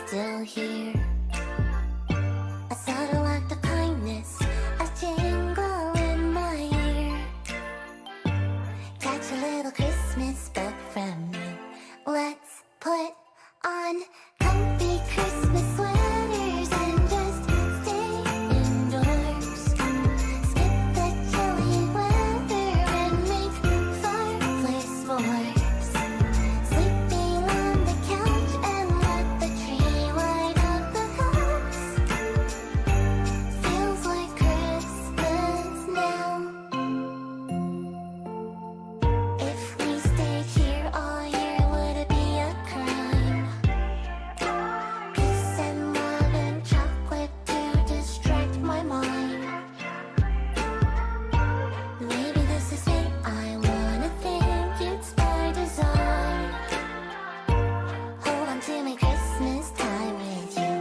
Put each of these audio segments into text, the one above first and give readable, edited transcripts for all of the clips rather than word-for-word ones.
still here. A subtle act of kindness, a jingle in my ear. Catch a little Christmas bug from me. Let's put on comfy Christmas sweaters and just stay indoors. Skip the chilly weather and make fireplace s'mores. Sleeping on the couch and let the tree light up the house. Feels like Christmas now. If we stayed here all year, would it be a crime? Kiss and love and chocolate to distract my mind. Maybe this is fate, I wanna think it's by design. Hold on to my Christmas time with you.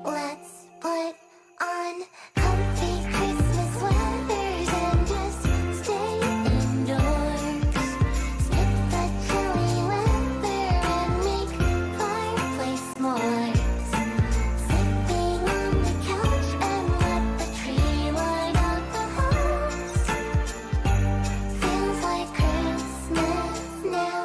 Let's put on comfy Christmas sweaters and just stay indoors. Skip the chilly weather and make fireplace s'mores. Sleeping on the couch and let the tree light up the house. Feels like Christmas now.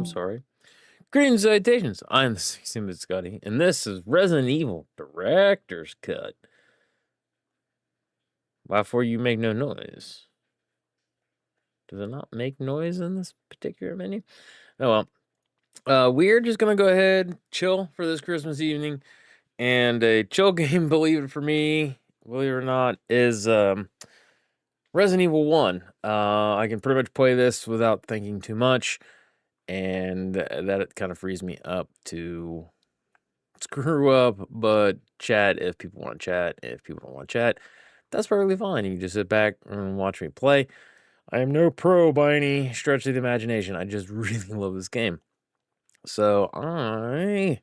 sorry. Greetings, salutations. I'm the 16-bit Scotty, and this is Resident Evil Director's Cut. Why for you make no noise? Does it not make noise in this particular menu? Oh well. We're just gonna go ahead, chill for this Christmas evening, and a chill game, believe it or not, is Resident Evil 1. I can pretty much play this without thinking too much, and that it kind of frees me up to screw up, but chat if people want to chat. If people don't want to chat, that's perfectly fine. You can just sit back and watch me play. I am no pro by any stretch of the imagination. I just really love this game. So I'm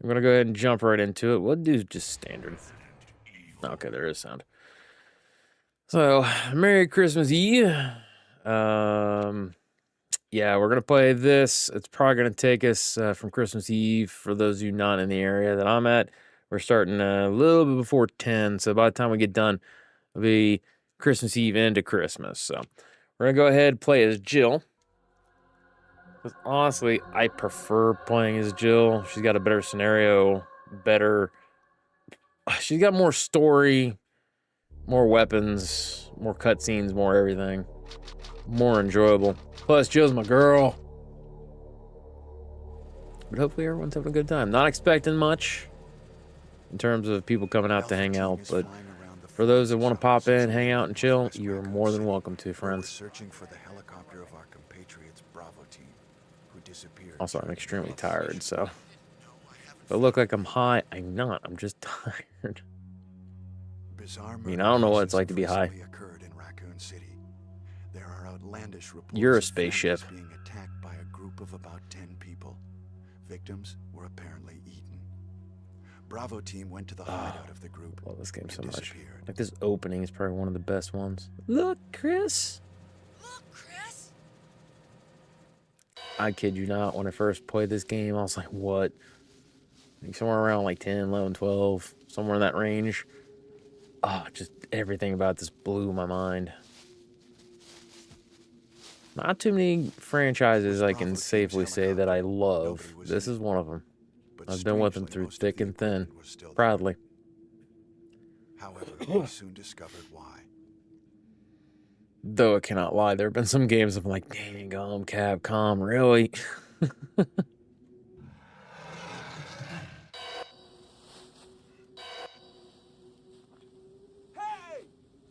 going to go ahead and jump right into it. We'll do just standard. Okay, there is sound. So, Merry Christmas Eve. Yeah, we're going to play this. It's probably going to take us from Christmas Eve. For those of you not in the area that I'm at, we're starting a little bit before 10. So by the time we get done, it'll be Christmas Eve into Christmas. So we're going to go ahead and play as Jill. Because honestly, I prefer playing as Jill. She's got a better scenario, she's got more story, more weapons, more cutscenes, more everything. More enjoyable. Plus, Jill's my girl. But hopefully everyone's having a good time. Not expecting much in terms of people coming out to hang out, but for those that want to pop in, hang out, and chill, you're more than welcome to, friends. Searching for the helicopter of our compatriots Bravo team, who disappeared. Also, I'm extremely tired, so if I look like I'm high, I'm not. I'm just tired. I mean, I don't know what it's like to be high. Occurred in Raccoon City. There are outlandish reports You're a of spaceship. families being attacked by a group of about 10 people. Victims were apparently eaten. Bravo team went to the hideout of the group. I love this game so much. Disappeared. Like, this opening is probably one of the best ones. Look, Chris. Look, Chris. I kid you not, when I first played this game, I was like, what? Like somewhere around like 10, 11, 12, somewhere in that range. Oh, just everything about this blew my mind. Not too many franchises I can safely say that I love. This is one of them. I've been with them through thick and thin, proudly. However, we soon discovered why. Though I cannot lie, there have been some games I'm like, dang, Capcom, really? Hey,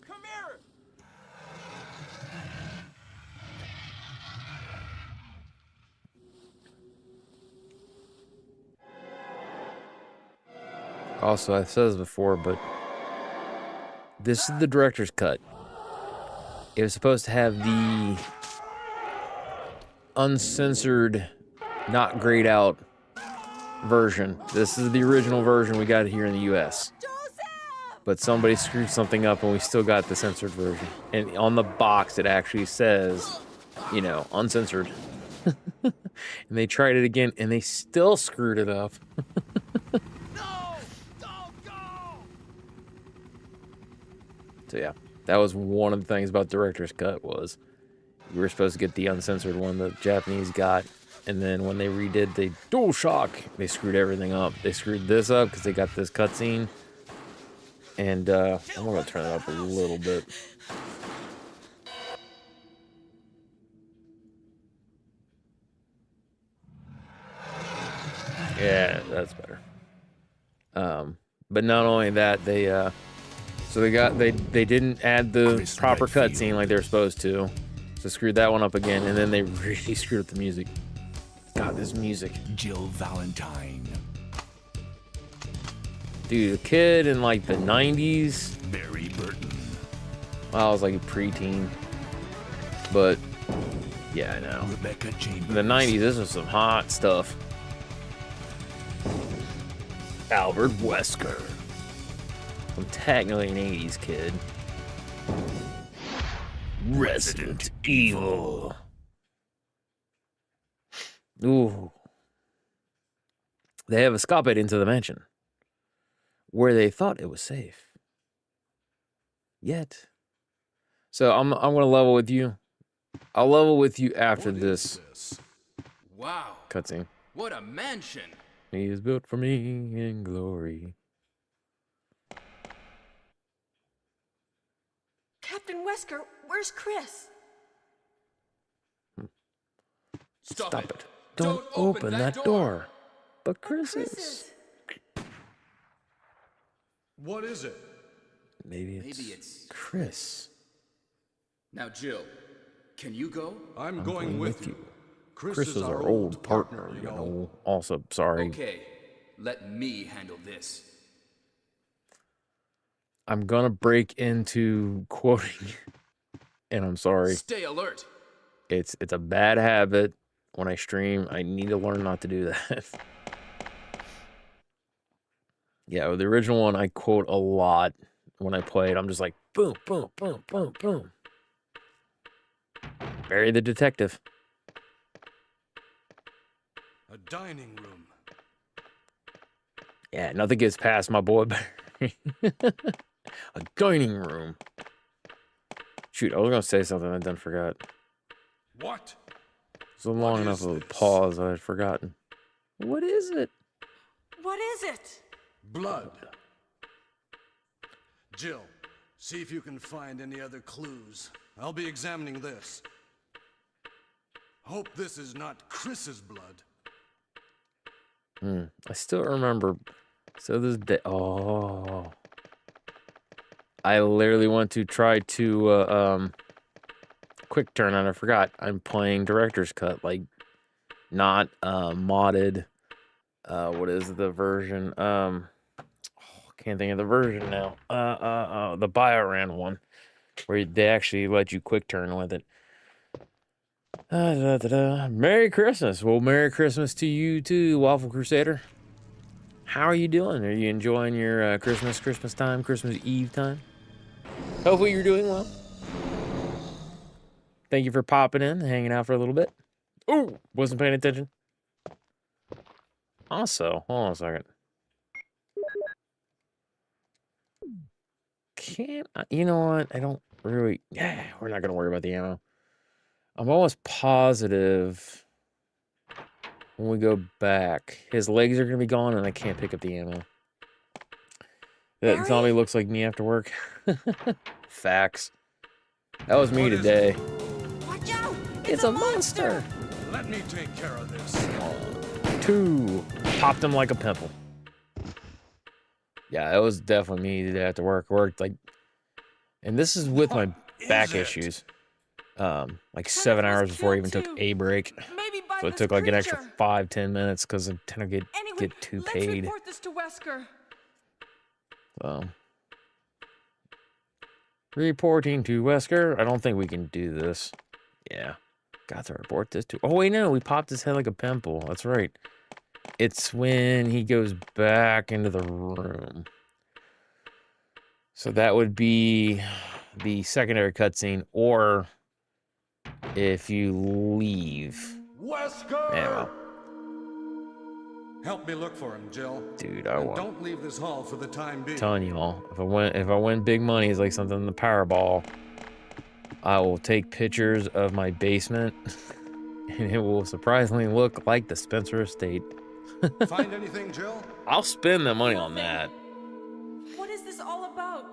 come here. Also, I've said this before, but this is the director's cut. It was supposed to have the uncensored, not grayed out version. This is the original version we got here in the US. But somebody screwed something up and we still got the censored version. And on the box it actually says, you know, uncensored. And they tried it again and they still screwed it up. No, don't go. So yeah, that was one of the things about director's cut was we were supposed to get the uncensored one the Japanese got, and then when they redid the DualShock, they screwed everything up. They screwed this up because they got this cutscene, and I'm gonna turn it up a little bit. Yeah, that's better. But not only that, they didn't add the proper cutscene like they were supposed to, so screwed that one up again, and then they really screwed up the music. God, this music, Jill Valentine, dude, a kid in like the 90s. Barry Burton, Well, I was like a preteen, but yeah, I know. Rebecca Chambers, In the 90s, this was some hot stuff. Albert Wesker. I'm technically an 80s kid. Resident Evil. Ooh. They have escaped into the mansion, where they thought it was safe. Yet. So I'm gonna level with you. I'll level with you after this. Wow. Cutscene. What a mansion. He is built for me in glory. Captain Wesker, where's Chris? Stop it. Don't open that door. But Chris Chris is. What is it? Maybe it's Chris. Now, Jill, can you go? I'm going with you. Chris Chris is our old partner, you know. Also, sorry. Okay, let me handle this. I'm gonna break into quoting, and I'm sorry. Stay alert. It's a bad habit. When I stream, I need to learn not to do that. Yeah, with the original one, I quote a lot when I play it. I'm just like, boom, boom, boom, boom, boom. Barry the detective. A dining room. Yeah, nothing gets past my boy Barry. A dining room. Shoot, I was gonna say something I then forgot. What? So long What enough is of a this? pause, I had forgotten. What is it? What is it? Blood. Jill, see if you can find any other clues. I'll be examining this. Hope this is not Chris's blood. I still remember. So this day. Oh. I literally want to try to quick turn and I forgot. I'm playing director's cut, like not modded. What is the version? Can't think of the version now. The BioRan one, where they actually let you quick turn with it. Merry Christmas. Well, Merry Christmas to you too, Waffle Crusader. How are you doing? Are you enjoying your Christmas time, Christmas Eve time? Hopefully you're doing well. Thank you for popping in, hanging out for a little bit. Oh, wasn't paying attention. Also, hold on a second. You know what? I don't really. Yeah, we're not gonna worry about the ammo. I'm almost positive when we go back, his legs are gonna be gone, and I can't pick up the ammo. That Barry? zombie looks like me after work. Facts. That was me What is today. Watch out! It's a monster. Let me take care of this. 2. Popped him like a pimple. Yeah, that was definitely me today after work. Worked like, and this is with my back issues. Like 7 hours before I even took a break. Maybe by So it this took like an extra creature. 5-10 minutes because I tend to Anyway, get too let's paid. report this to Wesker. So reporting to Wesker. I don't think we can do this. Yeah. Got to report this to. Oh wait, no, we popped his head like a pimple. That's right. It's when he goes back into the room. So that would be the secondary cutscene, or if you leave. Wesker! Yeah, well, Help me look for him, Jill. dude, I And want. don't leave this hall for the time being. Telling you all, if I win big money, it's like something in the Powerball. I will take pictures of my basement, and it will surprisingly look like the Spencer Estate. Find anything, Jill? I'll spend the money on that. What is this all about?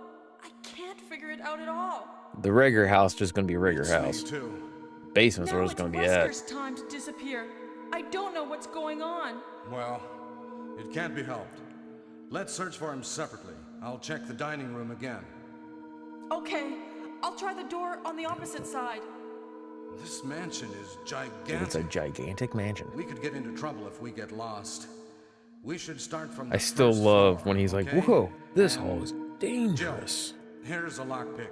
I can't figure it out at all. The Rigger house just gonna be Rigger It's house. Me too. Basement's where Now it's it's gonna be at. Wesker's time to disappear. I don't know what's going on. Well, it can't be helped. Let's search for him separately. I'll check the dining room again. Okay, I'll try the door on the opposite side. This mansion is Dude, it's a gigantic. gigantic mansion. We could get into trouble if we get lost. We should start from I the still first love floor, when he's like, okay? "Whoa, this And hall is Jill, dangerous." here's a lockpick.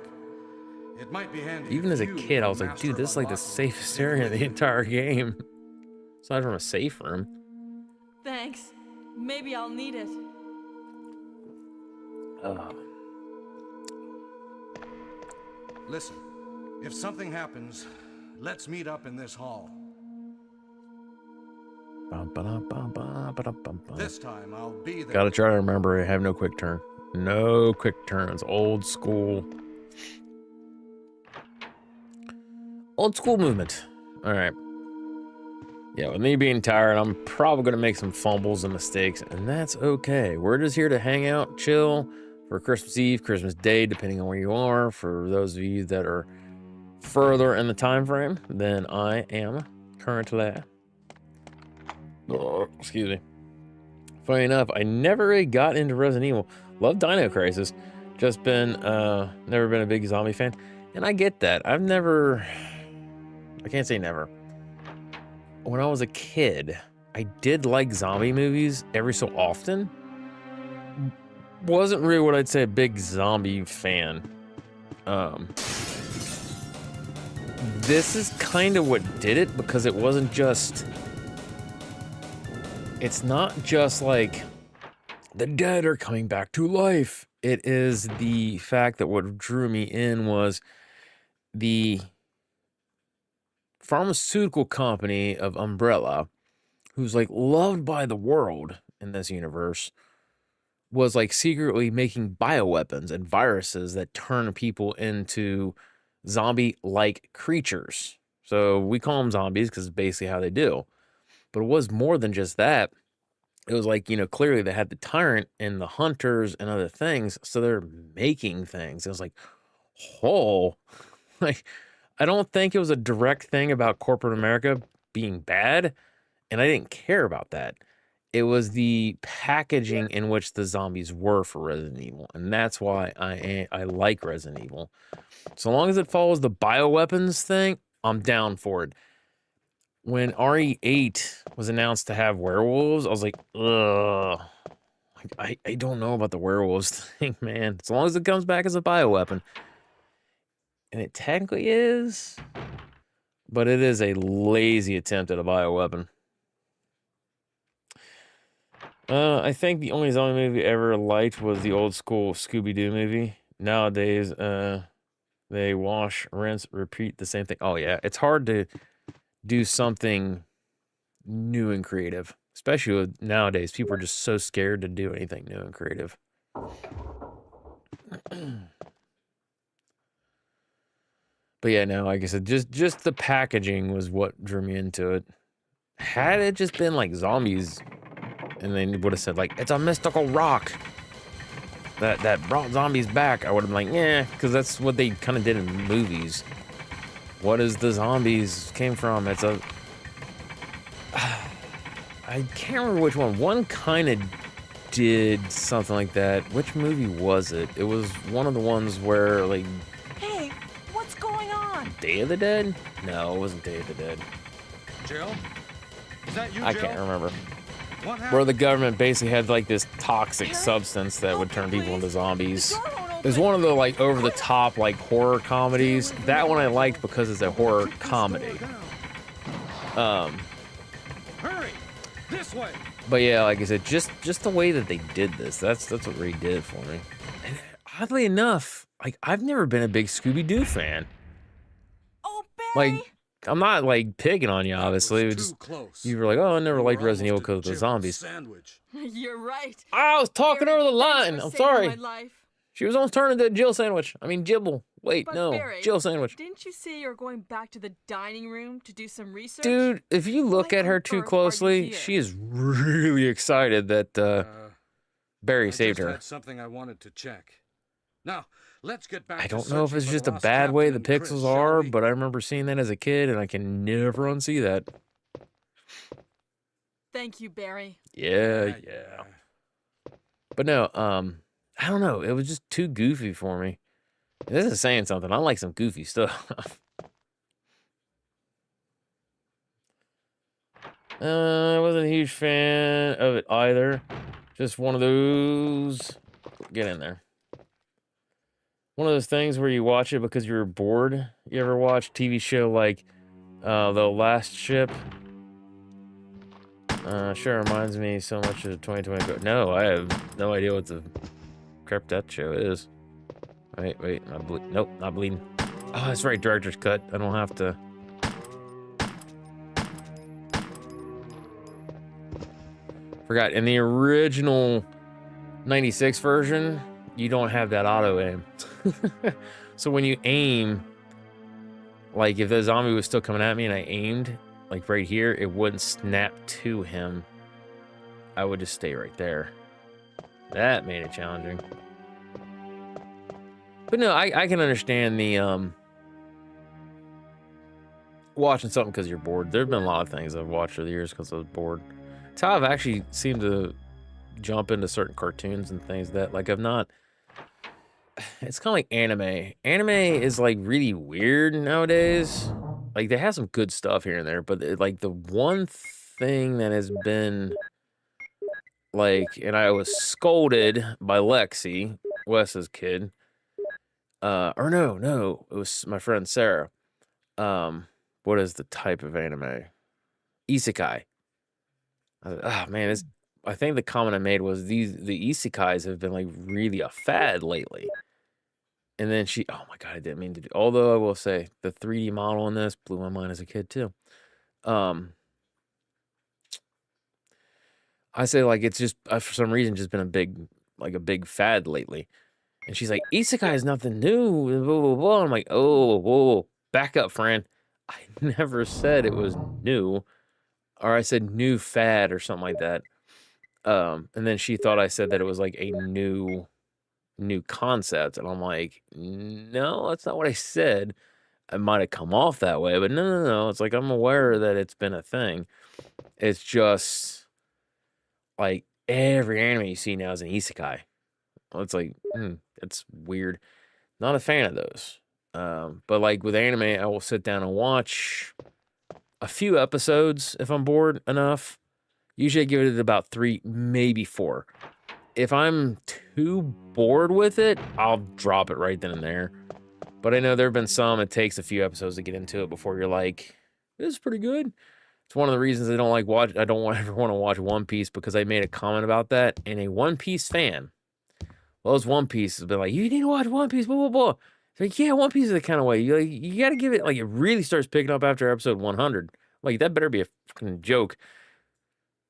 It might be handy. Even if as a you kid, I are was like, master "Dude, of this is like the unlocking. safest Take it area in with the you. entire game." Aside from a safe room. Thanks. Maybe I'll need it. Listen, if something happens, let's meet up in this hall. This time I'll be there. Gotta try to remember I have no quick turn. No quick turns. Old school. Old school movement. Alright. Yeah, with me being tired, I'm probably going to make some fumbles and mistakes, and that's okay. We're just here to hang out, chill for Christmas Eve, Christmas Day, depending on where you are. For those of you that are further in the time frame than I am currently. Oh, excuse me. Funny enough, I never really got into Resident Evil. Love Dino Crisis. Just been, never been a big zombie fan. And I get that. I can't say never. When I was a kid, I did like zombie movies every so often. Wasn't really what I'd say a big zombie fan. This is kind of what did it, because it wasn't just... It's not just like the dead are coming back to life. It is the fact that what drew me in was the pharmaceutical company of Umbrella, who's like loved by the world in this universe, was like secretly making bioweapons and viruses that turn people into zombie-like creatures. So we call them zombies because it's basically how they do. But it was more than just that. It was like, clearly they had the tyrant and the hunters and other things, so they're making things. It was like, like, I don't think it was a direct thing about corporate America being bad, and I didn't care about that. It was the packaging in which the zombies were for Resident Evil, and that's why I like Resident Evil. So long as it follows the bioweapons thing, I'm down for it. When RE8 was announced to have werewolves, I was like, ugh. I don't know about the werewolves thing, man. As long as it comes back as a bioweapon. And it technically is, but it is a lazy attempt at a bioweapon. I think the only zombie movie I ever liked was the old school Scooby-Doo movie. Nowadays, they wash, rinse, repeat the same thing. Oh, yeah. It's hard to do something new and creative, especially with nowadays. People are just so scared to do anything new and creative. But yeah, no, like I said, just the packaging was what drew me into it. Had it just been like zombies, and they would have said like, it's a mystical rock that brought zombies back, I would have been like, yeah, because that's what they kind of did in movies. What is the zombies came from? It's a... I can't remember which one. One kind of did something like that. Which movie was it? It was one of the ones where, like... Hey, what's going on? Day of the Dead? No, it wasn't Day of the Dead. Jill? Is that you, I Jill? can't remember. What happened? Where the government basically had, like, this toxic Harry? substance that would turn people Please. into zombies. The door won't open. It was one of the, like, over-the-top, like, horror comedies. That one I liked because it's a horror comedy. Hurry! This way! But yeah, like I said, just the way that they did this, that's what really did it for me. And oddly enough, like, I've never been a big Scooby-Doo fan. Oh, Barry! Like, I'm not, like, picking on you, obviously. It was just, close. you were like, oh, I never You liked were Resident Evil almost because of the a Jibble zombies. Sandwich. You're right. I was talking Barry, over the thanks line. for I'm saving sorry. my life. She was almost turning into a Jill sandwich. I mean, Jibble. Wait, But no. Barry, Jill sandwich. Didn't you say you were going back to the dining room to do some research? Dude, if you look Why at her on too earth are you closely, here? she is really excited that Barry saved I her. just had something I wanted to check. Now, let's get back I to don't know if searching it's for just the a lost bad way the Captain and pixels Chris, shall are, we? but I remember seeing that as a kid, and I can never unsee that. Thank you, Barry. Yeah. But no, I don't know. It was just too goofy for me. This is saying something. I like some goofy stuff. I wasn't a huge fan of it either. Just one of those. Get in there. One of those things where you watch it because you're bored. You ever watch TV show like The Last Ship? Sure reminds me so much of 2020. No, I have no idea what the crap that show is. Wait, nope, not bleeding. Oh, that's right, director's cut. I don't have to. Forgot, in the original 96 version, you don't have that auto aim. So when you aim, like if the zombie was still coming at me and I aimed, like right here, it wouldn't snap to him. I would just stay right there. That made it challenging. But no, I can understand the watching something because you're bored. There's been a lot of things I've watched over the years because I was bored. It's how I've actually seemed to jump into certain cartoons and things that, like, I've not. It's kind of like anime. Anime is like really weird nowadays. Like they have some good stuff here and there, but like the one thing that has been like, and I was scolded by Lexi, Wes's kid. Or no, it was my friend Sarah. What is the type of anime? Isekai. Oh man, I think the comment I made was the isekais have been like really a fad lately. And then oh my God, I didn't mean to do, although I will say the 3D model in this blew my mind as a kid too. I say like, it's just, for some reason, just been a big fad lately. And she's like, Isekai is nothing new, blah, blah, blah. I'm like, oh, whoa, back up, friend. I never said it was new, or I said new fad or something like that. And then she thought I said that it was like a new concept, and I'm like, no, that's not what I said. It might have come off that way, but no. It's like, I'm aware that it's been a thing. It's just like every anime you see now is an isekai. It's like, it's weird. Not a fan of those. But like with anime, I will sit down and watch a few episodes if I'm bored enough. Usually I give it about 3, maybe 4. If I'm too bored with it, I'll drop it right then and there. But I know there have been some, it takes a few episodes to get into it before you're like, this is pretty good. It's one of the reasons I don't ever want to watch One Piece, because I made a comment about that, and a One Piece fan, those One Piece has been like, you need to watch One Piece, blah, blah, blah. It's like, yeah, One Piece is the kind of way. You got to give it, like, it really starts picking up after episode 100. Like, that better be a fucking joke.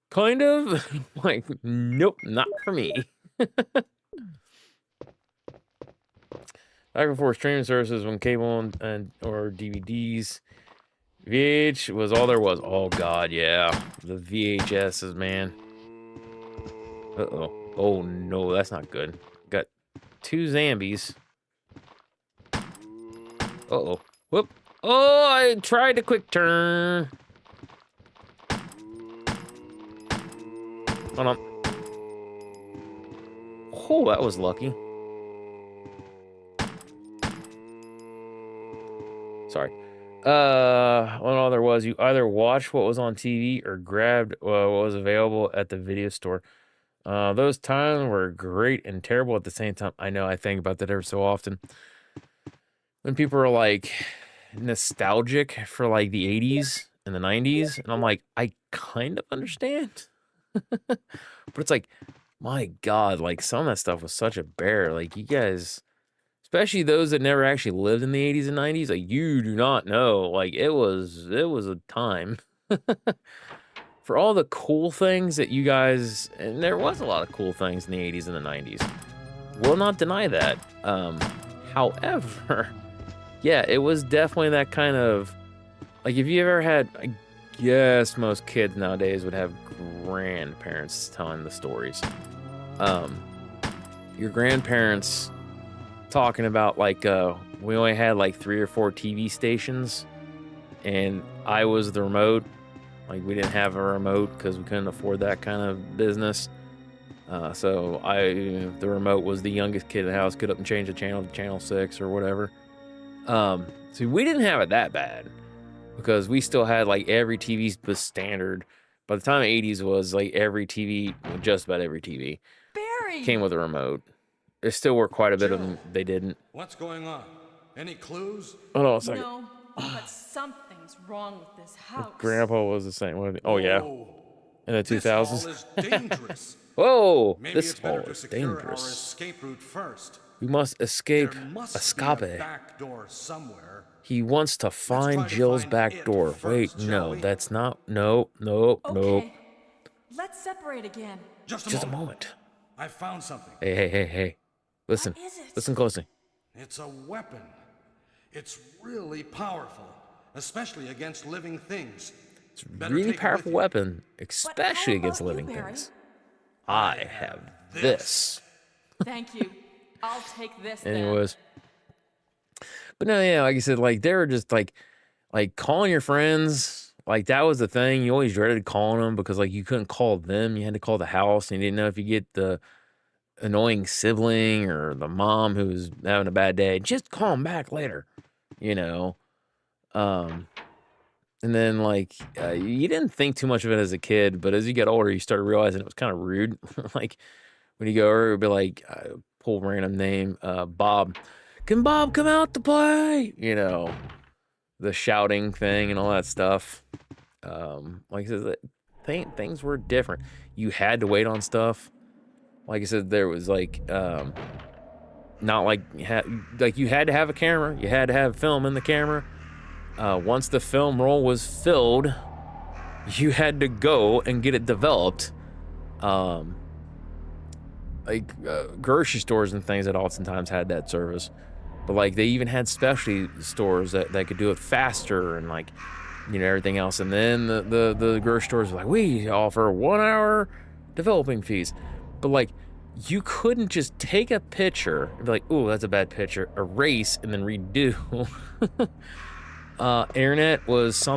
Kind of. Like, nope, not for me. Back before streaming services, when cable and or DVDs, VH was all there was. Oh God, yeah, the VHSs, man. Oh no, that's not good. Got 2 zombies. Whoop. Oh, I tried a quick turn. Hold on. Oh, that was lucky. Sorry. What all there was, you either watched what was on TV or grabbed what was available at the video store. Those times were great and terrible at the same time. I know, I think about that every so often. When people are like nostalgic for like the 80s and the 90s, and I'm like, I kind of understand. But it's like, my God, like some of that stuff was such a bear. Like you guys, especially those that never actually lived in the 80s and 90s, like you do not know. Like it was a time. For all the cool things that you guys, and there was a lot of cool things in the 80s and the 90s. Will not deny that. However, yeah, it was definitely that kind of, like if you ever had, I guess most kids nowadays would have grandparents telling the stories. Your grandparents talking about like, we only had like 3 or 4 TV stations, and I was the remote. Like we didn't have a remote because we couldn't afford that kind of business. So the remote was the youngest kid in the house, could up and change the channel to channel 6 or whatever. So we didn't have it that bad because we still had like every TV was standard. By the time the 80s was like every TV, just about every TV Barry! came with a remote. There still were quite a bit of them. They didn't. What's going on? Any clues? Hold on a second. No, but something's wrong with this house. Grandpa was the same way. Oh yeah, in the 2000s. This hall is dangerous. Whoa, Maybe this it's better hall to is secure our dangerous. escape route first. We must escape. There must be a Escape. back door somewhere. He wants to find try to Jill's find back it door. first, Wait, shall no, we? that's not. Nope. Okay, let's separate again. Just Just a moment. I found something. Hey. Listen. What is it? Listen closely. It's a weapon. It's really powerful, especially against living things. It's a Better really take it powerful with you. weapon, especially how against about you, living Barry? things. I have this. Thank you. I'll take this then. Anyways. But no, yeah, like I said, like they were just like calling your friends. Like that was the thing. You always dreaded calling them because like you couldn't call them. You had to call the house, and you didn't know if you get the annoying sibling or the mom who was having a bad day. Just call them back later, you know. And then like you didn't think too much of it as a kid, but as you get older, you started realizing it was kind of rude. Like when you go over, it'd be like pull random name, Bob. Can Bob come out to play? You know, the shouting thing and all that stuff. Like I said, things were different. You had to wait on stuff. Like I said, there was like not like you had to have a camera. You had to have film in the camera. Once the film roll was filled, you had to go and get it developed. Grocery stores and things that oftentimes had that service. But like they even had specialty stores that could do it faster and like, you know, everything else. And then the grocery stores were like, we offer 1 hour developing fees. But like you couldn't just take a picture and be like, oh, that's a bad picture, erase, and then redo. Internet was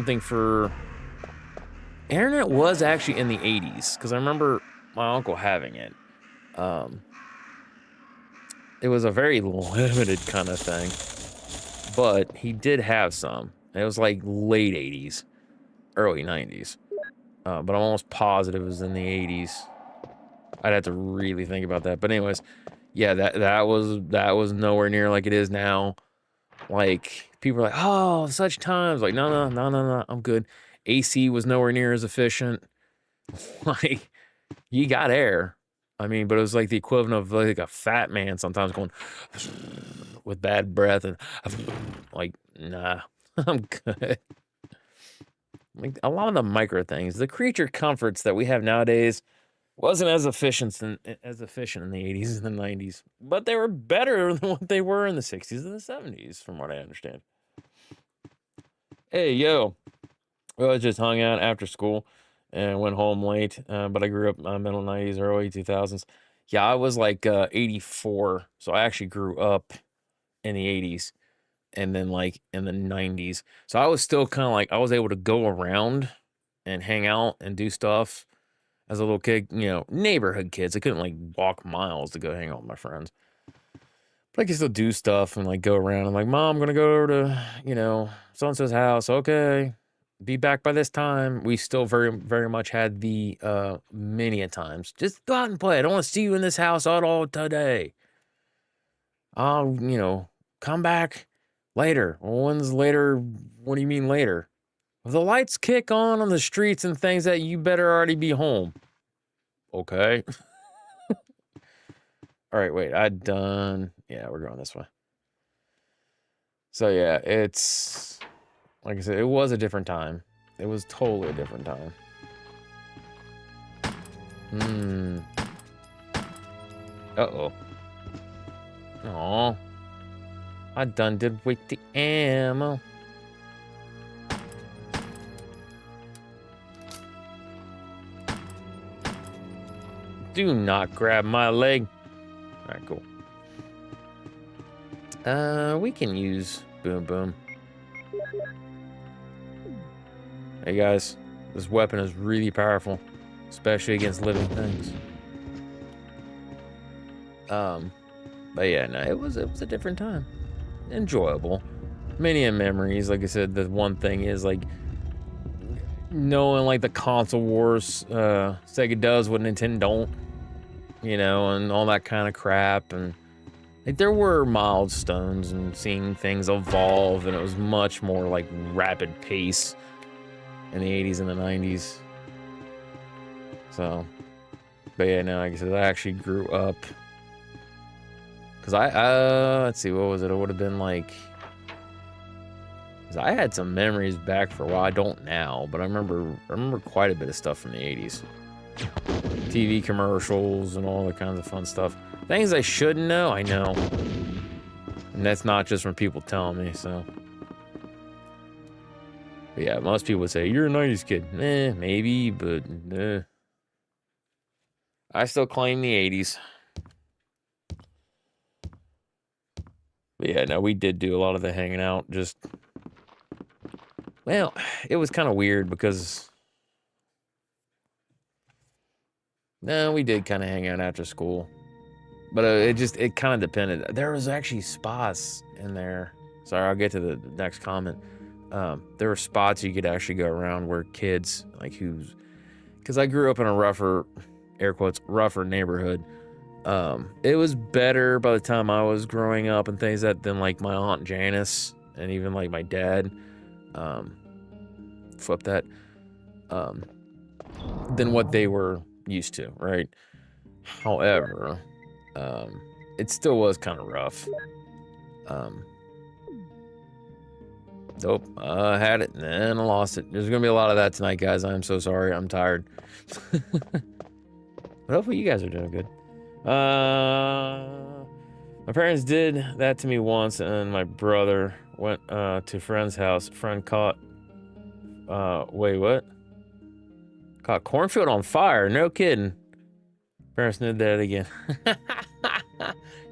actually in the 80s because I remember my uncle having it. It was a very limited kind of thing, but he did have some. It was like late 80s, early 90s, but I'm almost positive it was in the 80s. I'd have to really think about that. But anyways, yeah, that was nowhere near like it is now. Like people are like, oh, such times. Like, no, I'm good. AC was nowhere near as efficient. Like, you got air. I mean, but it was like the equivalent of like a fat man sometimes going with bad breath and like, nah, I'm good. Like a lot of the micro things, the creature comforts that we have nowadays wasn't as efficient in the 80s and the 90s, but they were better than what they were in the 60s and the 70s, from what I understand. Hey, yo, well, I just hung out after school and went home late, but I grew up middle 90s, early 2000s. Yeah, I was like 84, so I actually grew up in the 80s and then like in the 90s. So I was still kind of like, I was able to go around and hang out and do stuff as a little kid, you know, neighborhood kids. I couldn't like walk miles to go hang out with my friends. But I could still do stuff and like go around. I'm like, Mom, I'm going to go over to, you know, so-and-so's house. Okay. Be back by this time. We still very, very much had the many a times. Just go out and play. I don't want to see you in this house at all today. I'll, you know, come back later. Well, when's later? What do you mean later? If the lights kick on the streets and things, that you better already be home. Okay. All right, wait. Yeah, we're going this way. So yeah, it's like I said, it was a different time. It was totally a different time. Uh-oh. Aw. I done did with the ammo. Do not grab my leg. All right, cool. We can use boom boom. Hey guys, this weapon is really powerful, especially against living things. But yeah, no, it was a different time. Enjoyable. Many memories. Like I said, the one thing is like knowing like the console wars, Sega does what Nintendo don't, you know, and all that kind of crap. And like there were milestones and seeing things evolve, and it was much more like rapid pace in the 80s and the 90s. So, but yeah, no, like I said, I actually grew up. Cause let's see, what was it? It would have been like, cause I had some memories back for a while. I don't now, but I remember quite a bit of stuff from the 80s. TV commercials and all the kinds of fun stuff. Things I shouldn't know, I know. And that's not just from people telling me, so. But yeah, most people would say, you're a 90s kid. Maybe, but I still claim the 80s. But yeah, no, we did do a lot of the hanging out. Just, well, it was kind of weird because, no, we did kind of hang out after school. But it kind of depended. There was actually spots in there. Sorry, I'll get to the next comment. There were spots you could actually go around where kids, like because I grew up in a rougher, air quotes, rougher neighborhood. It was better by the time I was growing up and things than like my Aunt Janice and even like my dad. Flip that. Than what they were used to, right? However, it still was kind of rough. Nope, I had it and then I lost it. There's gonna be a lot of that tonight, guys. I'm so sorry. I'm tired. But hopefully you guys are doing good. My parents did that to me once, and my brother went to a friend's house. Friend caught wait, what? Caught cornfield on fire. No kidding. Parents did that again.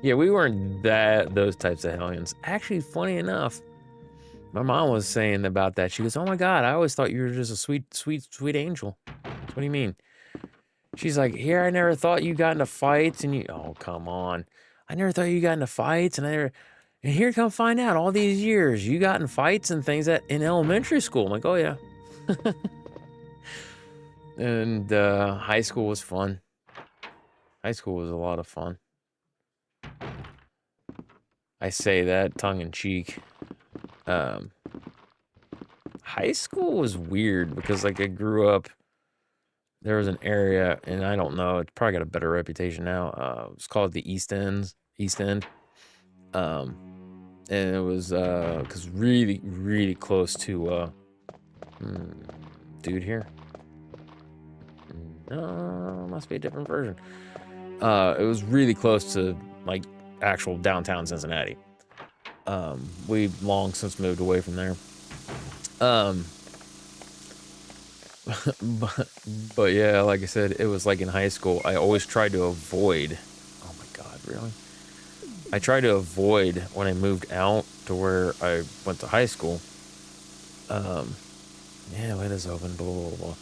Yeah, we weren't those types of hellions. Actually, funny enough, my mom was saying about that. She goes, "Oh my God, I always thought you were just a sweet, sweet, sweet angel." What do you mean? She's like, "Here, I never thought you got into fights, and you." Oh, come on! I never thought you got into fights, and here come find out all these years you got in fights and things in elementary school. I'm like, "Oh yeah." And high school was fun. High school was a lot of fun. I say that tongue in cheek. High school was weird because like I grew up, there was an area, and I don't know, it's probably got a better reputation now. It's called the East End. And it was because really, really close to dude here. No, must be a different version. It was really close to like actual downtown Cincinnati. We've long since moved away from there. But yeah, like I said, it was like in high school, I always tried to avoid. Oh my God, really? I tried to avoid when I moved out to where I went to high school. Yeah, let us open, blah, blah, blah.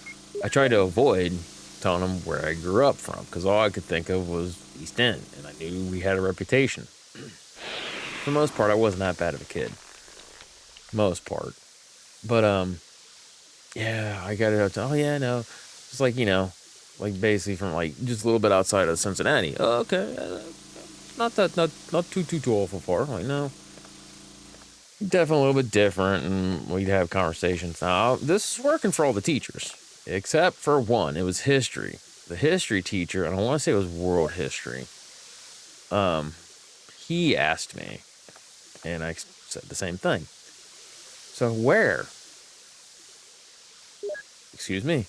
I tried to avoid telling them where I grew up from because all I could think of was East End, and I knew we had a reputation. For the most part, I wasn't that bad of a kid. Most part. But, yeah, I got it out to, oh yeah, no. It's like, like basically from like just a little bit outside of Cincinnati. Oh, okay. Not too awful far. Like, no. Definitely a little bit different, and we'd have conversations. Now, this is working for all the teachers, except for one. It was history. The history teacher, and I want to say it was world history. He asked me, and I said the same thing. So where? Excuse me.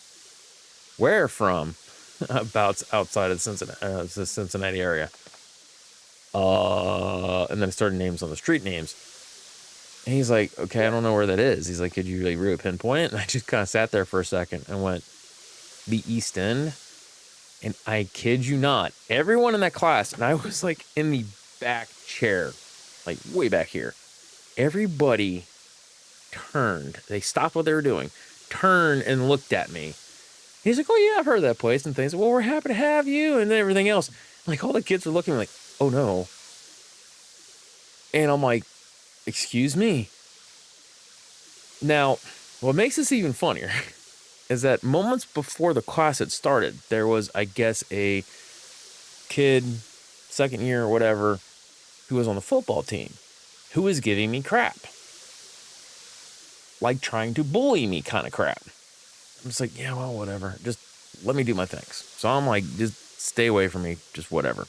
Where from? About outside of the Cincinnati area. And then I started names on the street names. And he's like, okay, I don't know where that is. He's like, could you like really pinpoint it? And I just kind of sat there for a second and went, the East End. And I kid you not, everyone in that class, and I was like in the back chair, like way back here. Everybody turned. They stopped what they were doing, turned and looked at me. He's like, oh yeah, I've heard of that place and things. Well, we're happy to have you, and then everything else. Like all the kids were looking like, oh no. And I'm like, excuse me. Now, what makes this even funnier is that moments before the class had started, there was, I guess, a kid, second year or whatever, who was on the football team, who was giving me crap. Like trying to bully me kind of crap. I'm just like, yeah, well, whatever. Just let me do my things. So I'm like, just stay away from me, just whatever.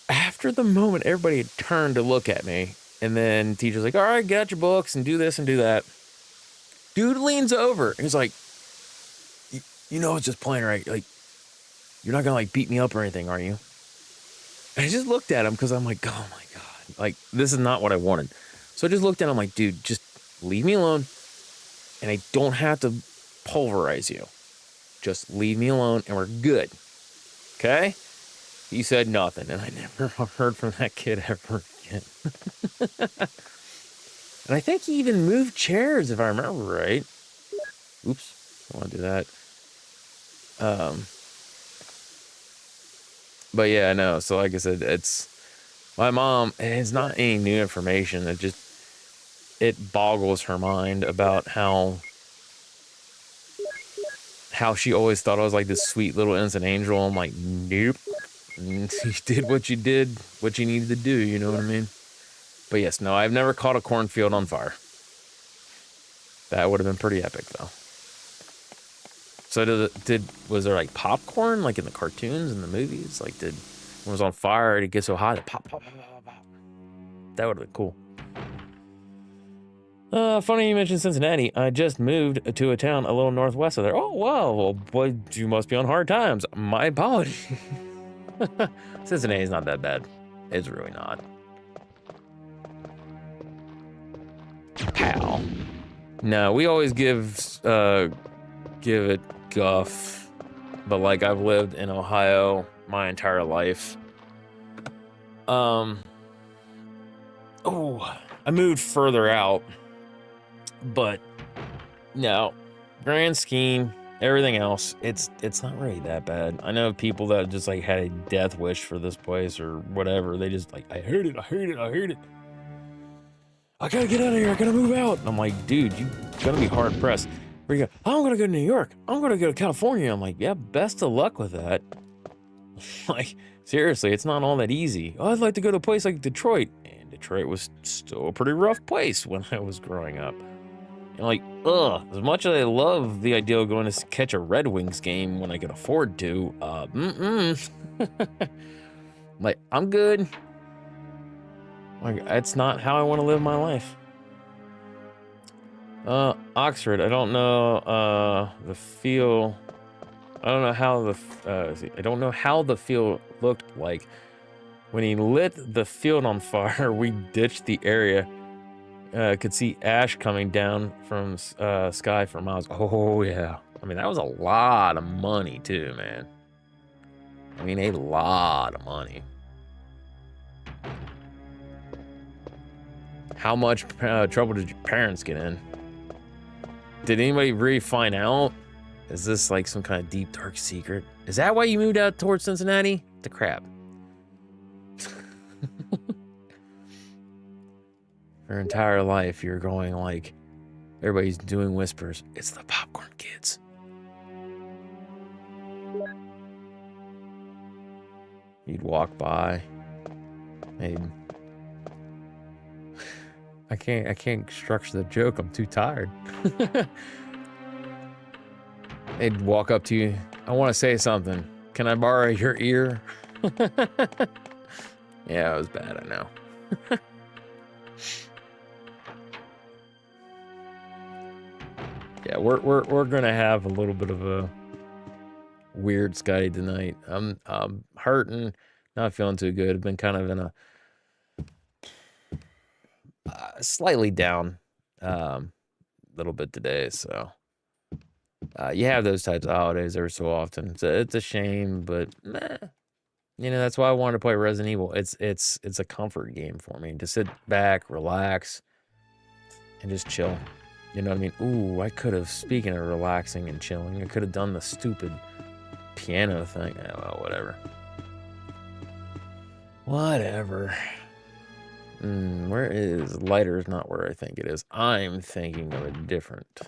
After the moment, everybody had turned to look at me, and then teacher's like, all right, get out your books and do this and do that. Dude leans over and he's like, you know, it's just plain right. Like, you're not going to like beat me up or anything, are you? And I just looked at him because I'm like, oh my God, like, this is not what I wanted. So I just looked at him like, dude, just leave me alone, and I don't have to pulverize you. Just leave me alone, and we're good. Okay? He said nothing, and I never heard from that kid ever again. And I think he even moved chairs, if I remember right. Oops, I don't want to do that. But yeah, no. So like I said, it's my mom. It's not any new information. It boggles her mind about how she always thought I was like this sweet little innocent angel. I'm like, nope. You did what you needed to do. You know what I mean? But yes, no, I've never caught a cornfield on fire. That would have been pretty epic, though. So was there like popcorn, like in the cartoons and the movies? Like when it was on fire, it'd get so hot, it pop, pop, pop, pop, pop. That would have been cool. Funny you mentioned Cincinnati. I just moved to a town a little northwest of there. Oh, wow. Well, boy, you must be on hard times. My apologies. Cincinnati's not that bad. It's really not. Pow. No, we always give it guff, but like I've lived in Ohio my entire life. I moved further out, but no, grand scheme, everything else, it's not really that bad. I know people that just like had a death wish for this place or whatever. They just like, I hate it. I gotta get out of here. I gotta move out. And I'm like, dude, you're gonna be hard pressed. Where you go? I'm gonna go to New York. I'm gonna go to California. I'm like, yeah, best of luck with that. Like, seriously, it's not all that easy. Oh, I'd like to go to a place like Detroit. And Detroit was still a pretty rough place when I was growing up. And like, as much as I love the idea of going to catch a Red Wings game when I can afford to, like, I'm good. Like, that's not how I want to live my life. Oxford, I don't know, the feel. I don't know how the field looked like. When he lit the field on fire, we ditched the area. Could see ash coming down from sky for miles. Oh, yeah. I mean, that was a lot of money, too, man. I mean, a lot of money. How much trouble did your parents get in? Did anybody really find out? Is this like some kind of deep, dark secret? Is that why you moved out towards Cincinnati? The crap. Your entire life, you're going like, everybody's doing whispers. It's the popcorn kids. You'd walk by. Maybe. I can't structure the joke. I'm too tired. They'd walk up to you. I want to say something. Can I borrow your ear? Yeah, it was bad, I know. Yeah, we're gonna have a little bit of a weird Scotty tonight. I'm hurting, not feeling too good. I've been kind of in a slightly down little bit today, so you have those types of holidays every so often. It's a shame, but you know, that's why I wanted to play Resident Evil. It's a comfort game for me to sit back, relax, and just chill. You know what I mean? Ooh, I could have, speaking of relaxing and chilling, I could have done the stupid piano thing. Oh, well, whatever. Whatever. Where is lighter is not where I think it is. I'm thinking of a different.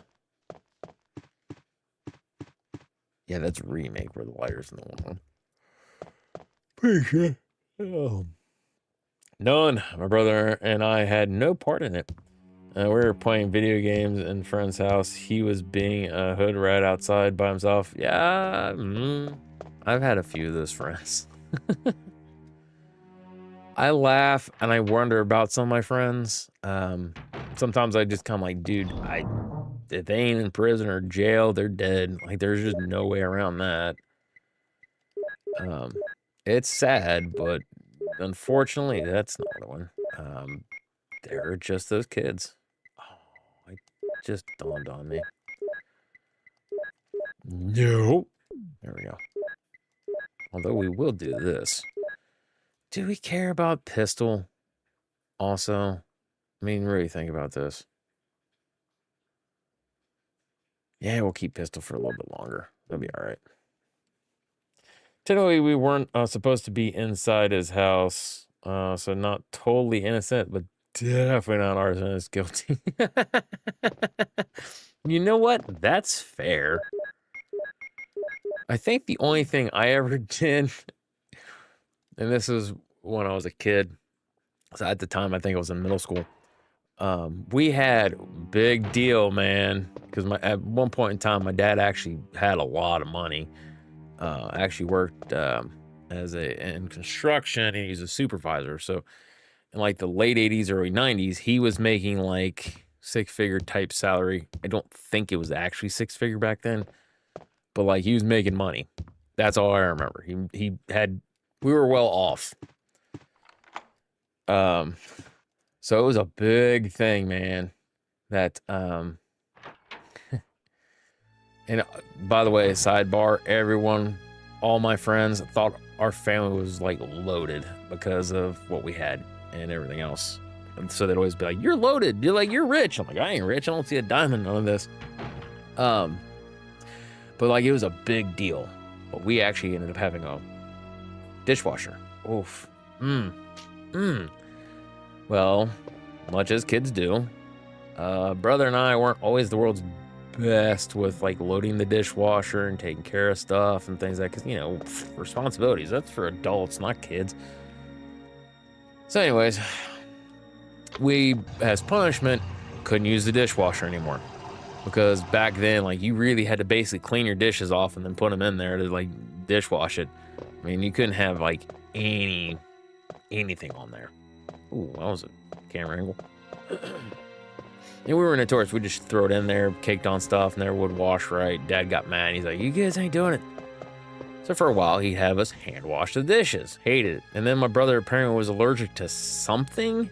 Yeah, that's remake where the lighter's in the one. Pretty sure. Oh. None. My brother and I had no part in it. We were playing video games in a friend's house. He was being a hood rat outside by himself. Yeah, I've had a few of those friends. I laugh and I wonder about some of my friends. Sometimes I just come like, dude, if they ain't in prison or jail, they're dead. Like, there's just no way around that. It's sad, but unfortunately, that's not the one. They're just those kids. Oh, just dawned on me. No. There we go. Although we will do this. Do we care about pistol also? I mean, really think about this. Yeah, we'll keep pistol for a little bit longer. That'll be all right. Technically, we weren't supposed to be inside his house, so not totally innocent, but definitely not arsonist guilty. You know what? That's fair. I think the only thing I ever did, and this is when I was a kid, so at the time I think I was in middle school. We had big deal, man, because at one point in time my dad actually had a lot of money. Actually worked in construction, and he's a supervisor. So in like the late 80s, early 90s, he was making like six-figure type salary. I don't think it was actually six-figure back then, but like he was making money. That's all I remember. We were well off. So it was a big thing, man. That and by the way, sidebar, all my friends thought our family was like loaded because of what we had and everything else. And so they'd always be like, "You're loaded. You're rich." I'm like, "I ain't rich. I don't see a dime in none of this." But like it was a big deal. But we actually ended up having a dishwasher. Oof. Well, much as kids do, brother and I weren't always the world's best with like loading the dishwasher and taking care of stuff and things like that, because responsibilities, that's for adults, not kids. So anyways, we, as punishment, couldn't use the dishwasher anymore, because back then, like, you really had to basically clean your dishes off and then put them in there to like dishwash it. I mean, you couldn't have like anything on there. Ooh, that was a camera angle. And we were notorious. We'd just throw it in there, caked on stuff, never would wash right. Dad got mad. He's like, "You guys ain't doing it." So for a while, he'd have us hand wash the dishes. Hated it. And then my brother apparently was allergic to something.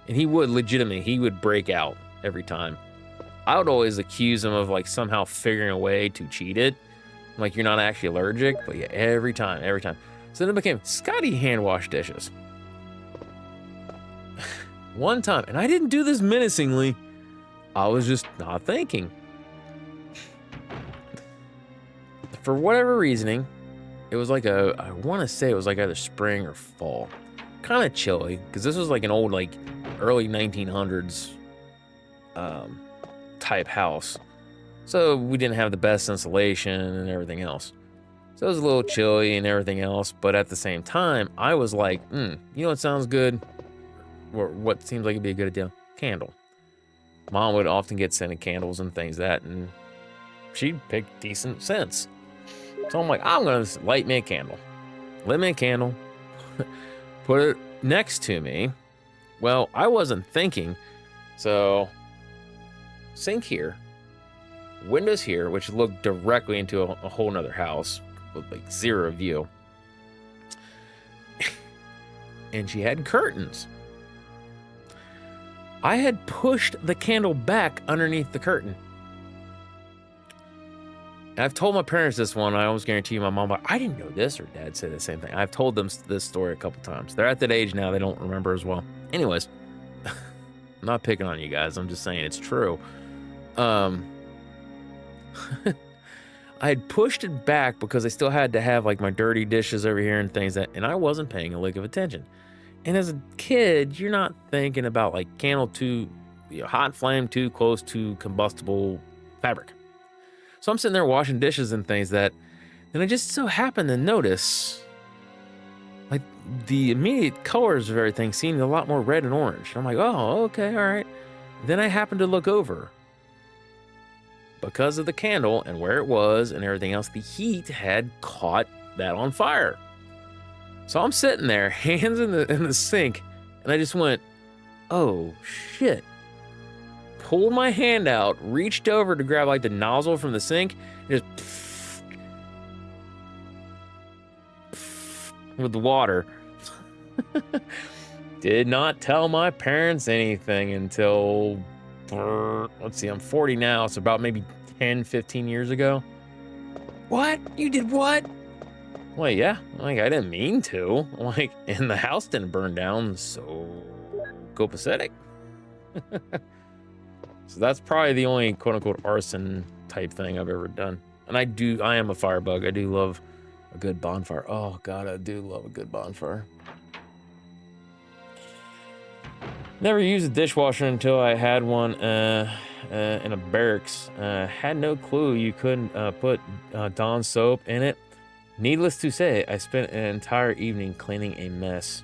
And he would break out every time. I would always accuse him of like somehow figuring a way to cheat it. Like, you're not actually allergic. But yeah, every time. So then it became Scotty hand wash dishes. One time, and I didn't do this menacingly, I was just not thinking. For whatever reasoning, it was like I want to say it was like either spring or fall. Kind of chilly, because this was like an old, like, early 1900s type house. So we didn't have the best insulation and everything else. So it was a little chilly and everything else, but at the same time, I was like, you know what sounds good? Or what seems like it'd be a good idea? Candle. Mom would often get scented candles and things and she'd pick decent scents. So I'm like, I'm gonna light me a candle. Lit me a candle, put it next to me. Well, I wasn't thinking, so sink here, windows here, which look directly into a whole nother house with like zero view. And she had curtains. I had pushed the candle back underneath the curtain. And I've told my parents this one. I almost guarantee you my mom, I didn't know this, or dad said the same thing. I've told them this story a couple times. They're at that age now, they don't remember as well. Anyways, I'm not picking on you guys. I'm just saying it's true. I had pushed it back because I still had to have like my dirty dishes over here and things and I wasn't paying a lick of attention. And as a kid, you're not thinking about like hot flame too close to combustible fabric. So I'm sitting there washing dishes and things and I just so happened to notice like the immediate colors of everything seemed a lot more red and orange. I'm like, oh, okay, all right. Then I happened to look over. Because of the candle and where it was and everything else, the heat had caught that on fire. So I'm sitting there, hands in the sink, and I just went, oh shit. Pulled my hand out, reached over to grab like the nozzle from the sink, and just with the water. Did not tell my parents anything until let's see, I'm 40 now, so about maybe 10, 15 years ago. What? You did what? Like, yeah, like I didn't mean to. Like, and the house didn't burn down, so copacetic. So that's probably the only quote unquote arson type thing I've ever done. And I am a firebug. I do love a good bonfire. Oh God, I do love a good bonfire. Never used a dishwasher until I had one in a barracks. Had no clue you couldn't put Dawn soap in it. Needless to say, I spent an entire evening cleaning a mess.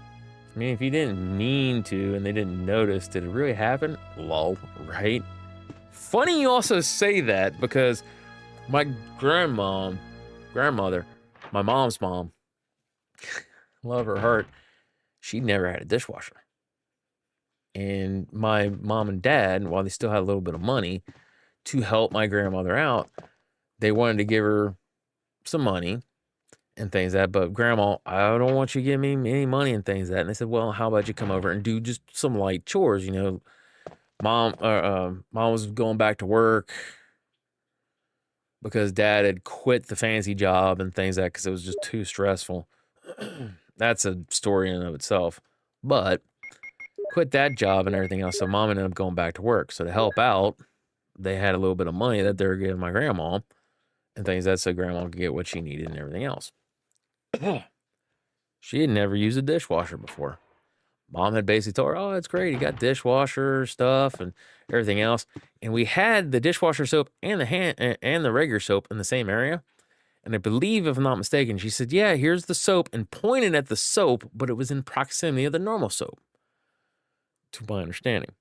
I mean, if you didn't mean to and they didn't notice, did it really happen? Lol, right? Funny you also say that because my grandmother, my mom's mom, love her heart, she never had a dishwasher. And my mom and dad, while they still had a little bit of money to help my grandmother out, they wanted to give her some money and things like that. But Grandma, I don't want you to give me any money and things like that. And they said, well, how about you come over and do just some light chores? You know, mom was going back to work because dad had quit the fancy job and things like that because it was just too stressful. That's a story in and of itself. But quit that job and everything else. So mom ended up going back to work. So to help out, they had a little bit of money that they were giving my grandma and things like that so grandma could get what she needed and everything else. She had never used a dishwasher before. Mom had basically told her, oh, it's great. You got dishwasher stuff and everything else. And we had the dishwasher soap and the regular soap in the same area. And I believe, if I'm not mistaken, she said, yeah, here's the soap, and pointed at the soap, but it was in proximity of the normal soap, to my understanding.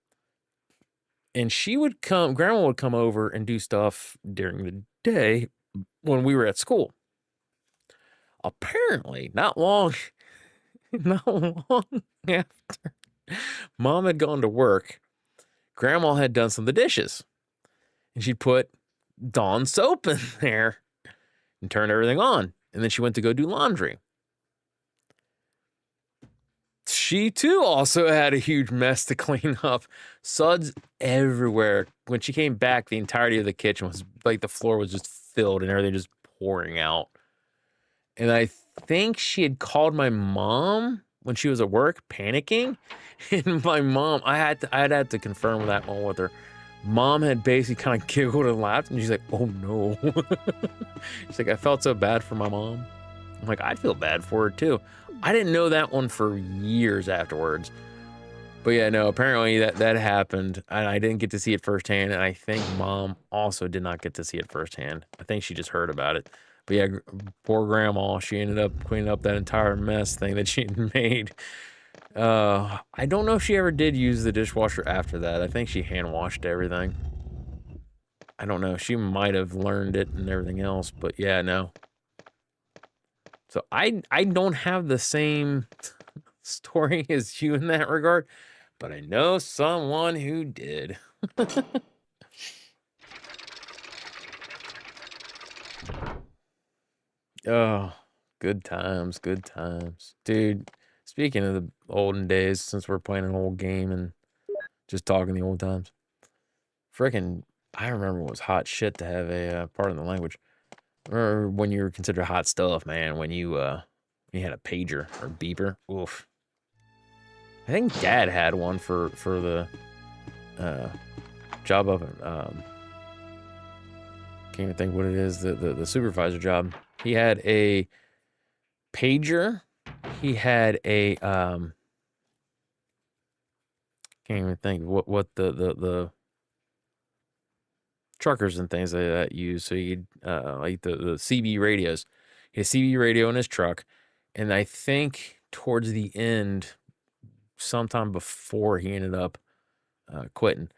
And grandma would come over and do stuff during the day when we were at school. Apparently, not long after mom had gone to work, grandma had done some of the dishes. And she'd put Dawn soap in there and turned everything on. And then she went to go do laundry. She too also had a huge mess to clean up. Suds everywhere. When she came back, the entirety of the kitchen was like the floor was just filled and everything just pouring out. And I think she had called my mom when she was at work, panicking. And my mom, I had to confirm that one with her. Mom had basically kind of giggled and laughed, and she's like, "Oh no." She's like, "I felt so bad for my mom." I'm like, "I'd feel bad for her too." I didn't know that one for years afterwards. But yeah, no, apparently that happened, and I didn't get to see it firsthand, and I think mom also did not get to see it firsthand. I think she just heard about it. But yeah, poor grandma, she ended up cleaning up that entire mess thing that she had made. I don't know if she ever did use the dishwasher after that. I think she hand washed everything. I don't know. She might have learned it and everything else, but yeah, no. So I don't have the same story as you in that regard, but I know someone who did. Oh, good times, good times. Dude, speaking of the olden days, since we're playing an old game and just talking the old times, frickin', I remember it was hot shit to have a, pardon the language, or when you were considered hot stuff, man, when you had a pager or beeper. Oof. I think dad had one for the job of can't even think what it is, the supervisor job. He had a pager. He had a can't even think what the truckers and things like that use. So he'd like the CB radios. He had a CB radio in his truck, and I think towards the end, sometime before he ended up quitting,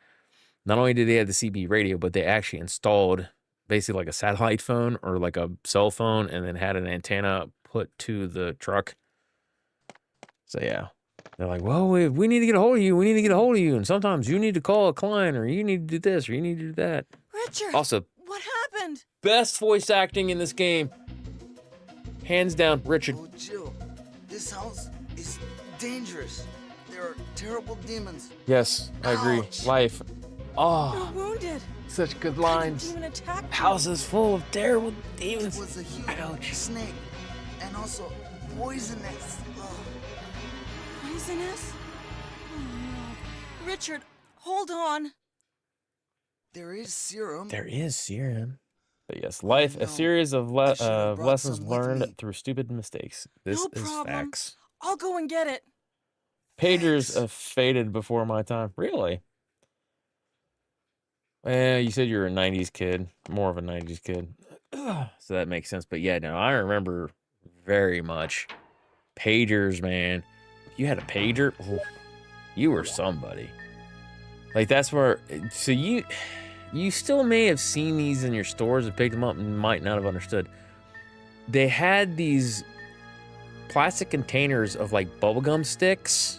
not only did they have the CB radio, but they actually installed basically like a satellite phone or like a cell phone, and then had an antenna put to the truck. So yeah, they're like, well, we need to get a hold of you. We need to get a hold of you. And sometimes you need to call a client, or you need to do this, or you need to do that. Richard! Also, What happened? best voice acting in this game. Hands down, Richard. Oh, Jill, this house is dangerous. There are terrible demons. Yes, I agree. Ouch. Life. Oh, You're wounded. such good What kind of lines. demon attacked you? House is full of terrible It demons. was a huge Ouch. snake, and also poisonous. Ugh. Poisonous? Oh no. Richard, hold on. There is serum. There is serum. But yes, life, a know. series of I should have brought lessons some with learned me. through stupid mistakes. This No is problem. facts. I'll go and get it. Pagers Thanks. faded before my time. Really? You said you're a 90s kid. More of a 90s kid. So that makes sense. But yeah, no, I remember very much. Pagers, man. If you had a pager, oof, you were somebody. Like, that's where... So you still may have seen these in your stores and picked them up and might not have understood. They had these plastic containers of, like, bubblegum sticks.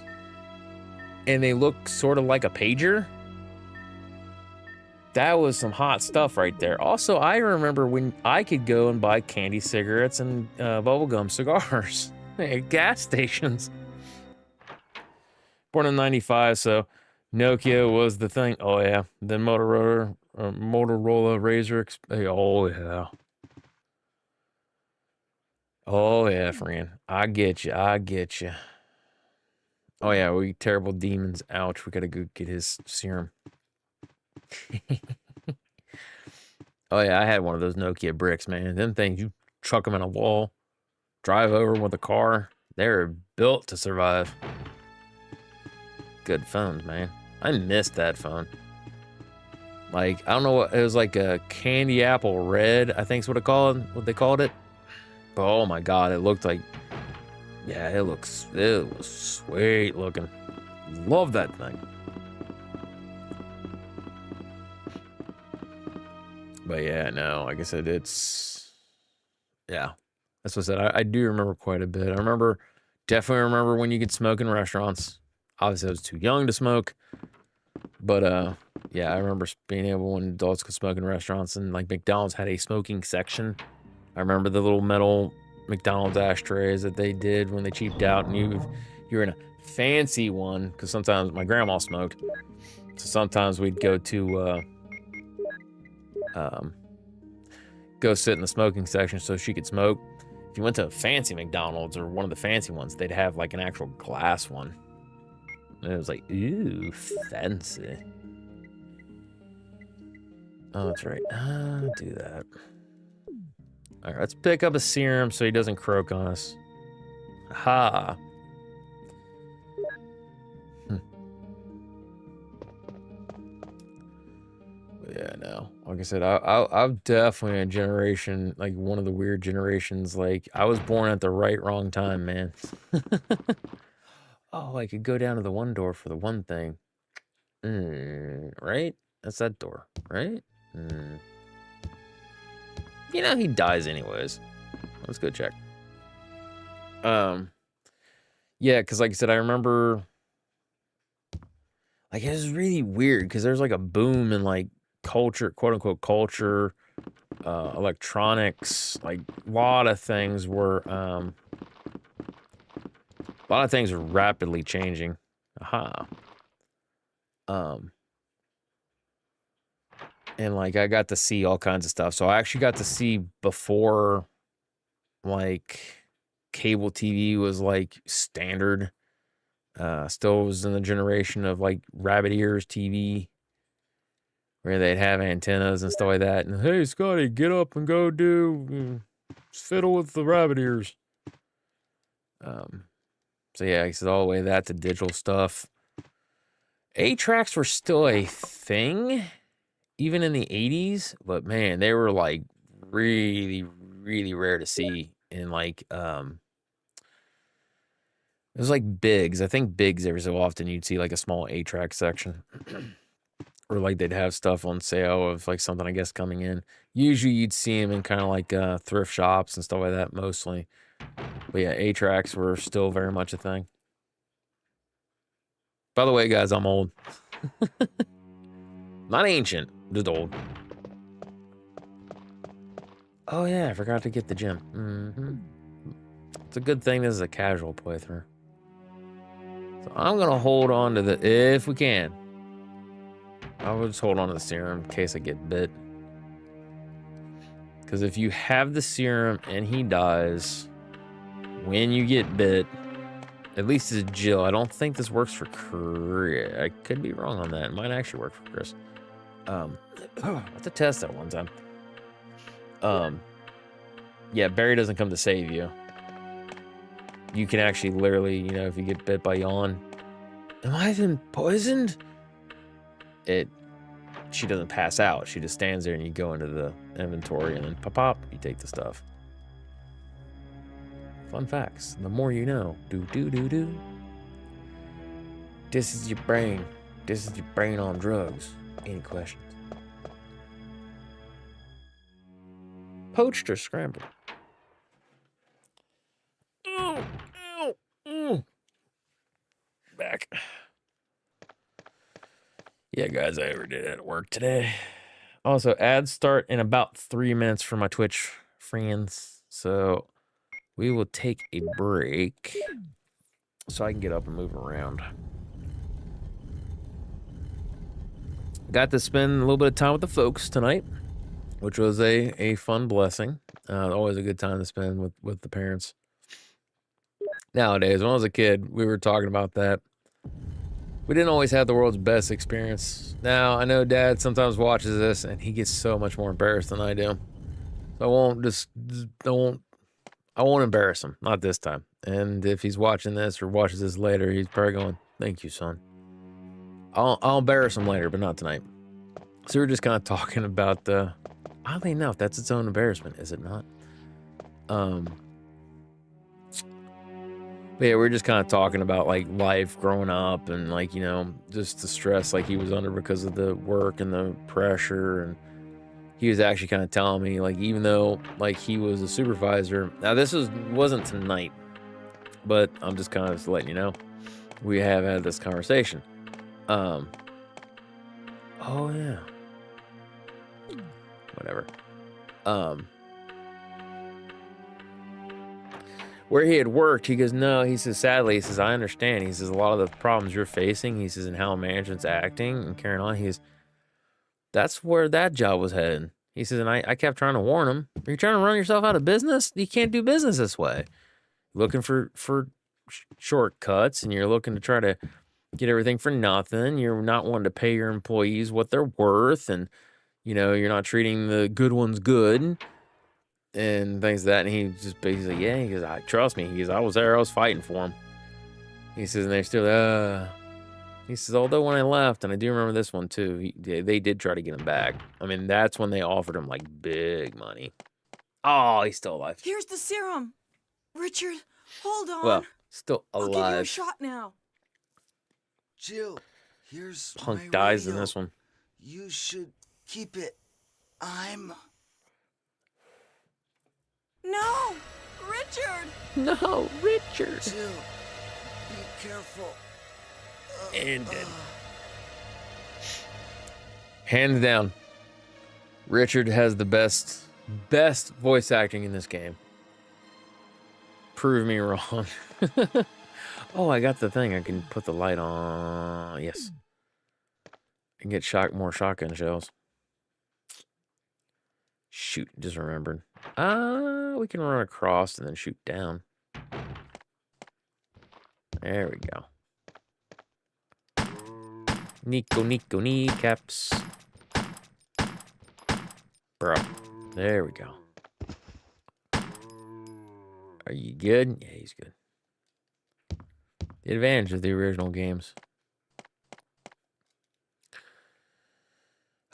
And they look sort of like a pager. That was some hot stuff right there. Also, I remember when I could go and buy candy cigarettes and bubblegum cigars at gas stations. Born in 95, so Nokia was the thing. Oh, yeah. Then Motorola Razr. Oh, yeah. Oh, yeah, friend. I get you. I get you. Oh, yeah. We terrible demons. Ouch. We got to go get his serum. Oh yeah, I had one of those Nokia bricks, man. Them things, you chuck them in a wall, drive over 'em with a car. They're built to survive. Good phones, man. I missed that phone. Like, I don't know what, it was like a candy apple red, I think is what they called it. But oh my god, it looked like, yeah, it was sweet looking. Love that thing. But yeah, no, like I said, yeah, that's what I said. I do remember quite a bit. Definitely remember when you could smoke in restaurants. Obviously, I was too young to smoke, but yeah, I remember being able when adults could smoke in restaurants, and like McDonald's had a smoking section. I remember the little metal McDonald's ashtrays that they did when they cheaped out, and you were in a fancy one because sometimes my grandma smoked, so sometimes we'd go to go sit in the smoking section so she could smoke. If you went to a fancy McDonald's or one of the fancy ones, they'd have like an actual glass one. And it was like, ooh, fancy. Oh, that's right. Do that. All right, let's pick up a serum so he doesn't croak on us. Ha. Yeah, no. Like I said, I'm definitely a generation, like one of the weird generations. Like, I was born at the wrong time, man. Oh, I could go down to the one door for the one thing. Right? That's that door, right? You know, he dies anyways. Let's go check. Yeah, because like I said, I remember, like, it was really weird because there's like a boom in like culture, quote unquote culture, electronics, like a lot of things were rapidly changing. Aha. And like I got to see all kinds of stuff. So I actually got to see before like cable TV was like standard. Still was in the generation of like rabbit ears TV, where they'd have antennas and stuff like that. And hey, Scotty, get up and go do fiddle with the rabbit ears. So yeah, I said all the way that to digital stuff. 8-tracks were still a thing, even in the 80s, but man, they were like really, really rare to see. In like, it was like Biggs. I think Biggs, every so often you'd see like a small 8-track section. Or like they'd have stuff on sale of like something, I guess, coming in. Usually you'd see them in kind of like thrift shops and stuff like that mostly. But yeah, 8-tracks were still very much a thing. By the way, guys, I'm old. Not ancient, just old. Oh yeah, I forgot to get the gym. It's a good thing this is a casual playthrough. So I'm gonna hold on to the, if we can. I will just hold on to the serum in case I get bit. Because if you have the serum and he dies when you get bit, at least it's Jill. I don't think this works for Chris. I could be wrong on that. It might actually work for Chris. I have to test that one time. Yeah, Barry doesn't come to save you. You can actually literally, you know, if you get bit by Yawn, am I even poisoned? She doesn't pass out. She just stands there and you go into the inventory and then pop, you take the stuff. Fun facts. The more you know. Do. This is your brain. This is your brain on drugs. Any questions? Poached or scrambled? Back. Yeah, guys, I overdid it at work today. Also, ads start in about 3 minutes for my Twitch friends. So we will take a break so I can get up and move around. Got to spend a little bit of time with the folks tonight, which was a fun blessing. Always a good time to spend with the parents. Nowadays, when I was a kid, we were talking about that. We didn't always have the world's best experience. Now, I know Dad sometimes watches this, and he gets so much more embarrassed than I do. So I won't embarrass him. Not this time. And if he's watching this or watches this later, he's probably going, "Thank you, son." I'll embarrass him later, but not tonight. So we're just kind of talking about oddly enough, that's its own embarrassment, is it not? But yeah, we're just kind of talking about like life growing up and like, you know, just the stress like he was under because of the work and the pressure. And he was actually kind of telling me like, even though like he was a supervisor, now this wasn't tonight, but I'm just kind of letting you know, we have had this conversation. Oh yeah. Whatever. Where he had worked, he goes, no, he says, sadly, he says, I understand. He says, a lot of the problems you're facing, he says, and how management's acting and carrying on, that's where that job was headed. He says, and I kept trying to warn him, are you trying to run yourself out of business? You can't do business this way. Looking for shortcuts, and you're looking to try to get everything for nothing. You're not wanting to pay your employees what they're worth, and, you know, you're not treating the good ones good. And things like that, and he just basically, yeah, he goes, trust me, he goes, I was there, I was fighting for him. He says, and they're still, he says, although when I left, and I do remember this one too, they did try to get him back. I mean, that's when they offered him like big money. Oh, he's still alive. Here's the serum. Richard, hold on. Well, still I'll give you a alive. shot now. Jill, here's Punk my dies in radio. this one. You should keep it. I'm... No! Richard! No, Richard. Jill, be careful. Ended. Hands down, Richard has the best voice acting in this game. Prove me wrong. Oh, I got the thing. I can put the light on. Yes. I can get more shotgun shells. Shoot, just remembered. We can run across and then shoot down. There we go. Nico kneecaps. Bro. There we go. Are you good? Yeah, he's good. The advantage of the original games.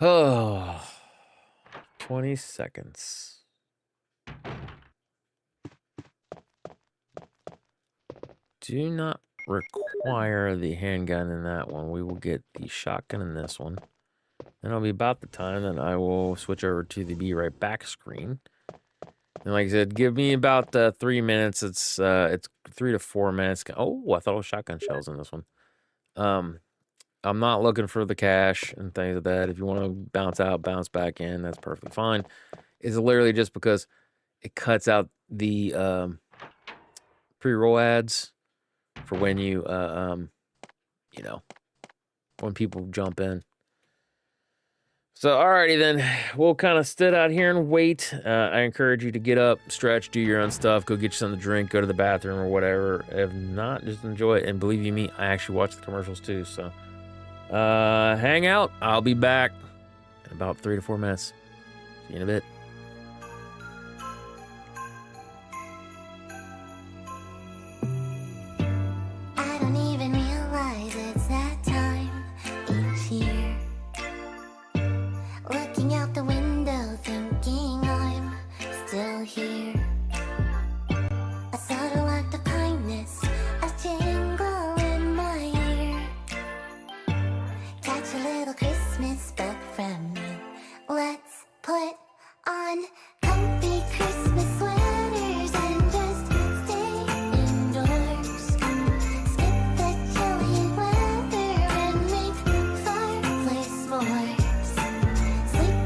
Oh. 20 seconds. Do not require the handgun in that one. We will get the shotgun in this one. And it'll be about the time that I will switch over to the Be Right Back screen. And like I said, give me about 3 minutes. It's 3 to 4 minutes. Oh, I thought it was shotgun shells in this one. I'm not looking for the cash and things like that. If you want to bounce out, bounce back in, that's perfectly fine. It's literally just because it cuts out the pre-roll ads for when you, you know, when people jump in. So, alrighty then, we'll kind of sit out here and wait. I encourage you to get up, stretch, do your own stuff, go get you something to drink, go to the bathroom or whatever. If not, just enjoy it. And believe you me, I actually watch the commercials too. So, hang out. I'll be back in about 3 to 4 minutes. See you in a bit. I don't even realize it's that time each year. Looking out the window, thinking I'm still here. A subtle act of kindness, a jingle in my ear. Catch a little Christmas bug from you. Let's put on comfy Christmas sweaters and just stay indoors. Skip the chilly weather and make fireplace s'mores. Sleep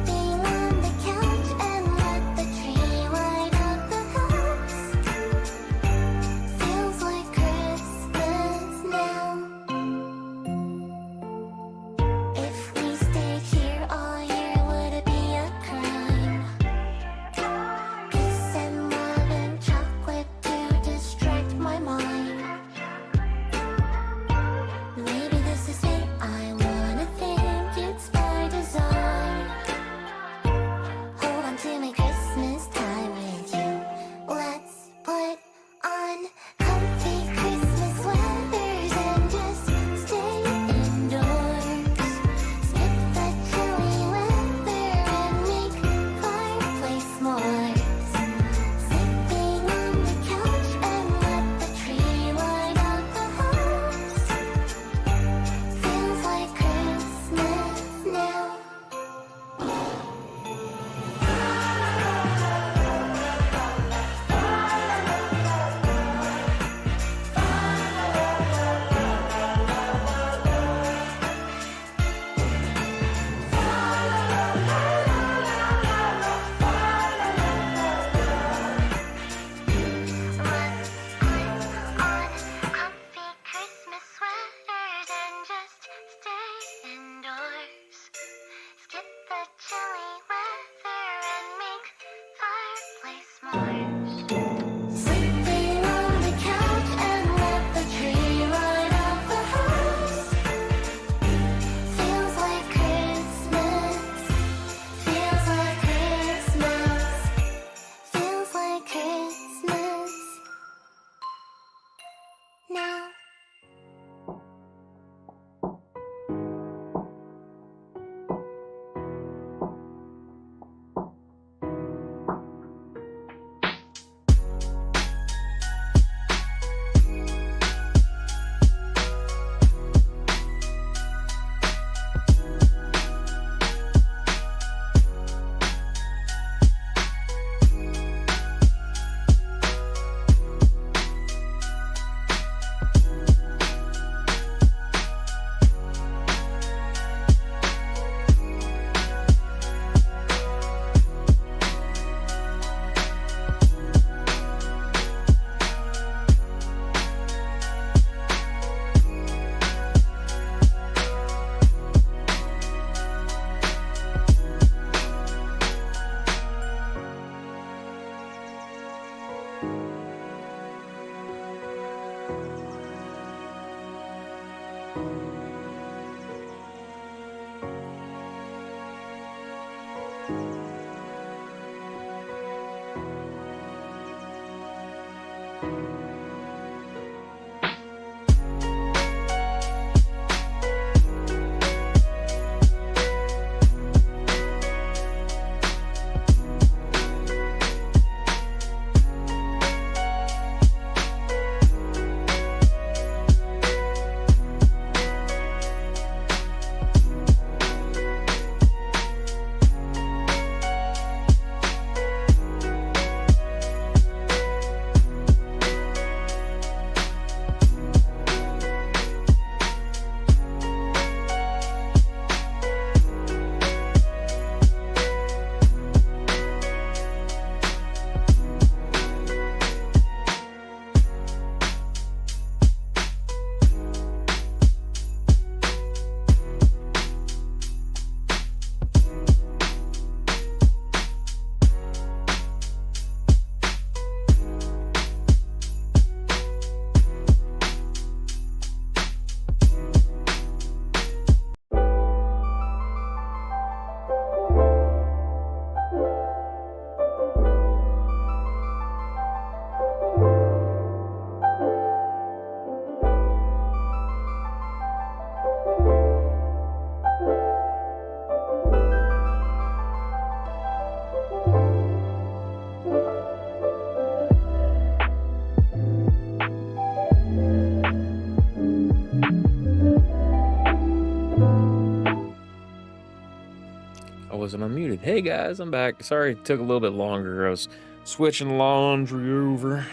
I wasn't unmuted. Hey guys, I'm back. Sorry it took a little bit longer. I was switching laundry over.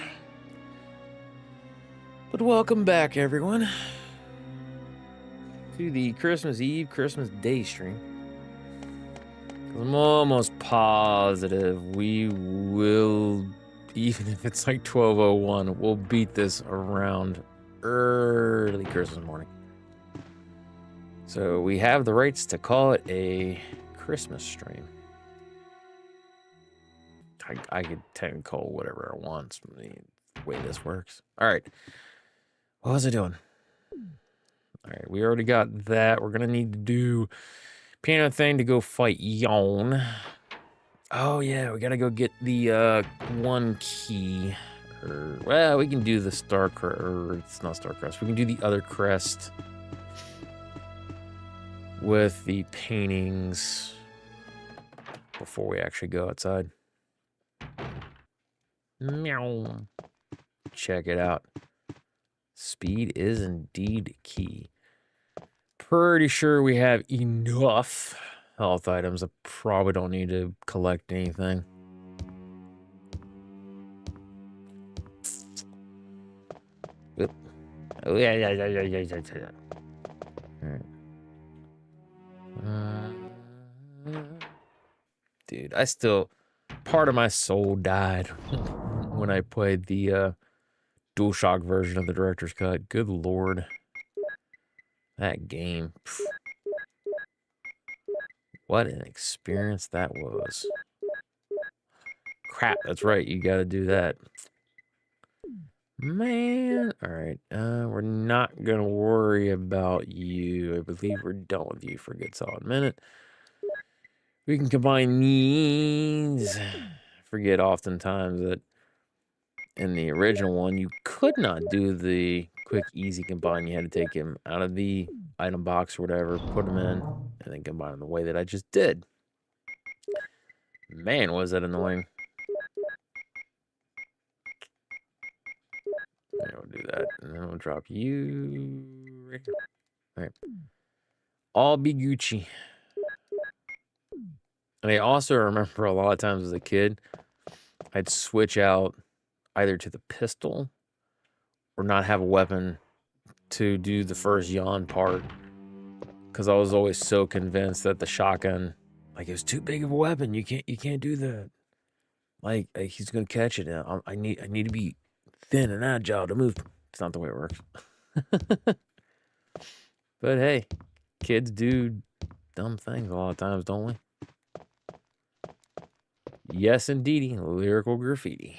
But welcome back, everyone, to the Christmas Eve, Christmas Day stream. I'm almost positive we will, even if it's like 12:01, we'll beat this around early Christmas morning. So we have the rights to call it a Christmas stream. I could technically call it whatever I want. I mean, the way this works. All right. What was I doing? All right, we already got that. We're gonna need to do piano thing to go fight Yawn. Oh yeah, we gotta go get the one key. Or, well, we can do the star crest. Or it's not star crest. We can do the other crest with the paintings before we actually go outside. Meow. Check it out. Speed is indeed key. Pretty sure we have enough health items. I probably don't need to collect anything. Oop. Oh yeah. All right. Dude, I still, part of my soul died when I played the DualShock version of the director's cut. Good lord. That game. Phew. What an experience that was. Crap, that's right. You gotta do that. Man. Alright. We're not gonna worry about you. I believe we're done with you for a good solid minute. We can combine these. Forget oftentimes that in the original one, you could not do the quick, easy combine. You had to take him out of the item box or whatever, put him in, and then combine him the way that I just did. Man, was that annoying. Yeah, we'll do that, and then we'll drop you right here. All right. All be Gucci. And I also remember a lot of times as a kid, I'd switch out either to the pistol or not have a weapon to do the first yawn part, because I was always so convinced that the shotgun, like, it was too big of a weapon. You can't do that. Like he's gonna catch it. I need to be thin and agile to move. It's not the way it works. But hey, kids do dumb things a lot of times, don't we? Yes, indeedy, lyrical graffiti.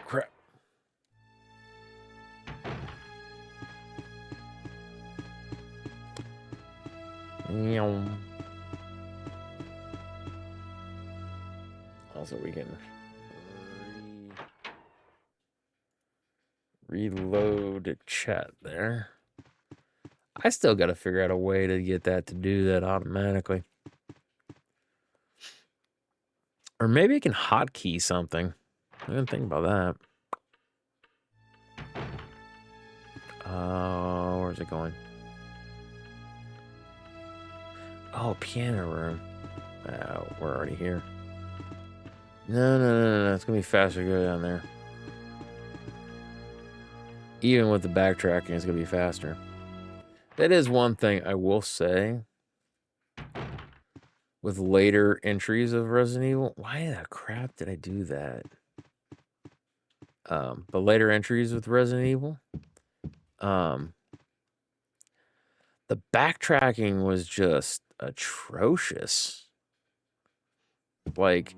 Crap. Also, we can reload chat there. I still got to figure out a way to get that to do that automatically. Or maybe I can hotkey something. I didn't think about that. Where's it going? Oh, piano room. We're already here. No. It's going to be faster to go down there. Even with the backtracking, it's going to be faster. That is one thing I will say. With later entries of Resident Evil. Why the crap did I do that? But later entries with Resident Evil. The backtracking was just atrocious. Like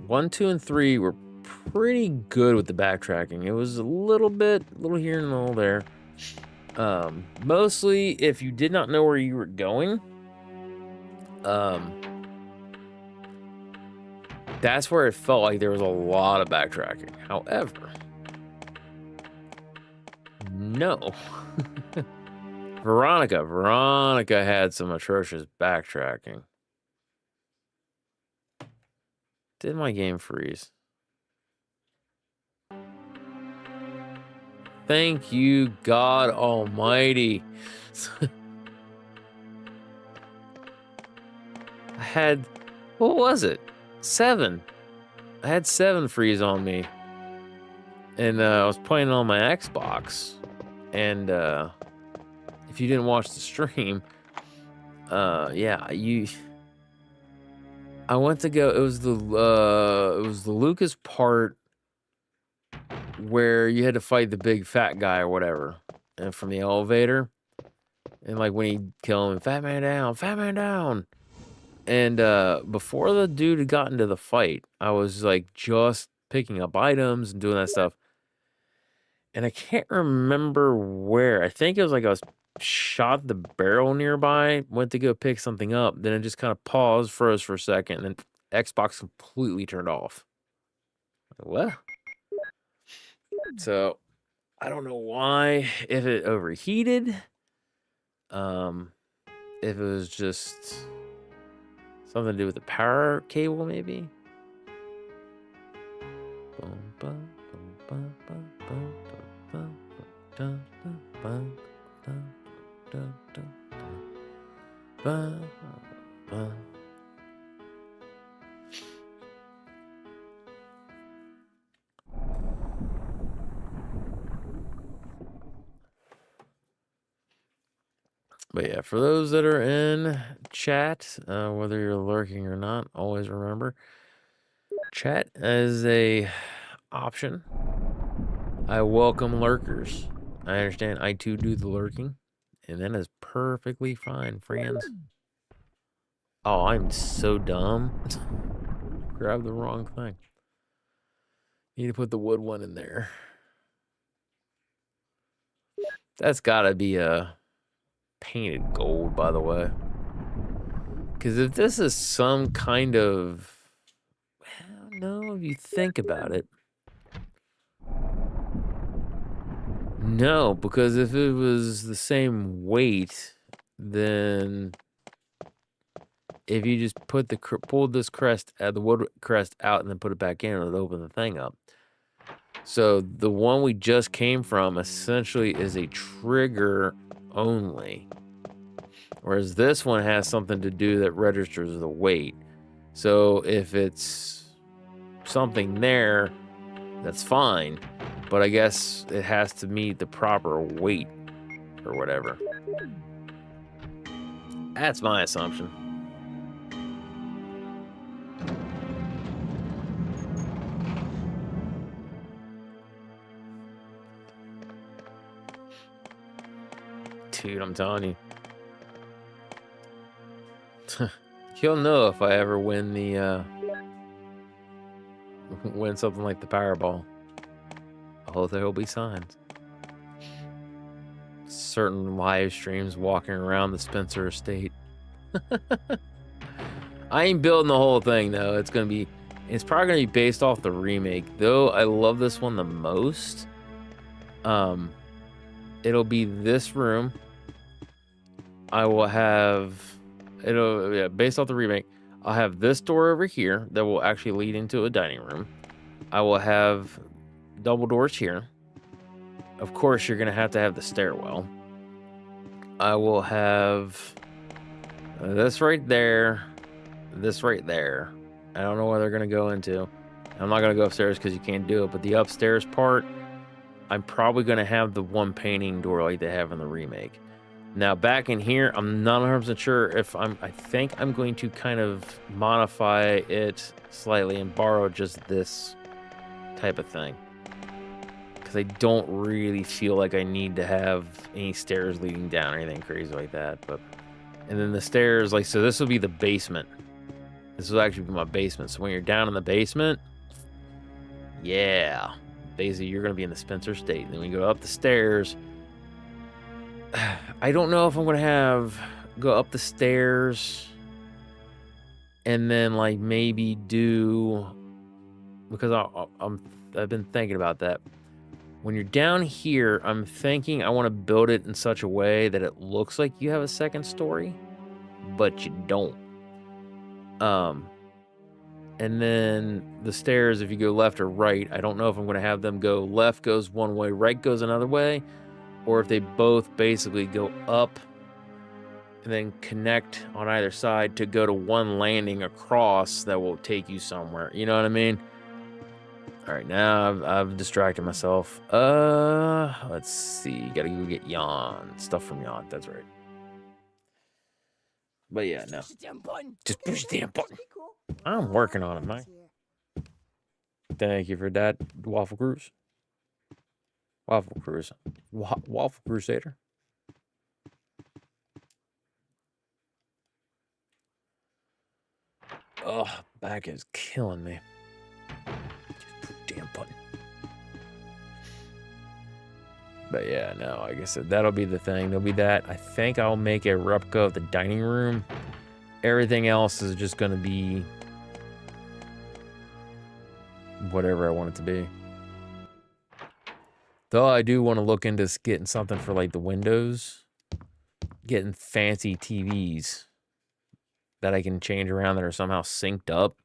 1, 2, and 3 were pretty good with the backtracking. It was a little here and a little there. Mostly if you did not know where you were going. That's where it felt like there was a lot of backtracking. However, no. Veronica had some atrocious backtracking. Did my game freeze? Thank you, God Almighty. had, what was it? 7. I had 7 freeze on me. And I was playing it on my Xbox. And if you didn't watch the stream, yeah, I went to go, it was the Lucas part where you had to fight the big fat guy or whatever, and from the elevator. And like when he killed him, fat man down. And before the dude had gotten to the fight, I was like just picking up items and doing that stuff. And I can't remember where. I think it was like I was shot the barrel nearby, went to go pick something up, then it just kind of paused, froze for a second, and then Xbox completely turned off. What? So I don't know why, if it overheated, if it was just something to do with the power cable, maybe. But yeah, for those that are in chat, whether you're lurking or not, always remember, chat is a option. I welcome lurkers. I understand I too do the lurking, and that is perfectly fine, friends. Oh, I'm so dumb. Grab the wrong thing. Need to put the wood one in there. That's gotta be a painted gold, by the way. Because if this is some kind of, I don't know if you think about it. No, because if it was the same weight, then if you just put the pulled this crest, the wood crest out, and then put it back in, it would open the thing up. So the one we just came from essentially is a trigger only, whereas this one has something to do that registers the weight. So if it's something there, that's fine, but I guess it has to meet the proper weight or whatever. That's my assumption. Dude, I'm telling you. You'll know if I ever win the win something like the Powerball. Oh, there will be signs. Certain live streams walking around the Spencer estate. I ain't building the whole thing though. It's probably gonna be based off the remake. Though I love this one the most. It'll be this room. I will have based off the remake. I'll have this door over here that will actually lead into a dining room. I will have double doors here. Of course, you're gonna have to have the stairwell. I will have this right there, this right there. I don't know where they're gonna go into. I'm not gonna go upstairs because you can't do it, but the upstairs part, I'm probably gonna have the one painting door like they have in the remake. Now back in here, I'm not 100% sure if I think I'm going to kind of modify it slightly and borrow just this type of thing. Because I don't really feel like I need to have any stairs leading down or anything crazy like that. And then the stairs, like, so this will be the basement. This will actually be my basement. So when you're down in the basement, yeah, basically you're going to be in the Spencer estate. And then we go up the stairs. I don't know if I'm going to go up the stairs and then like maybe do, because I've been thinking about that. When you're down here, I'm thinking I want to build it in such a way that it looks like you have a second story, but you don't. And then the stairs, if you go left or right, I don't know if I'm going to have them go left goes one way, right goes another way, or if they both basically go up and then connect on either side to go to one landing across that will take you somewhere. You know what I mean? All right, now I've distracted myself. Let's see. Gotta go get Yon. Stuff from Yon. That's right. But yeah, no. Just push the damn button. I'm working on it, man. Thank you for that, Waffle Cruise. Waffle Cruise. Waffle Crusader. Oh, back is killing me. Damn button. But yeah, no, like I said, that'll be the thing. There'll be that. I think I'll make a replica of the dining room. Everything else is just going to be whatever I want it to be. Though I do want to look into getting something for like the windows. Getting fancy TVs that I can change around that are somehow synced up.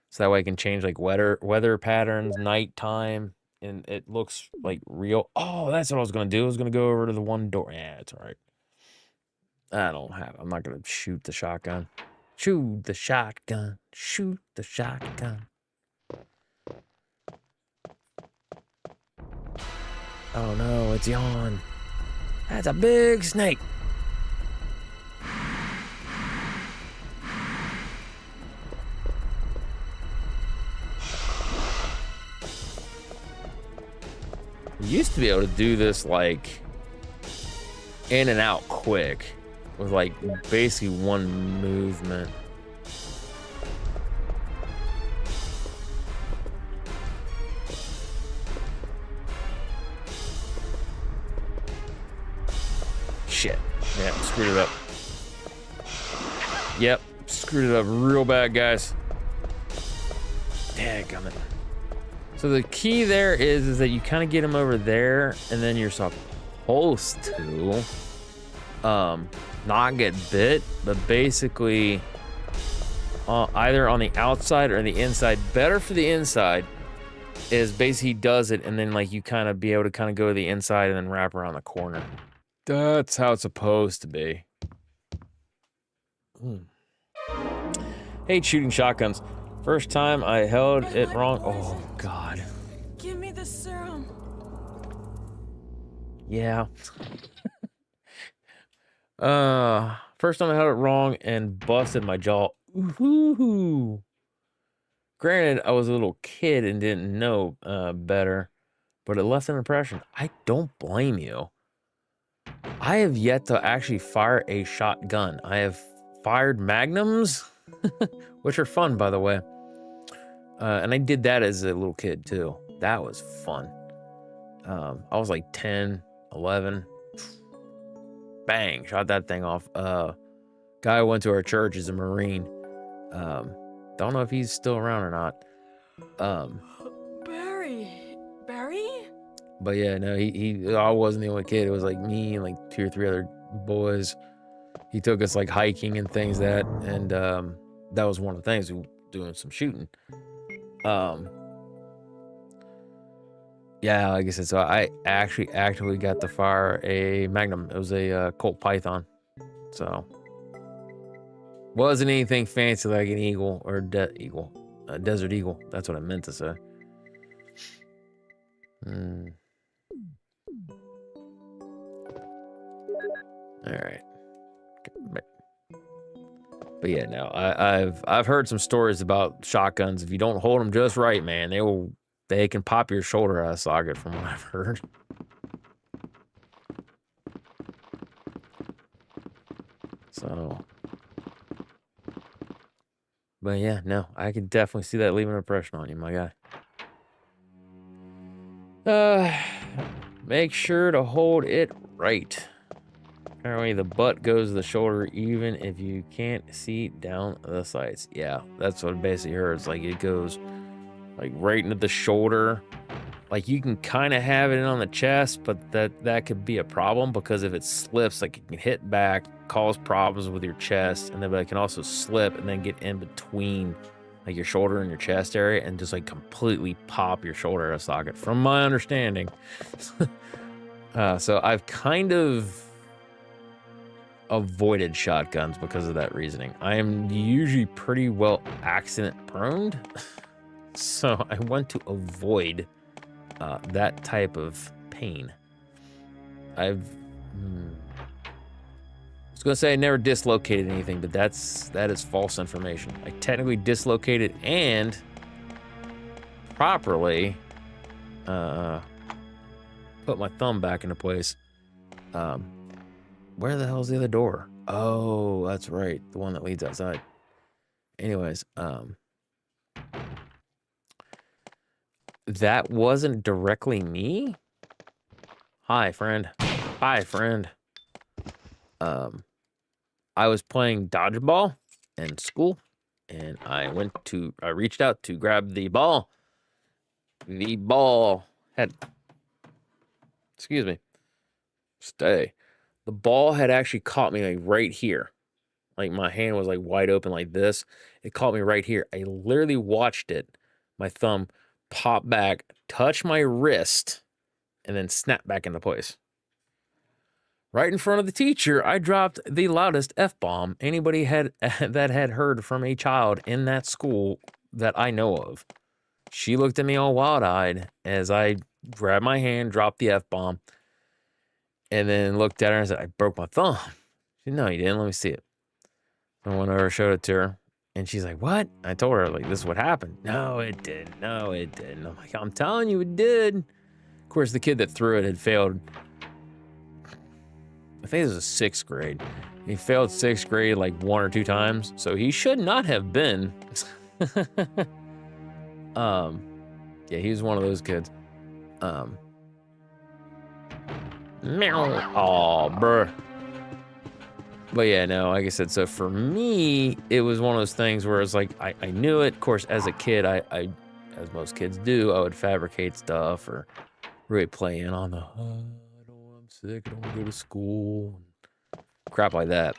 So that way I can change like weather patterns, nighttime, and it looks like real. Oh, that's what I was going to do. I was going to go over to the one door. Yeah, it's all right. I'm not going to shoot the shotgun. Shoot the shotgun. Shoot the shotgun. Oh no, it's Yon. That's a big snake. You used to be able to do this like in and out quick with like basically one movement. Shit. Yeah, screwed it up. Yep, screwed it up real bad, guys. Dadgummit. So the key there is that you kind of get him over there, and then you're supposed to not get bit, but basically either on the outside or the inside. Better for the inside is basically he does it, and then like you kind of be able to kind of go to the inside and then wrap around the corner. That's how it's supposed to be. Hate shooting shotguns. First time I held it wrong. Oh, God. Give me the serum. Yeah. First time I held it wrong and busted my jaw. Ooh. Granted, I was a little kid and didn't know better, but it left an impression. I don't blame you. I have yet to actually fire a shotgun. I have fired magnums, which are fun, by the way. And I did that as a little kid, too. That was fun. I was like 10, 11. Bang, shot that thing off. Guy who went to our church is a Marine. Don't know if he's still around or not. Barry? But yeah, no, I wasn't the only kid. It was like me and like 2 or 3 other boys. He took us like hiking and things and that was one of the things, we were doing some shooting. Yeah, like I said, so I actually actively got to fire a Magnum. It was a Colt Python. So wasn't anything fancy like an eagle or desert eagle. That's what I meant to say. All right. But yeah, no, I've heard some stories about shotguns. If you don't hold them just right, man, they can pop your shoulder out of socket, from what I've heard. So, but yeah, no, I can definitely see that leaving an impression on you, my guy. Make sure to hold it right. Apparently the butt goes to the shoulder even if you can't see down the sights. Yeah, that's what it basically hurts. Like it goes like right into the shoulder. Like you can kind of have it on the chest, but that could be a problem because if it slips, like it can hit back, cause problems with your chest, and then it can also slip and then get in between like your shoulder and your chest area and just like completely pop your shoulder out of socket, from my understanding. So I've kind of avoided shotguns because of that reasoning. I am usually pretty well accident prone, so I want to avoid that type of pain. I was gonna say I never dislocated anything, but that is false information. I technically dislocated and properly put my thumb back into place. Where the hell's the other door? Oh, that's right, the one that leads outside. Anyways, that wasn't directly me. Hi, friend. Hi, friend. I was playing dodgeball in school, and I reached out to grab the ball. The ball had, excuse me, stay. The ball had actually caught me like right here. Like my hand was like wide open like this. It caught me right here. I literally watched it, my thumb pop back, touch my wrist, and then snap back into place. Right in front of the teacher, I dropped the loudest F-bomb anybody that had heard from a child in that school that I know of. She looked at me all wild-eyed as I grabbed my hand, dropped the F-bomb, and then looked at her and said, I broke my thumb. She said, no, you didn't. Let me see it. I went over, showed it to her, and she's like, what? I told her, like, this is what happened. No, it didn't. No, it didn't. I'm like, I'm telling you, it did. Of course, the kid that threw it had failed. I think this was 6th grade. He failed 6th grade like 1 or 2 times, so he should not have been. Yeah, he was one of those kids. Meow. Oh, bruh. But yeah, no, like I said, so for me, it was one of those things where it's like, I knew it. Of course, as a kid, I as most kids do, I would fabricate stuff or really play in on the, I'm sick, I don't want to go to school, crap like that.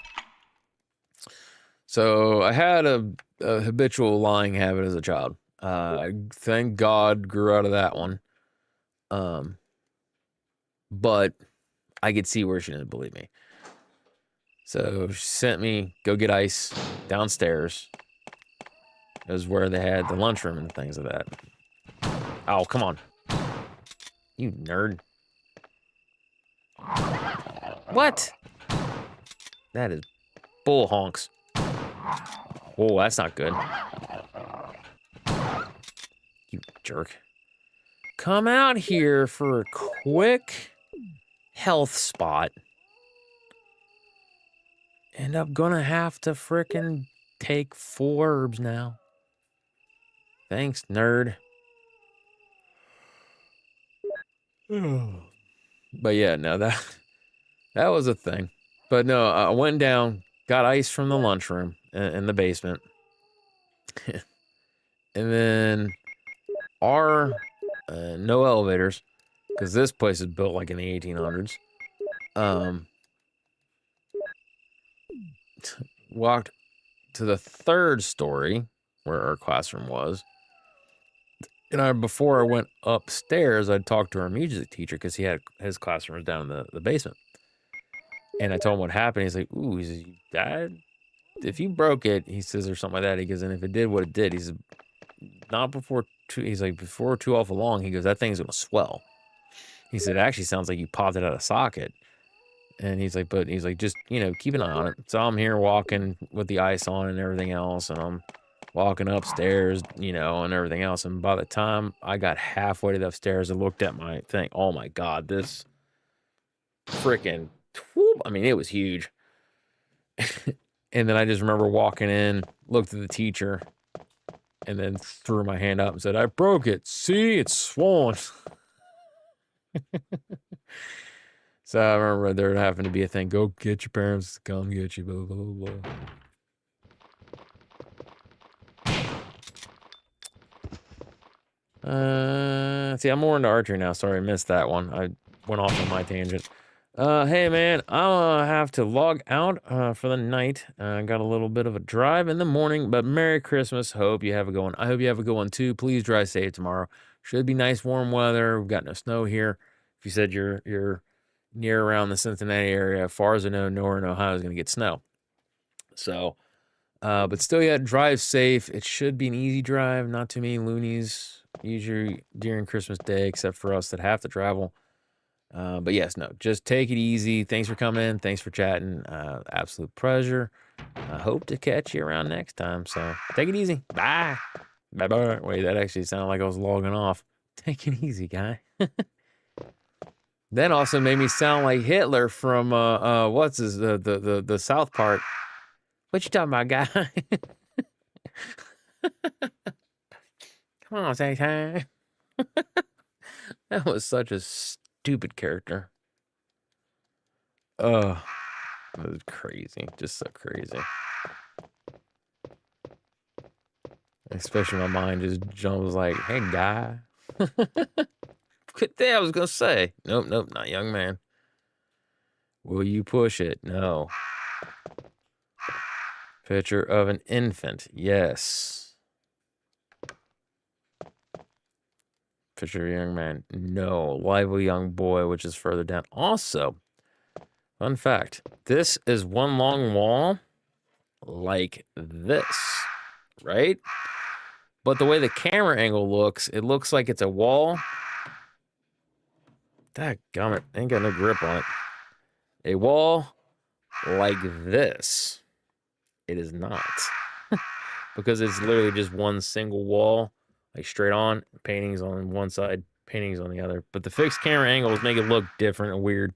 So I had a habitual lying habit as a child. I thank God grew out of that one. But I could see where she didn't believe me. So she sent me go get ice downstairs. It was where they had the lunchroom and things like that. Oh, come on. You nerd. What? That is bull honks. Whoa, that's not good. You jerk. Come out here for a quick health spot. And I'm gonna have to frickin' take 4 herbs now. Thanks, nerd. But yeah, no, that was a thing. But no, I went down, got ice from the lunchroom in the basement. And then no elevators, because this place is built like in the 1800s. Walked to the 3rd story where our classroom was. And before I went upstairs, I talked to our music teacher because he had his classroom was down in the basement. And I told him what happened. He's like, ooh, he says, Dad, if you broke it, he says, or something like that. He goes, and if it did what it did, he says, not before before too awful long, he goes, that thing's gonna swell. He said, it actually sounds like you popped it out of socket. And he's like, just, keep an eye on it. So I'm here walking with the ice on and everything else, and I'm walking upstairs, and everything else. And by the time I got halfway to the upstairs, I looked at my thing. Oh my God, this freaking, I mean, it was huge. And then I just remember walking in, looked at the teacher, and then threw my hand up and said, I broke it. See, it's swollen. So I remember there having to be a thing. Go get your parents to come get you, blah, blah, blah. See, I'm more into archery now. Sorry, I missed that one. I went off on my tangent. Hey, man, I'll have to log out for the night. I got a little bit of a drive in the morning, but Merry Christmas. Hope you have a good one. I hope you have a good one, too. Please drive safe tomorrow. Should be nice, warm weather. We've got no snow here. If you said you're near around the Cincinnati area. As far as I know, nowhere in Ohio is going to get snow. So, but still, yeah, drive safe. It should be an easy drive. Not too many loonies usually during Christmas Day, except for us that have to travel. But yes, no, just take it easy. Thanks for coming in. Thanks for chatting. Absolute pleasure. I hope to catch you around next time. So take it easy. Bye. Bye-bye. Wait, that actually sounded like I was logging off. Take it easy, guy. That also made me sound like Hitler from what's his the South Park. What you talking about, guy? Come on, say hi. That was such a stupid character. That was crazy. Just so crazy. Especially my mind just jumps like, hey, guy. Good day, I was going to say. Nope, not young man. Will you push it? No. Picture of an infant. Yes. Picture of a young man. No. Lively young boy, which is further down. Also, fun fact. This is one long wall like this, right? But the way the camera angle looks, it looks like it's a wall. Dadgummit, ain't got no grip on it. A wall like this. It is not. Because it's literally just one single wall, like straight on, paintings on one side, paintings on the other. But the fixed camera angles make it look different and weird.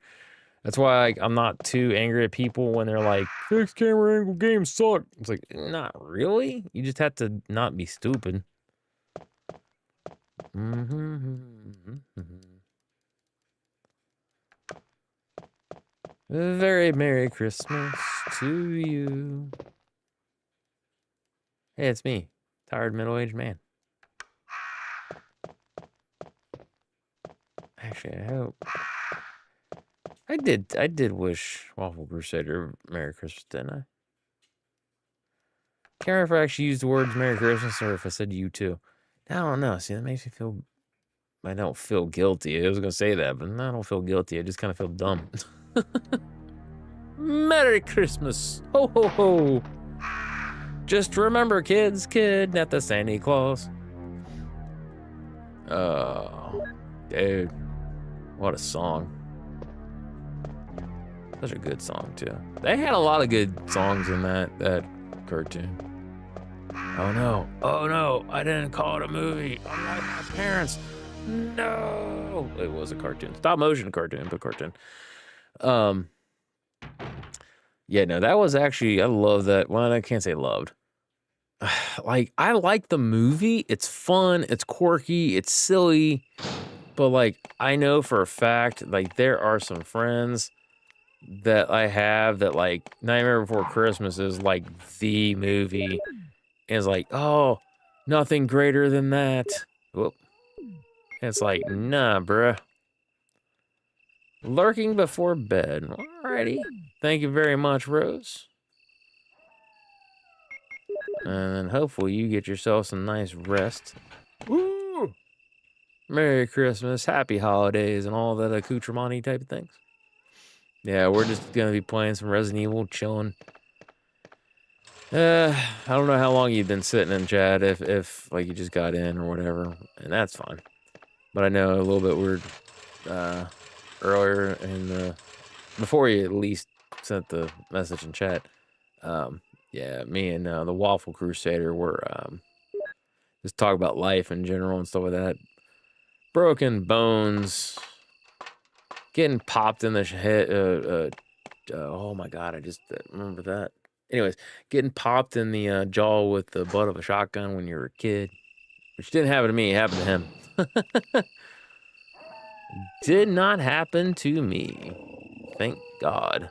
That's why I'm not too angry at people when they're like, fixed camera angle games suck. It's like, not really. You just have to not be stupid. A very Merry Christmas to you. Hey, it's me, tired middle-aged man. Actually, I hope. I did wish Waffle Crusader Merry Christmas, didn't I? Can't remember if I actually used the words Merry Christmas or if I said you too. I don't know. See, that makes me feel. I don't feel guilty. I was gonna say that, but I don't feel guilty. I just kind of feel dumb. Merry Christmas! Ho ho ho! Just remember, kids, kidnap the Santa Claus. Oh, dude, what a song! Such a good song too. They had a lot of good songs in that cartoon. Oh no, I didn't call it a movie. Unlike my parents. No, it was a cartoon. Stop motion cartoon, but cartoon. Yeah, no, that was actually, I love that. Well, I can't say loved. Like, I like the movie. It's fun, it's quirky, it's silly. But like, I know for a fact, like, there are some friends that I have that like Nightmare Before Christmas is like the movie. And it's like, oh, nothing greater than that. Whoop. And it's like, nah, bruh. Lurking before bed. Alrighty. Thank you very much, Rose. And hopefully you get yourself some nice rest. Woo! Merry Christmas, happy holidays, and all that accoutrement type of things. Yeah, we're just gonna be playing some Resident Evil, chilling. I don't know how long you've been sitting in chat, if like you just got in or whatever, and that's fine. But I know a little bit weird earlier in the before you at least sent the message in chat. Yeah, me and the Waffle Crusader were just talk about life in general and stuff like that. Broken bones, getting popped in the head. Oh my god, I just remember that. Anyways, getting popped in the jaw with the butt of a shotgun when you were a kid, which didn't happen to me, it happened to him. Did not happen to me, thank God,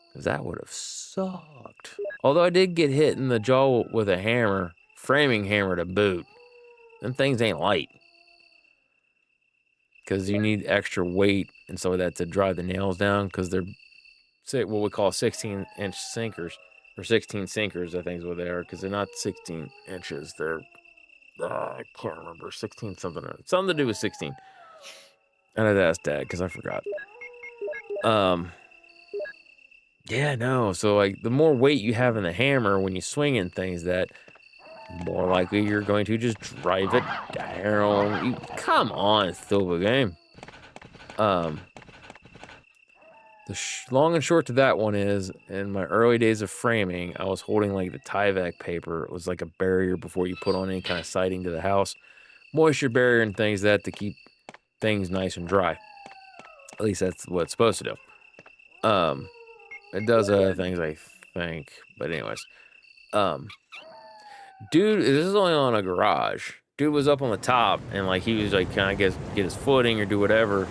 because that would have sucked. Although I did get hit in the jaw with a hammer, framing hammer to boot. Them things ain't light, because you need extra weight and so that to drive the nails down, because they're what we call 16-inch sinkers, or 16 sinkers, I think is what they are, because they're not 16 inches. They're, I can't remember, 16 something. Something to do with 16. And I'd ask Dad, because I forgot. Yeah, no. So like the more weight you have in the hammer when you swing in things, that more likely you're going to just drive it down. Come on, it's still a game. The long and short to that one is, in my early days of framing, I was holding like the Tyvek paper. It was like a barrier before you put on any kind of siding to the house. Moisture barrier and things that to keep things nice and dry. At least that's what it's supposed to do. It does other things, I think. But anyways. Dude, this is only on a garage. Dude was up on the top, and like he was like kind of get his footing or do whatever,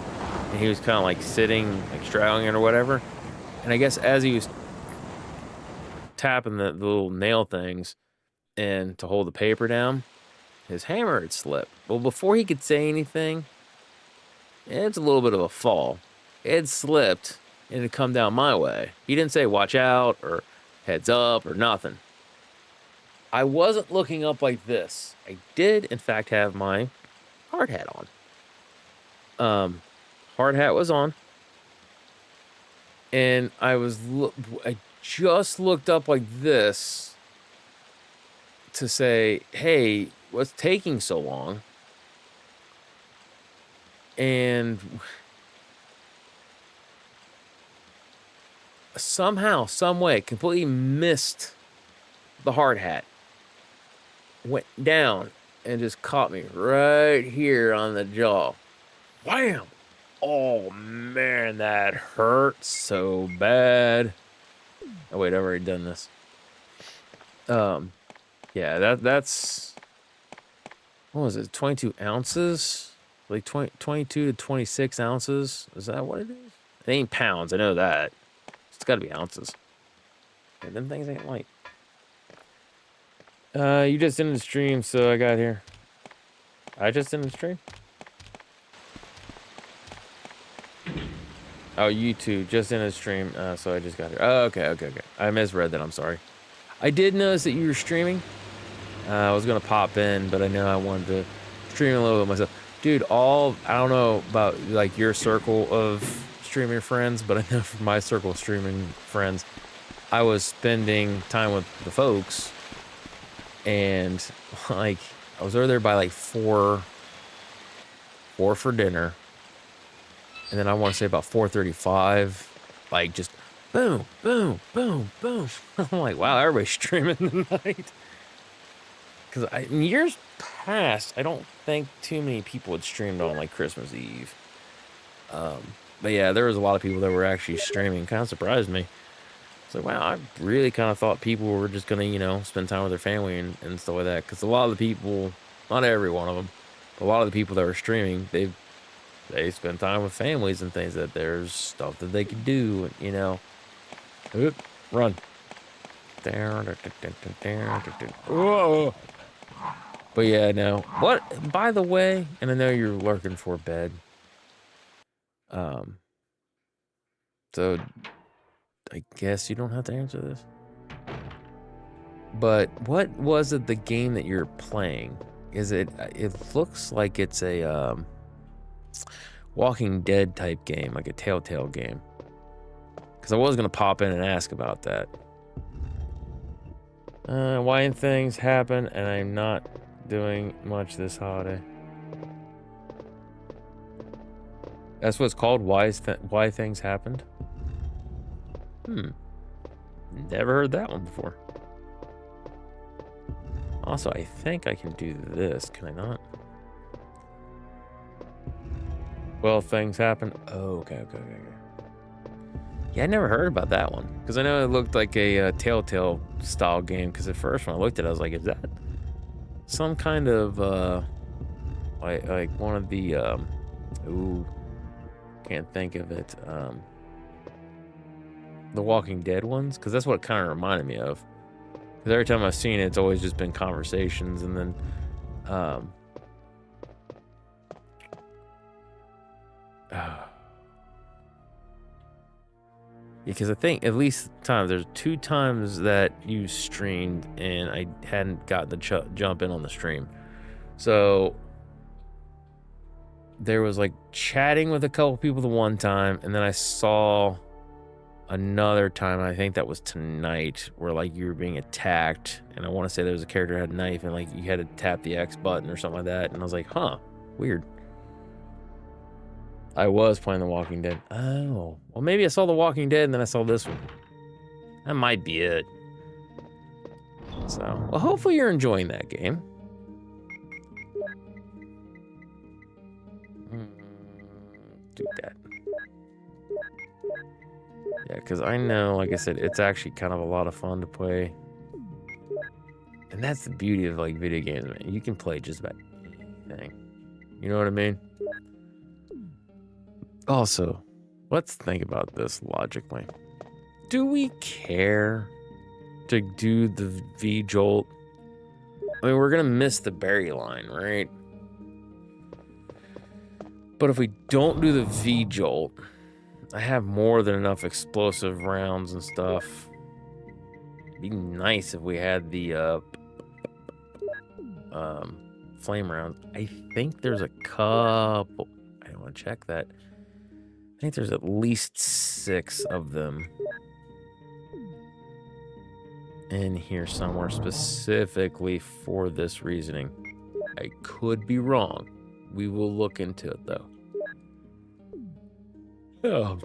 and he was kind of like sitting, like straddling it or whatever. And I guess as he was tapping the little nail things and to hold the paper down, his hammer had slipped. Well, before he could say anything, it's a little bit of a fall. It had slipped and it had come down my way. He didn't say watch out or heads up or nothing. I wasn't looking up like this. I did, in fact, have my hard hat on. Hard hat was on. And I just looked up like this to say, hey, what's taking so long? And somehow, some way, completely missed the hard hat. Went down and just caught me right here on the jaw. Wham! Oh man, that hurt so bad. Oh wait, I've already done this. Yeah, that's what was it? 22 ounces, like 22 to 26 ounces. Is that what it is? It ain't pounds. I know that. It's got to be ounces. Yeah, them things ain't light. You just ended the stream, so I got here. I just ended the stream? Oh, you too. Just ended the stream, so I just got here. Oh, okay. I misread that, I'm sorry. I did notice that you were streaming. I was gonna pop in, but I know I wanted to stream a little bit myself. Dude, I don't know about like your circle of streaming friends, but I know from my circle of streaming friends, I was spending time with the folks. And like I was over there by like 4 for dinner, and then I want to say about 4:35, like just boom. I'm like, wow, everybody's streaming tonight. Because in years past, I don't think too many people had streamed on like Christmas Eve. But yeah, there was a lot of people that were actually streaming. Kind of surprised me. It's like, wow, I really kind of thought people were just going to, you know, spend time with their family and stuff like that. Because a lot of the people, not every one of them, but a lot of the people that were streaming, they spend time with families and things that there's stuff that they could do, you know. Oop, run. Whoa. But yeah, no. What, by the way, and I know you're lurking for bed. So I guess you don't have to answer this. But what was it, the game that you're playing? Is it looks like it's a Walking Dead type game, like a Telltale game. Because I was going to pop in and ask about that. Why things happen and I'm not doing much this holiday. That's what it's called, why things happened? Never heard that one before. Also, I think I can do this. Can I not? Well, things happen. Oh, okay. Yeah, I never heard about that one. Because I know it looked like a Telltale style game. Because at first when I looked at it, I was like, is that some kind of, like one of the, can't think of it, the Walking Dead ones, because that's what it kind of reminded me of. Because every time I've seen it, it's always just been conversations, and then because I think at least there's 2 times that you streamed and I hadn't gotten the jump in on the stream. So there was like chatting with a couple people the one time, and then I saw another time, I think that was tonight, where like you were being attacked, and I want to say there was a character who had a knife, and like you had to tap the X button or something like that, and I was like, huh, weird. I was playing The Walking Dead. Oh, well, maybe I saw The Walking Dead and then I saw this one. That might be it. So, well, hopefully you're enjoying that game. Do that. Yeah, because I know, like I said, it's actually kind of a lot of fun to play. And that's the beauty of like video games, man. You can play just about anything. You know what I mean? Also, let's think about this logically. Do we care to do the V-Jolt? I mean, we're going to miss the berry line, right? But if we don't do the V-Jolt, I have more than enough explosive rounds and stuff. It'd be nice if we had the flame rounds. I think there's a couple. I don't want to check that. I think there's at least 6 of them in here somewhere specifically for this reasoning. I could be wrong. We will look into it though. Oh.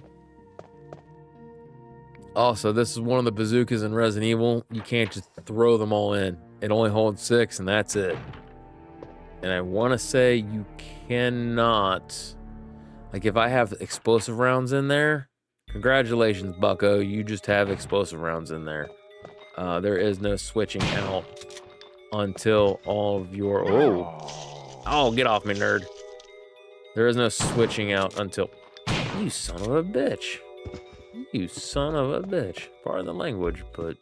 Also, this is one of the bazookas in Resident Evil. You can't just throw them all in. It only holds 6 and that's it. And I want to say you cannot... Like, if I have explosive rounds in there, congratulations, bucko. You just have explosive rounds in there. There is no switching out until all of your... Oh, get off me, nerd. There is no switching out until... You son of a bitch. You son of a bitch. Pardon the language, but...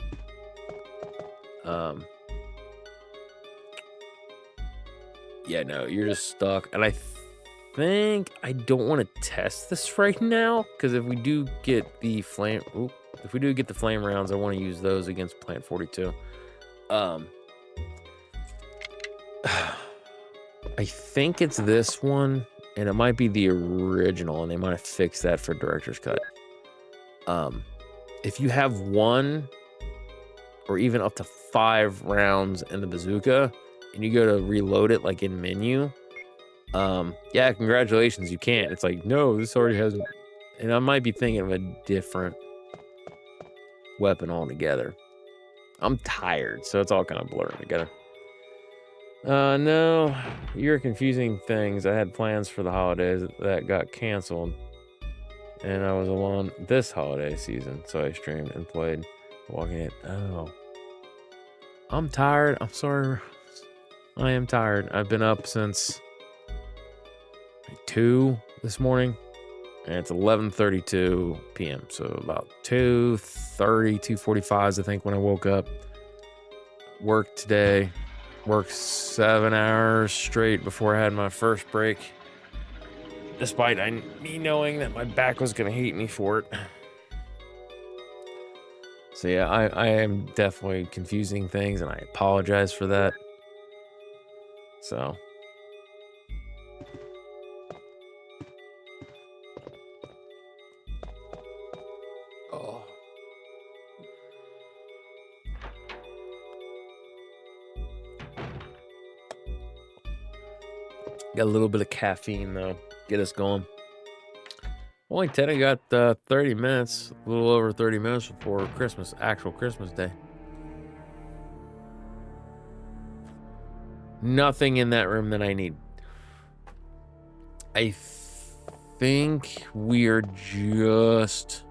Yeah, no, you're just stuck. And I think I don't want to test this right now, because if we do get the flame rounds, I want to use those against Plant 42. I think it's this one, and it might be the original, and they might have fixed that for director's cut. If you have 1 or even up to 5 rounds in the bazooka and you go to reload it like in menu, yeah, congratulations, you can't. It's like, no, this already has... And I might be thinking of a different weapon altogether. I'm tired, so it's all kind of blurring together. No, you're confusing things. I had plans for the holidays that got canceled. And I was alone this holiday season, so I streamed and played Walking Dead. Oh. I'm tired. I'm sorry. I am tired. I've been up since... 2 this morning, and it's 11:32 p.m. So about 2:30, 2:45 I think when I woke up. Worked today. Worked 7 hours straight before I had my first break, despite me knowing that my back was gonna hate me for it. So yeah, I am definitely confusing things, and I apologize for that. So got a little bit of caffeine though, get us going. Only 10, I got 30 minutes, a little over 30 minutes before Christmas, actual Christmas Day. Nothing in that room that I need. I think we're just...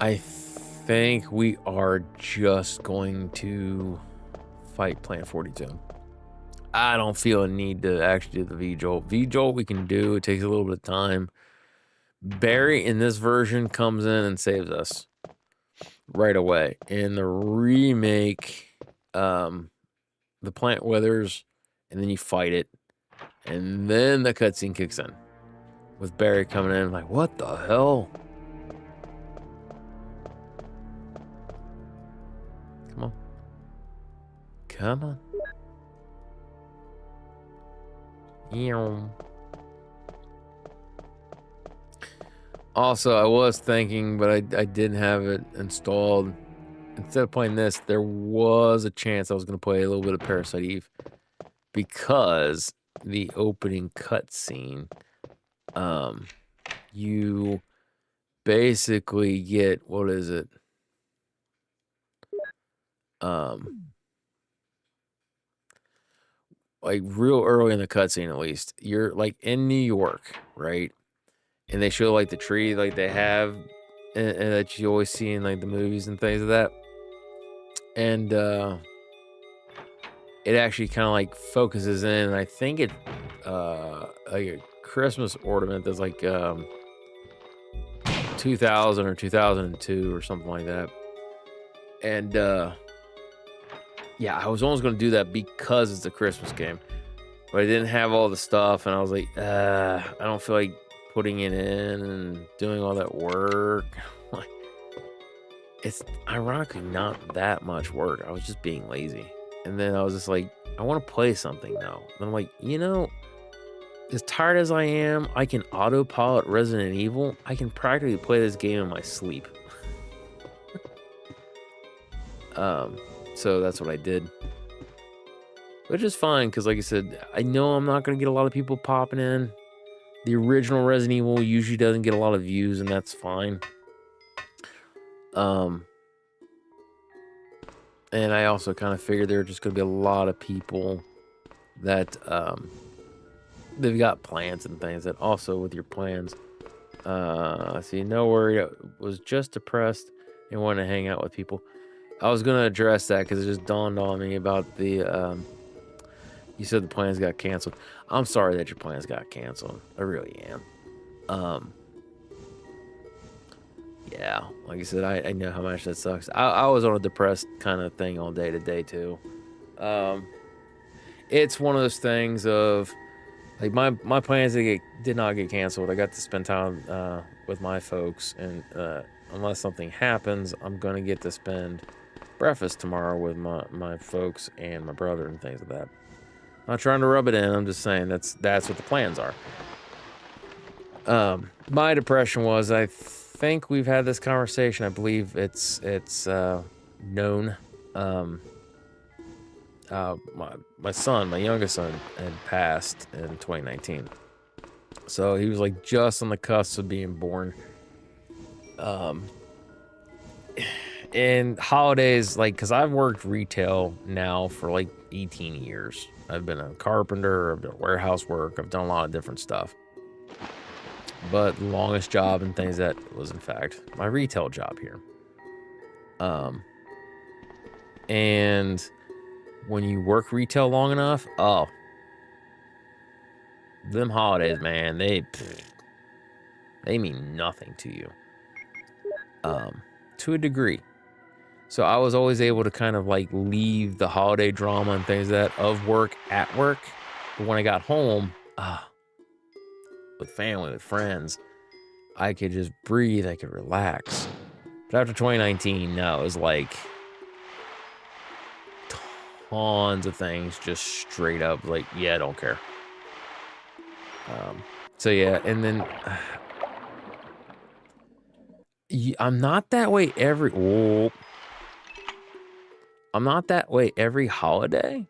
I think we are just going to fight Plant 42. I don't feel a need to actually do the V-Jolt. V-Jolt we can do. It takes a little bit of time. Barry in this version comes in and saves us right away. In the remake, the plant withers, and then you fight it. And then the cutscene kicks in. With Barry coming in, like, what the hell? Come on. Come on. Ew. Also, I was thinking, but I didn't have it installed. Instead of playing this, there was a chance I was going to play a little bit of Parasite Eve because the opening cutscene, you basically get, what is it? Like real early in the cutscene, at least, you're like in New York, right? And they show like the tree like they have and that you always see in like the movies and things of that. And it actually kind of like focuses in, and I think it like a Christmas ornament that's like 2000 or 2002 or something like that. And yeah, I was almost going to do that because it's a Christmas game, but I didn't have all the stuff, and I was like, I don't feel like putting it in and doing all that work. It's ironically not that much work. I was just being lazy. And then I was just like, I want to play something now. And I'm like, you know, as tired as I am, I can autopilot Resident Evil. I can practically play this game in my sleep. So that's what I did. Which is fine, because like I said, I know I'm not going to get a lot of people popping in. The original Resident Evil usually doesn't get a lot of views, and that's fine. And I also kind of figured there are just going to be a lot of people that they've got plans and things. That also with your plans, see, no worry, I was just depressed and wanted to hang out with people. I was going to address that because it just dawned on me about the you said the plans got canceled. I'm sorry that your plans got canceled. I really am. Yeah, like I said, I know how much that sucks. I was on a depressed kind of thing all day today too. It's one of those things of like my plans did not get canceled. I got to spend time with my folks, and unless something happens, I'm gonna get to spend breakfast tomorrow with my folks and my brother and things like that. I'm not trying to rub it in. I'm just saying that's what the plans are. My depression was, I think we've had this conversation. I believe it's known. My son, my youngest son, had passed in 2019. So he was like just on the cusp of being born. And holidays, like, because I've worked retail now for like 18 years. I've been a carpenter, I've done warehouse work, I've done a lot of different stuff. But the longest job and things that was, in fact, my retail job here. And when you work retail long enough, oh, them holidays, man, they mean nothing to you. To a degree. So I was always able to kind of like leave the holiday drama and things like that of work at work. But when I got home, with family, with friends, I could just breathe, I could relax. But after 2019, no, it was like tons of things just straight up like, yeah, I don't care. So yeah, and then I'm not that way I'm not that way every holiday.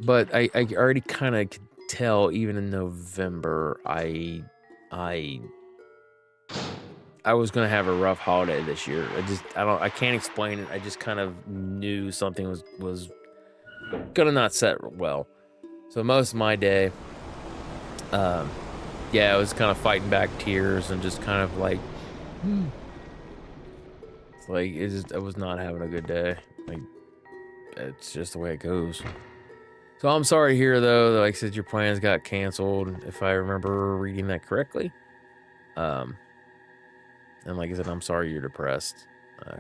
But I already kind of could tell, even in November, I was gonna have a rough holiday this year. I can't explain it. I just kind of knew something was gonna not set well. So most of my day, yeah, I was kind of fighting back tears and just kind of like, it's like I was not having a good day. Like, it's just the way it goes. So I'm sorry to hear, though, that, like I said, your plans got canceled, if I remember reading that correctly. And like I said, I'm sorry you're depressed.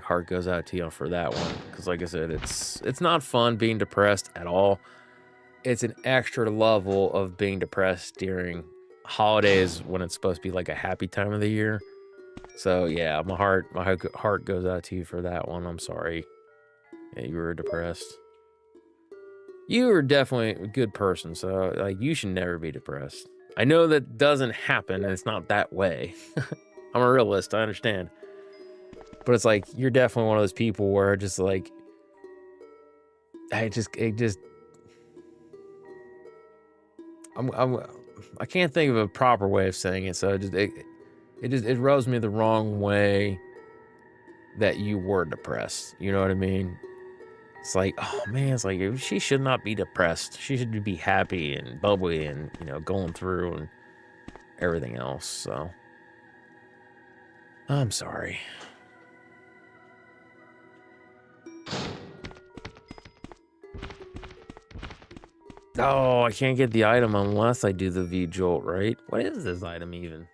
Heart goes out to you for that one, because like I said, it's not fun being depressed at all. It's an extra level of being depressed during holidays when it's supposed to be like a happy time of the year. So yeah, my heart goes out to you for that one. I'm sorry. Yeah, you were depressed. You were definitely a good person, so like you should never be depressed. I know that doesn't happen, and it's not that way. I'm a realist, I understand. But it's like you're definitely one of those people where just like I can't think of a proper way of saying it, so it rubs me the wrong way that you were depressed. You know what I mean? It's like, oh man, it's like she should not be depressed. She should be happy and bubbly and, you know, going through and everything else. So I'm sorry. Oh, I can't get the item unless I do the V-Jolt, right? What is this item even?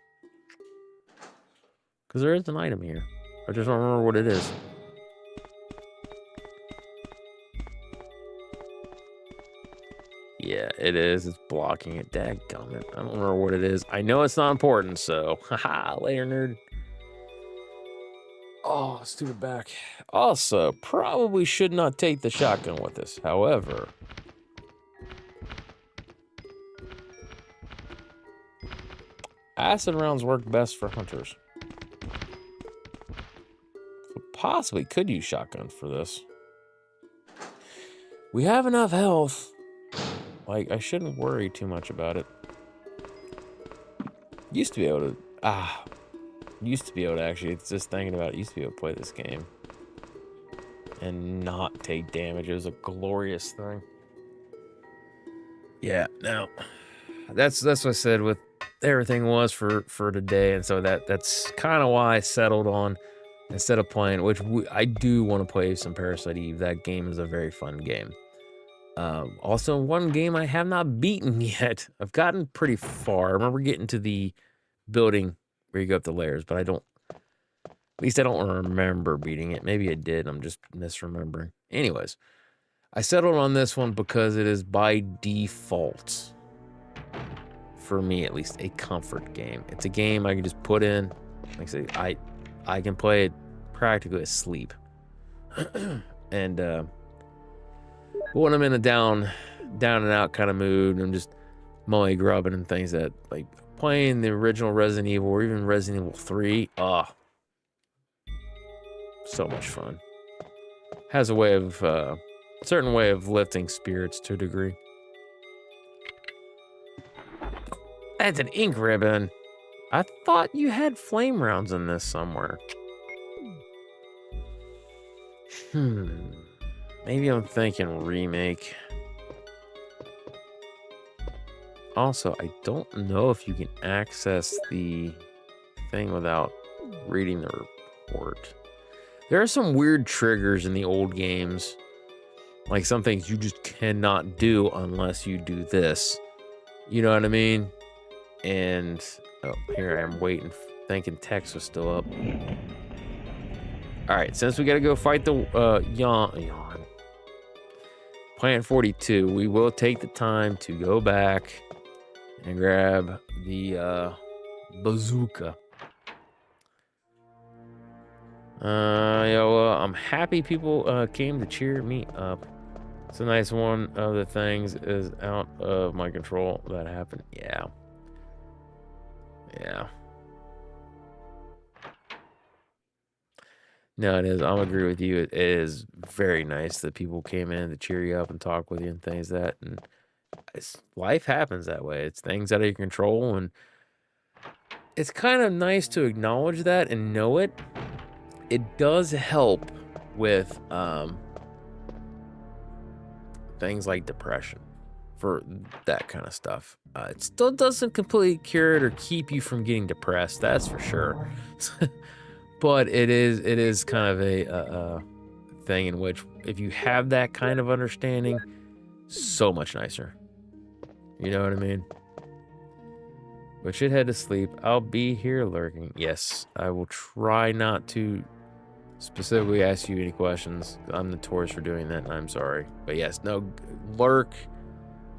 Because there is an item here. I just don't remember what it is. Yeah, it is. It's blocking it. Dadgummit. I don't remember what it is. I know it's not important, so haha, later, nerd. Oh, stupid back. Also, probably should not take the shotgun with us. However, acid rounds work best for hunters. So possibly could use shotgun for this. We have enough health. Like, I shouldn't worry too much about it. Used to be able to actually, it's just thinking about it, used to be able to play this game and not take damage. It was a glorious thing. Yeah, now that's what I said with everything was for today, and so that's kind of why I settled on, instead of playing, which I do want to play some Parasite Eve. That game is a very fun game. Also, one game I have not beaten yet. I've gotten pretty far. I remember getting to the building where you go up the layers, but at least I don't remember beating it. Maybe I did. I'm just misremembering. Anyways, I settled on this one because it is by default, for me at least, a comfort game. It's a game I can just put in. Like I say, I can play it practically asleep. And when I'm in a down and out kind of mood, and I'm just mully grubbing and things, that like playing the original Resident Evil or even Resident Evil 3, so much fun. Has a way of certain way of lifting spirits to a degree. That's an ink ribbon. I thought you had flame rounds in this somewhere. Maybe I'm thinking remake. Also, I don't know if you can access the thing without reading the report. There are some weird triggers in the old games. Like some things you just cannot do unless you do this. You know what I mean? And oh, here I am waiting, thinking text was still up. All right, since we gotta go fight the yawn. Plant 42, we will take the time to go back and grab the bazooka. Yeah, well, I'm happy people came to cheer me up. It's a nice one of the things is out of my control that happened. Yeah. No, it is. I'll agree with you. It is very nice that people came in to cheer you up and talk with you and things like that. And life happens that way. It's things out of your control, and it's kind of nice to acknowledge that and know it. It does help with things like depression, for that kind of stuff. It still doesn't completely cure it or keep you from getting depressed, that's for sure. But it is kind of a thing in which, if you have that kind of understanding, so much nicer. You know what I mean? But should head to sleep. I'll be here lurking. Yes, I will try not to specifically ask you any questions. I'm notorious for doing that, and I'm sorry. But yes, no, lurk.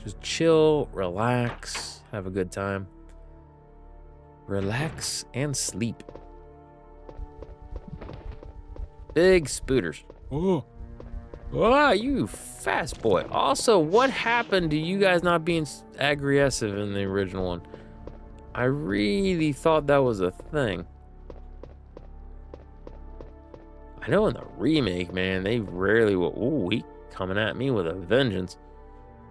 Just chill, relax, have a good time. Relax and sleep. Big spooters. Oh. Wow, you fast boy. Also, what happened to you guys not being aggressive in the original one? I really thought that was a thing. I know in the remake, man, they rarely will. Ooh, he coming at me with a vengeance.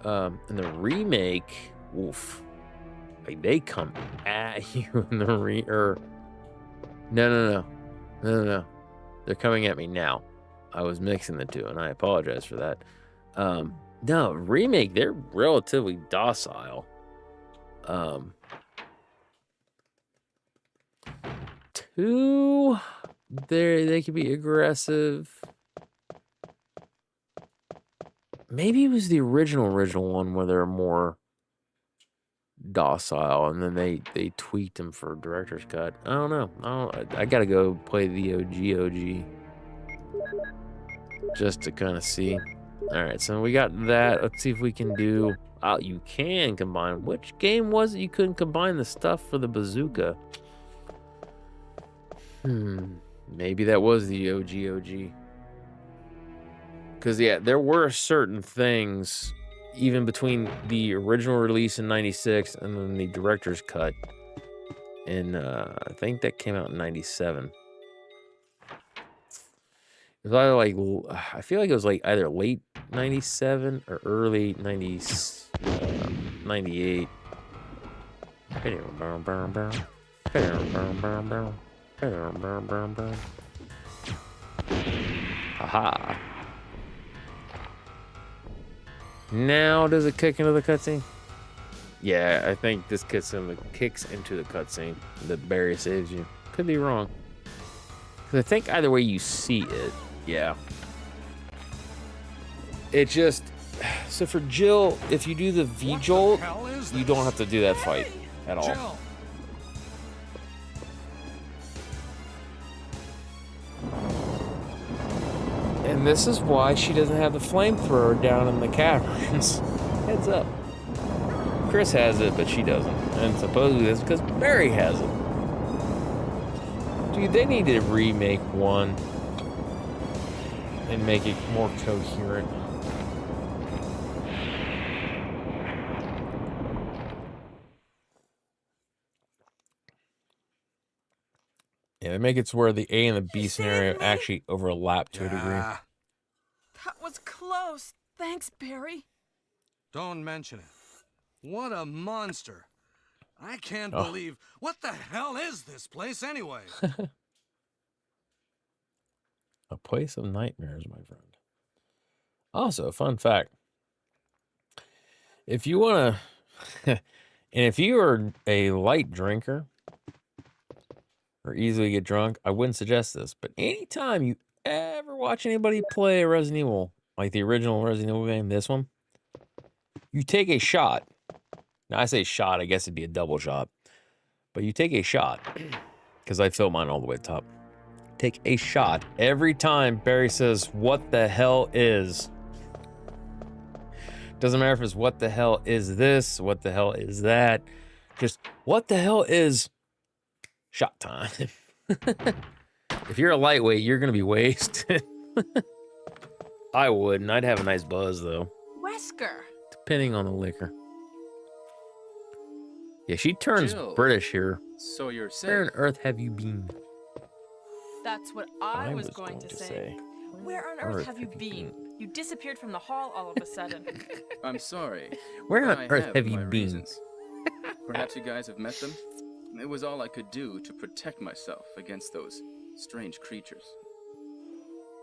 In the remake, oof. Like, they come at you in the No. They're coming at me now. I was mixing the two, and I apologize for that. No, remake, they're relatively docile. Two, they could be aggressive. Maybe it was the original one where they're more docile, and then they tweaked them for director's cut. I don't know. I gotta go play the OG just to kind of see. All right, so we got that. Let's see if we can do. Oh, you can combine. Which game was it you couldn't combine the stuff for the bazooka? Maybe that was the OG. Because, yeah, there were certain things, even between the original release in 96 and then the director's cut. And I think that came out in 97. It was either like, I feel like it was like either late 97 or early 98. Haha. Now does it kick into the cutscene? Yeah, I think this kicks into the cutscene that Barry saves you. Could be wrong. Because I think either way you see it, yeah. It just... So for Jill, if you do the V-Jolt, you don't have to do that fight at all. Jill. And this is why she doesn't have the flamethrower down in the caverns. Heads up. Chris has it, but she doesn't. And supposedly that's because Barry has it. Dude, they need to remake one and make it more coherent. Yeah, they make it to where the A and the B scenario actually overlap to a degree. That was close. Thanks, Barry. Don't mention it. What a monster. I can't believe... What the hell is this place anyway? A place of nightmares, my friend. Also, fun fact. If you want to... and if you are a light drinker or easily get drunk, I wouldn't suggest this. But anytime you ever watch anybody play a Resident Evil, like the original Resident Evil game, this one, you take a shot. Now, I say shot, I guess it'd be a double shot. But you take a shot, because I fill mine all the way to the top. Take a shot every time Barry says, "What the hell is?" Doesn't matter if it's what the hell is this, what the hell is that. Just, what the hell is shot time? If you're a lightweight, you're going to be wasted. I wouldn't. I'd have a nice buzz, though. Wesker. Depending on the liquor. Yeah, she turns Jill, British here. So you're safe. Where on earth have you been? That's what I was going to say. Where on earth have you been? You disappeared from the hall all of a sudden. I'm sorry. Where on I earth have you my been? reasons. Perhaps you guys have met them? It was all I could do to protect myself against those strange creatures.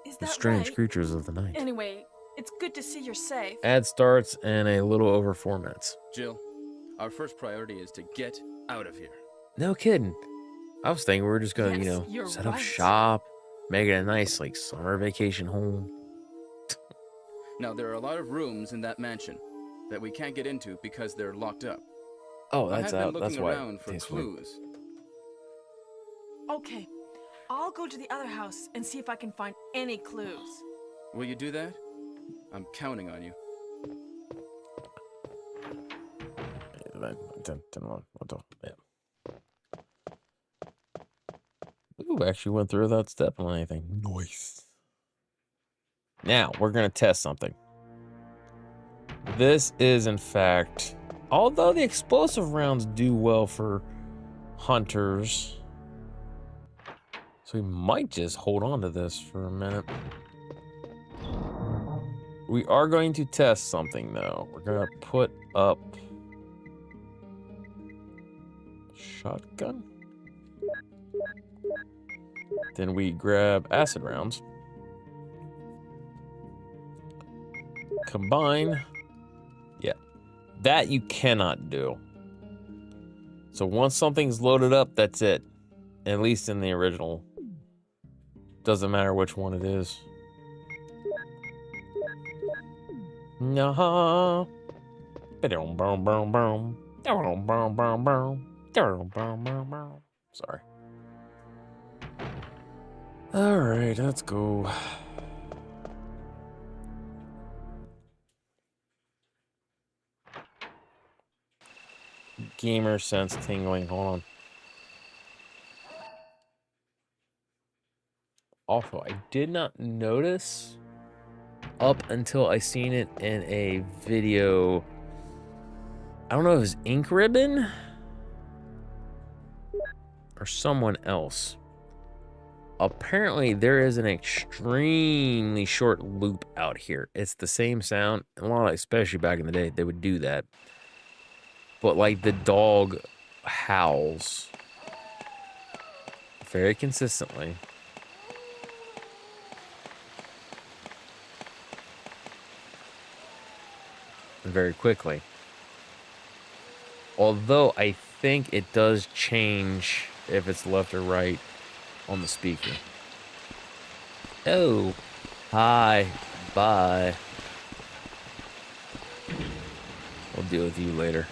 Is The that strange right? creatures of the night. Anyway, it's good to see you're safe. Ad starts in a little over 4 minutes. Jill, our first priority is to get out of here. No kidding. I was thinking we were just gonna, Yes, you're set up right. shop, make it a nice, like, summer vacation home. Now, there are a lot of rooms in that mansion that we can't get into because they're locked up. Oh, I that's have out. been That's looking why. around for clues. Okay, I'll go to the other house and see if I can find any clues. Will you do that? I'm counting on you. Ooh, actually went through without stepping on anything. Nice. Now, we're going to test something. This is, in fact, although the explosive rounds do well for hunters, so we might just hold on to this for a minute. We are going to test something, though. We're going to put up shotgun. Then we grab acid rounds. Combine. Yeah, that you cannot do. So once something's loaded up, that's it. At least in the original. Doesn't matter which one it is. No. Sorry. All right, let's go. Gamer sense tingling. Hold on. Also, I did not notice up until I seen it in a video. I don't know if it was Ink Ribbon or someone else. Apparently, there is an extremely short loop out here. It's the same sound. A lot, especially back in the day, they would do that. But like the dog howls very consistently. And very quickly. Although I think it does change if it's left or right on the speaker. Oh, hi, bye. I'll deal with you later.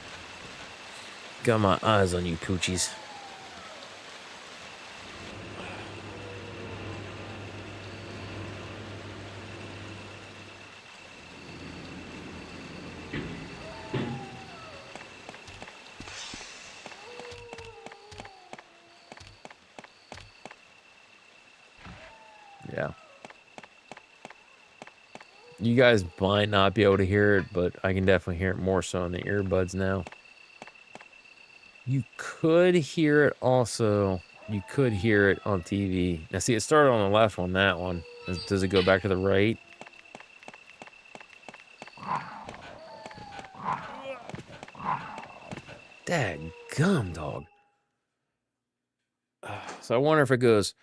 Got my eyes on you, poochies. Yeah. You guys might not be able to hear it, but I can definitely hear it more so in the earbuds now. You could hear it also. You could hear it on TV. Now, see, it started on the left on that one. Does it go back to the right? Dadgum, dog. So I wonder if it goes,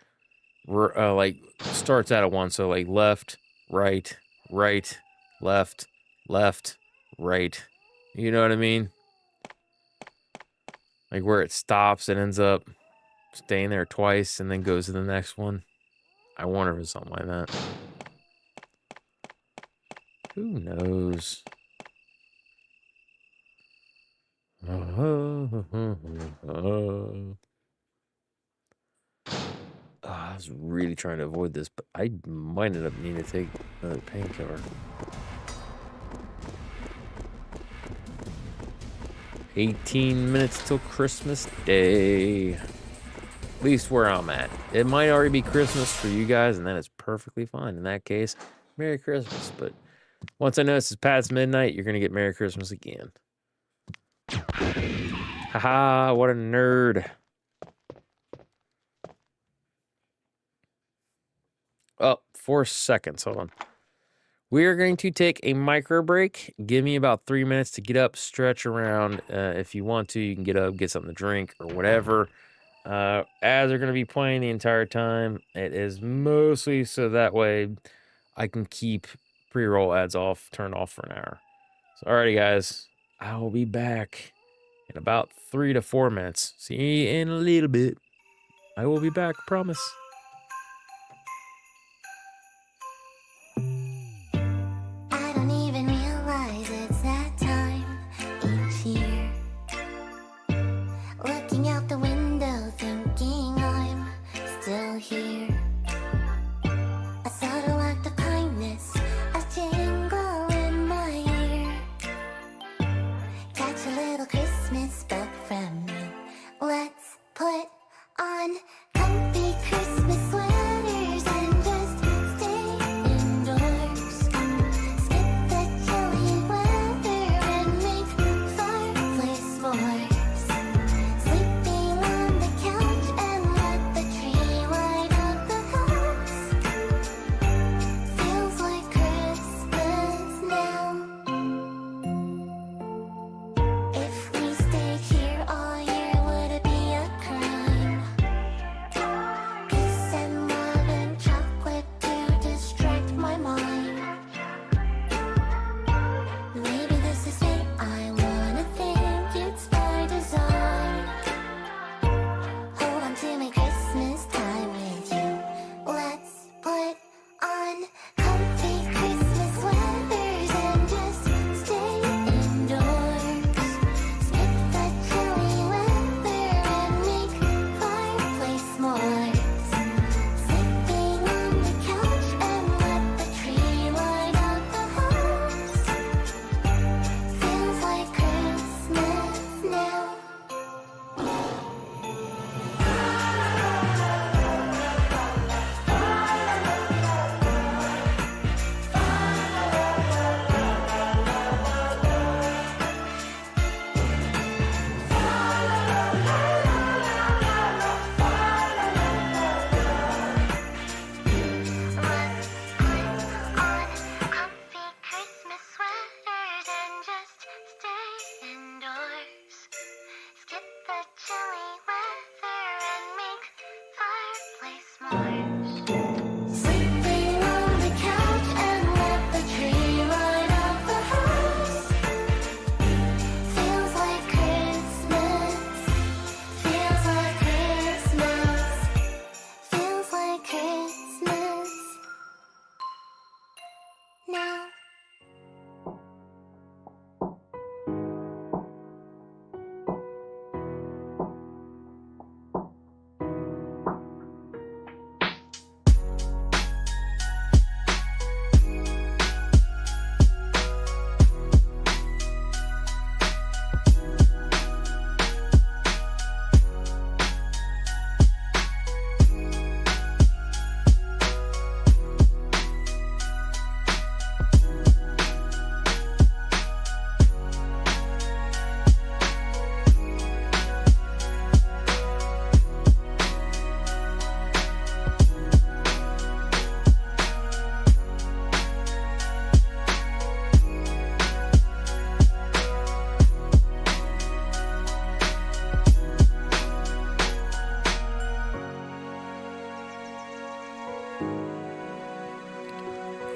like, starts out at one. So, like, left, right, right, left, left, right. You know what I mean? Like where it stops, it ends up staying there twice and then goes to the next one. I wonder if it's something like that. Who knows? I was really trying to avoid this, but I might end up needing to take another painkiller. 18 minutes till Christmas Day. At least where I'm at. It might already be Christmas for you guys, and that is perfectly fine. In that case, Merry Christmas. But once I know this is past midnight, you're going to get Merry Christmas again. Haha, what a nerd. Oh, 4 seconds. Hold on. We are going to take a micro break. Give me about 3 minutes to get up, stretch around. If you want to, you can get up, get something to drink or whatever. As they're going to be playing the entire time, it is mostly so that way I can keep pre-roll ads turned off for an hour. So, alrighty, guys, I will be back in about 3 to 4 minutes. See you in a little bit. I will be back, promise. I don't even realize it's that time each year. Looking out the window, thinking I'm still here. A subtle act of kindness, a jingle in my ear. Catch a little Christmas bug from me. Let's put on comfy Christmas chilly weather and make fireplace march. Sleeping on the couch and let the tree light up the house. Feels like Christmas. Feels like Christmas. Feels like Christmas. Now.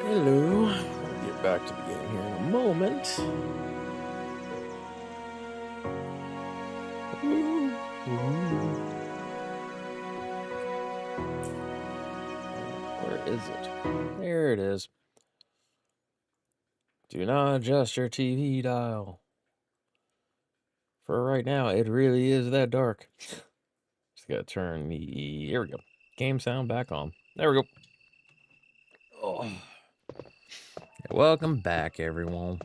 Hello. I'll get back to the game here in a moment. Where is it? There it is. Do not adjust your TV dial. For right now, it really is that dark. Just gotta turn the... Here we go. Game sound back on. There we go. Oh. Welcome back, everyone.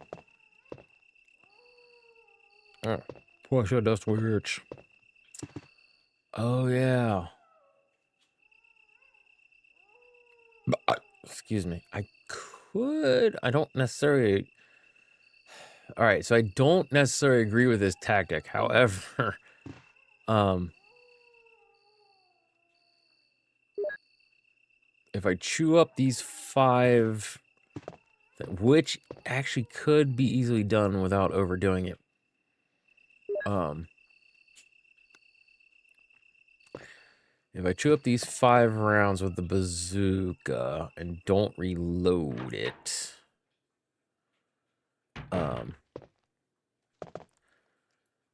Wash your dust witch. Oh, yeah. Excuse me. I don't necessarily... Alright, so I don't necessarily agree with this tactic. However, if I chew up these 5, which actually could be easily done without overdoing it. If I chew up these 5 rounds with the bazooka and don't reload it,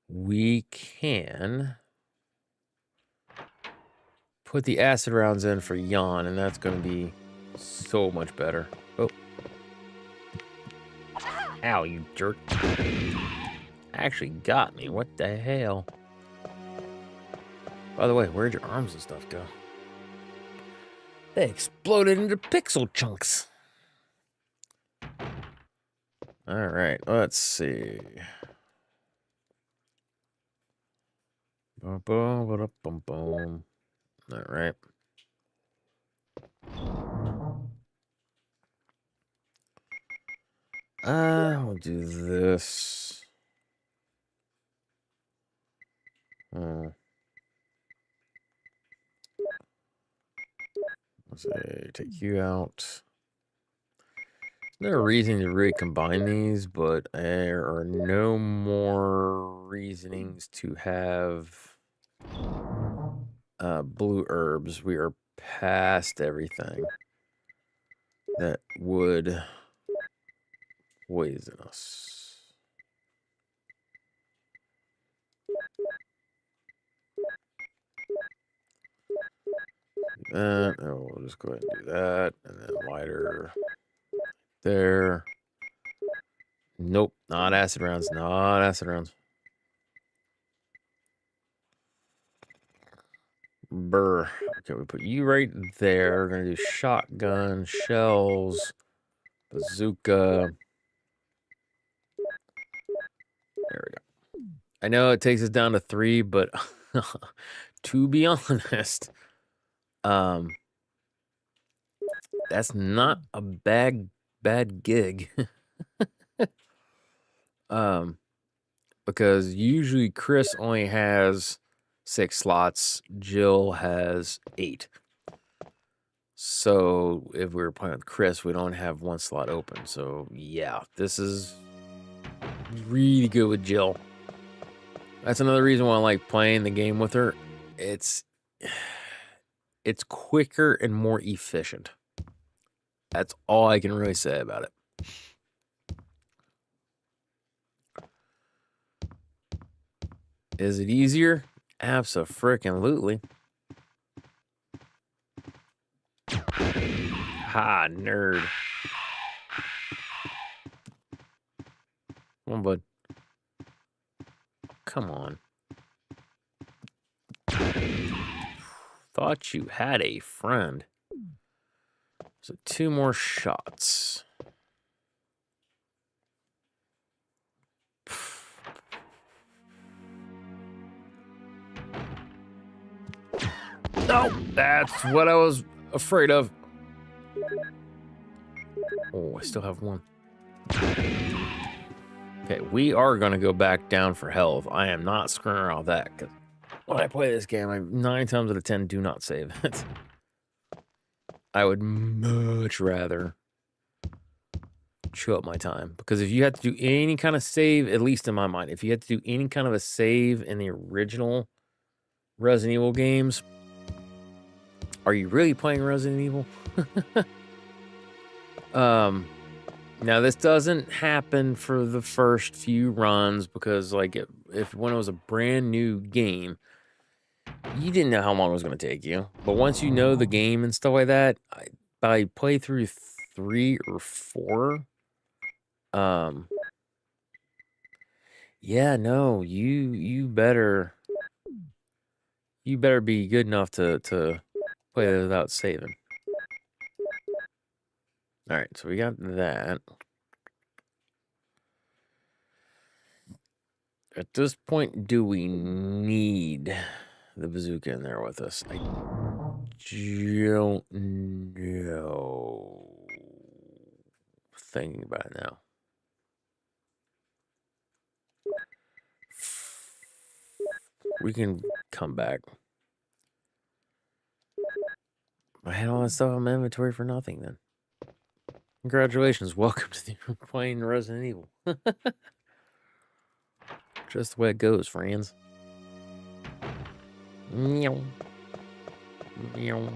we can put the acid rounds in for Jan, and that's going to be so much better. Oh. Ow, you jerk. Actually got me. What the hell? By the way, where'd your arms and stuff go? They exploded into pixel chunks. All right, let's see. Boom, boom, boom, boom. All right. We'll do this. Let's say take you out. There's no reason to really combine these, but there are no more reasonings to have blue herbs. We are past everything that would poison us. We'll just go ahead and do that, and then lighter there. Nope, not acid rounds, not acid rounds. Brr. Okay, we put you right there. We're gonna do shotgun, shells, bazooka. There we go. I know it takes us down to 3, but to be honest, that's not a bad gig. Because usually Chris only has 6 slots, Jill has 8. So if we were playing with Chris, we don't have 1 slot open. So yeah, this is really good with Jill. That's another reason why I like playing the game with her. It's quicker and more efficient. That's all I can really say about it. Is it easier? Abso-frickin-lutely. Ha, nerd. Come on, bud. Come on. Thought you had a friend. So 2 more shots. No, that's what I was afraid of. Oh, I still have 1. Okay, we are going to go back down for health. I am not screwing around with that, because when I play this game, I 9 times out of 10 do not save it. I would much rather chew up my time, because if you had to do any kind of save, at least in my mind, if you had to do any kind of a save in the original Resident Evil games, are you really playing Resident Evil? Now this doesn't happen for the first few runs, because like when it was a brand new game, you didn't know how long it was going to take you. But once you know the game and stuff like that, by playthrough 3 or 4, yeah, no, you better be good enough to play it without saving. All right, so we got that. At this point, do we need the bazooka in there with us? I don't know. Thinking about it now. We can come back. I had all that stuff in my inventory for nothing then. Congratulations, welcome to the playing Resident Evil. Just the way it goes, friends. Meow. Meow.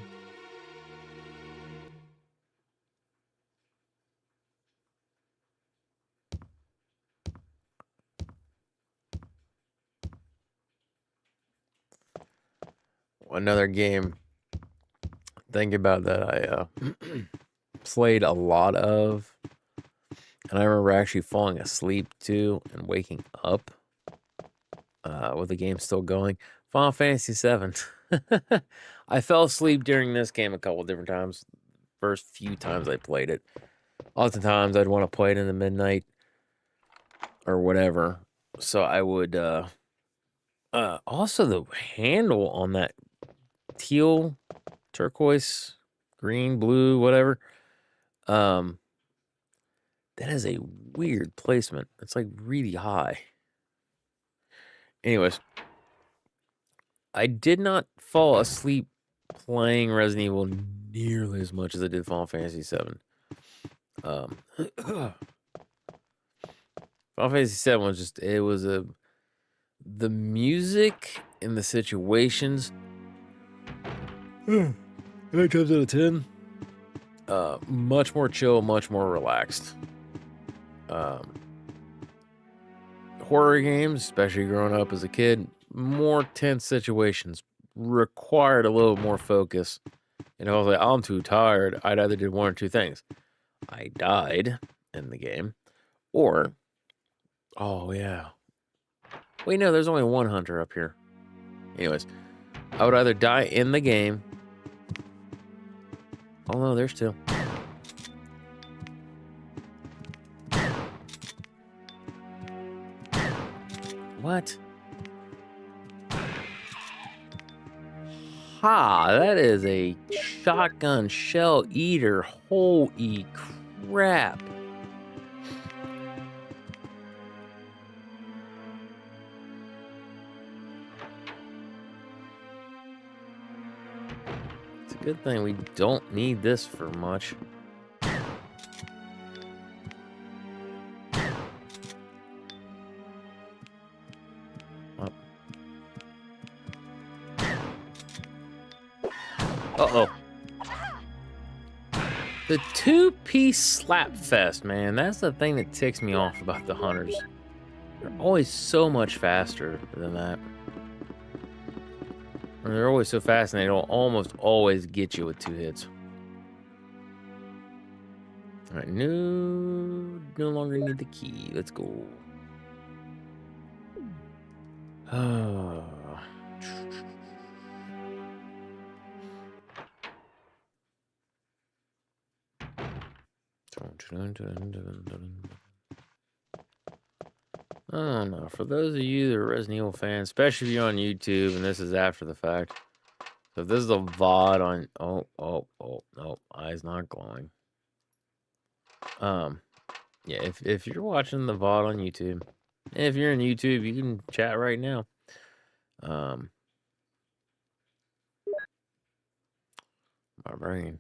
Another game. Think about that. I played a lot of, and I remember actually falling asleep too and waking up with the game still going. Final Fantasy VII. I fell asleep during this game a couple different times. First few times I played it. Oftentimes I'd want to play it in the midnight or whatever. So I would also the handle on that teal, turquoise, green, blue, whatever. That is a weird placement. It's like really high. Anyways, I did not fall asleep playing Resident Evil nearly as much as I did Final Fantasy VII. Final Fantasy VII was just, it was the music and the situations. 8 times out of 10. Much more chill, much more relaxed. Horror games, especially growing up as a kid, more tense situations required a little more focus. And I was like, I'm too tired. I'd either did 1 or 2 things. I died in the game, or, oh yeah. Wait, no, there's only 1 hunter up here. Anyways, I would either die in the game. Oh no, there's 2. What? Ha, that is a shotgun shell eater. Holy crap. It's a good thing we don't need this for much. Well, Uh-oh. The two-piece slap fest, man. That's the thing that ticks me off about the hunters. They're always so much faster than that. Or they're always so fast and they don't almost always get you with 2 hits. Alright, no longer need the key. Let's go. Oh. Oh no, for those of you that are Resident Evil fans, especially if you're on YouTube and this is after the fact. So if this is a VOD on no, eyes not glowing. Yeah, if you're watching the VOD on YouTube, and if you're in YouTube, you can chat right now. My brain.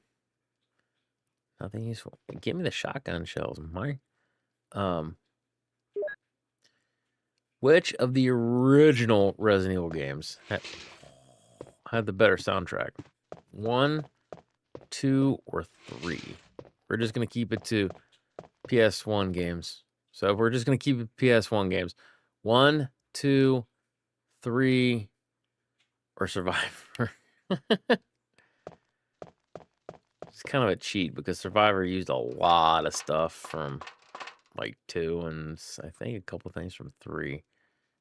Nothing useful. Give me the shotgun shells, Mike. Which of the original Resident Evil games had the better soundtrack? 1, 2, or 3? We're just gonna keep it to PS1 games. So we're just gonna keep it PS1 games. 1, 2, 3, or Survivor. It's kind of a cheat because Survivor used a lot of stuff from like 2 and I think a couple things from 3.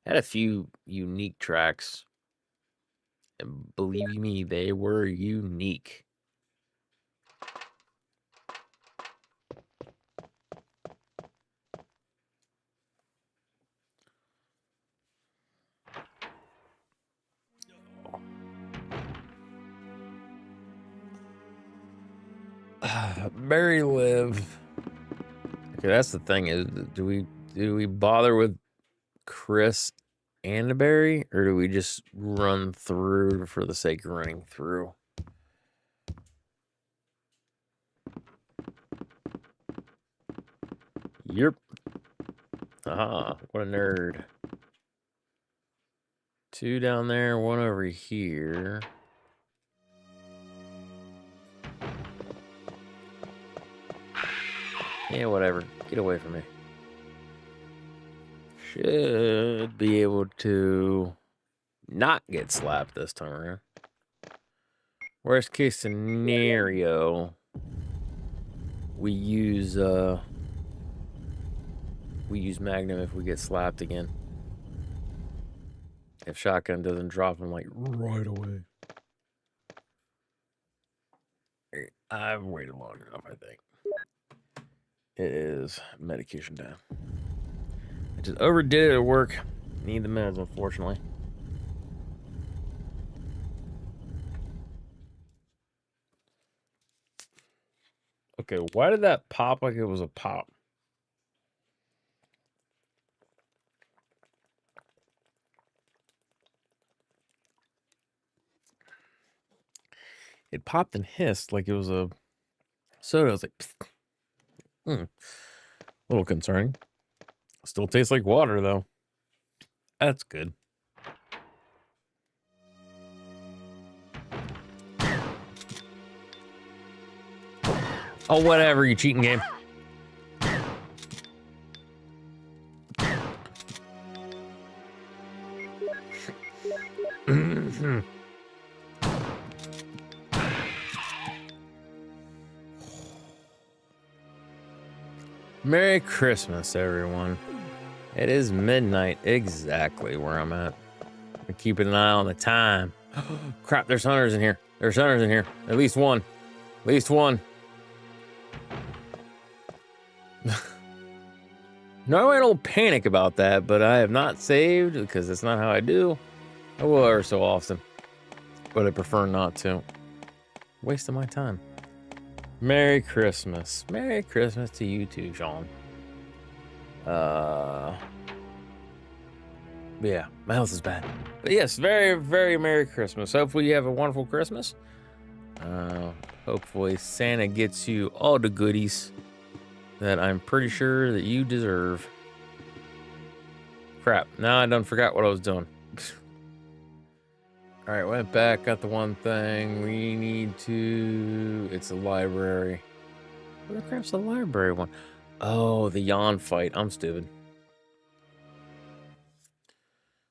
Had a few unique tracks. And believe me, they were unique. Barry live. Okay, that's the thing is, do we bother with Chris and Barry, or do we just run through for the sake of running through? Yep. Aha, what a nerd. 2 down there, 1 over here. Yeah, whatever. Get away from me. Should be able to not get slapped this time around. Worst case scenario, we use Magnum if we get slapped again. If shotgun doesn't drop him like right away. I've waited long enough, I think. It is medication down. I just overdid it at work. Need the meds, unfortunately. Okay, why did that pop like it was a pop? It popped and hissed like it was a soda. I was like, a little concerning. Still tastes like water, though. That's good. Oh, whatever, you cheating game. Merry Christmas, everyone. It is midnight, exactly where I'm at. I'm keeping an eye on the time. Crap, there's hunters in here. There's hunters in here. At least one. At least one. No, I don't panic about that, but I have not saved because that's not how I do. I will every so often, but I prefer not to. Waste of my time. Merry Christmas. Merry Christmas to you too, Sean. Yeah, my health is bad. But yes, very, very Merry Christmas. Hopefully you have a wonderful Christmas. Hopefully Santa gets you all the goodies that I'm pretty sure that you deserve. Crap, now I done forgot what I was doing. Alright, went back, got the one thing. We need to... It's a library. Where the crap's the library one? Oh, the yawn fight. I'm stupid.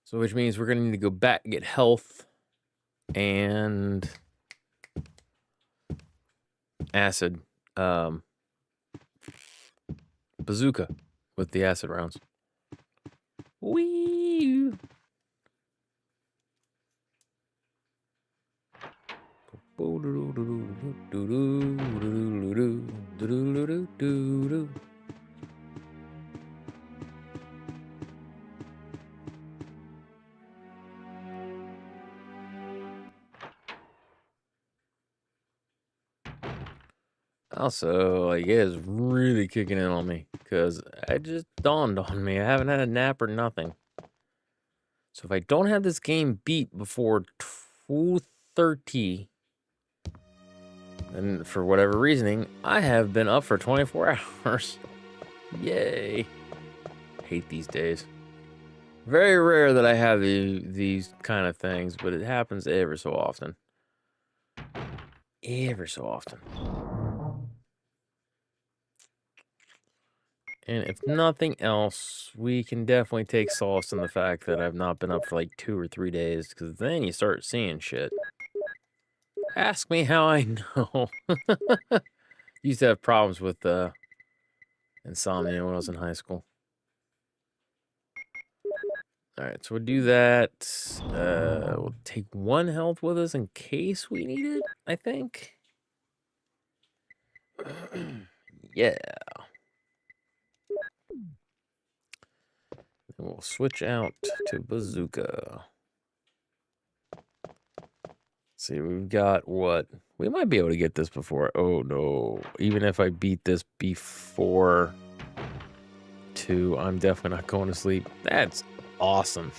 So which means we're going to need to go back, get health, and... acid. Bazooka with the acid rounds. Wee! Also, like, it is really kicking in on me because it just dawned on me. I haven't had a nap or nothing. So if I don't have this game beat before 2:30, and for whatever reasoning, I have been up for 24 hours. Yay. Hate these days. Very rare that I have these kind of things, but it happens ever so often. Ever so often. And if nothing else, we can definitely take solace in the fact that I've not been up for like 2 or 3 days, because then you start seeing shit. Ask me how I know. Used to have problems with insomnia when I was in high school. Alright, so we'll do that. We'll take 1 health with us in case we need it, I think. Yeah. We'll switch out to bazooka. See, we've got what? We might be able to get this before. Oh, no. Even if I beat this before 2, I'm definitely not going to sleep. That's awesome.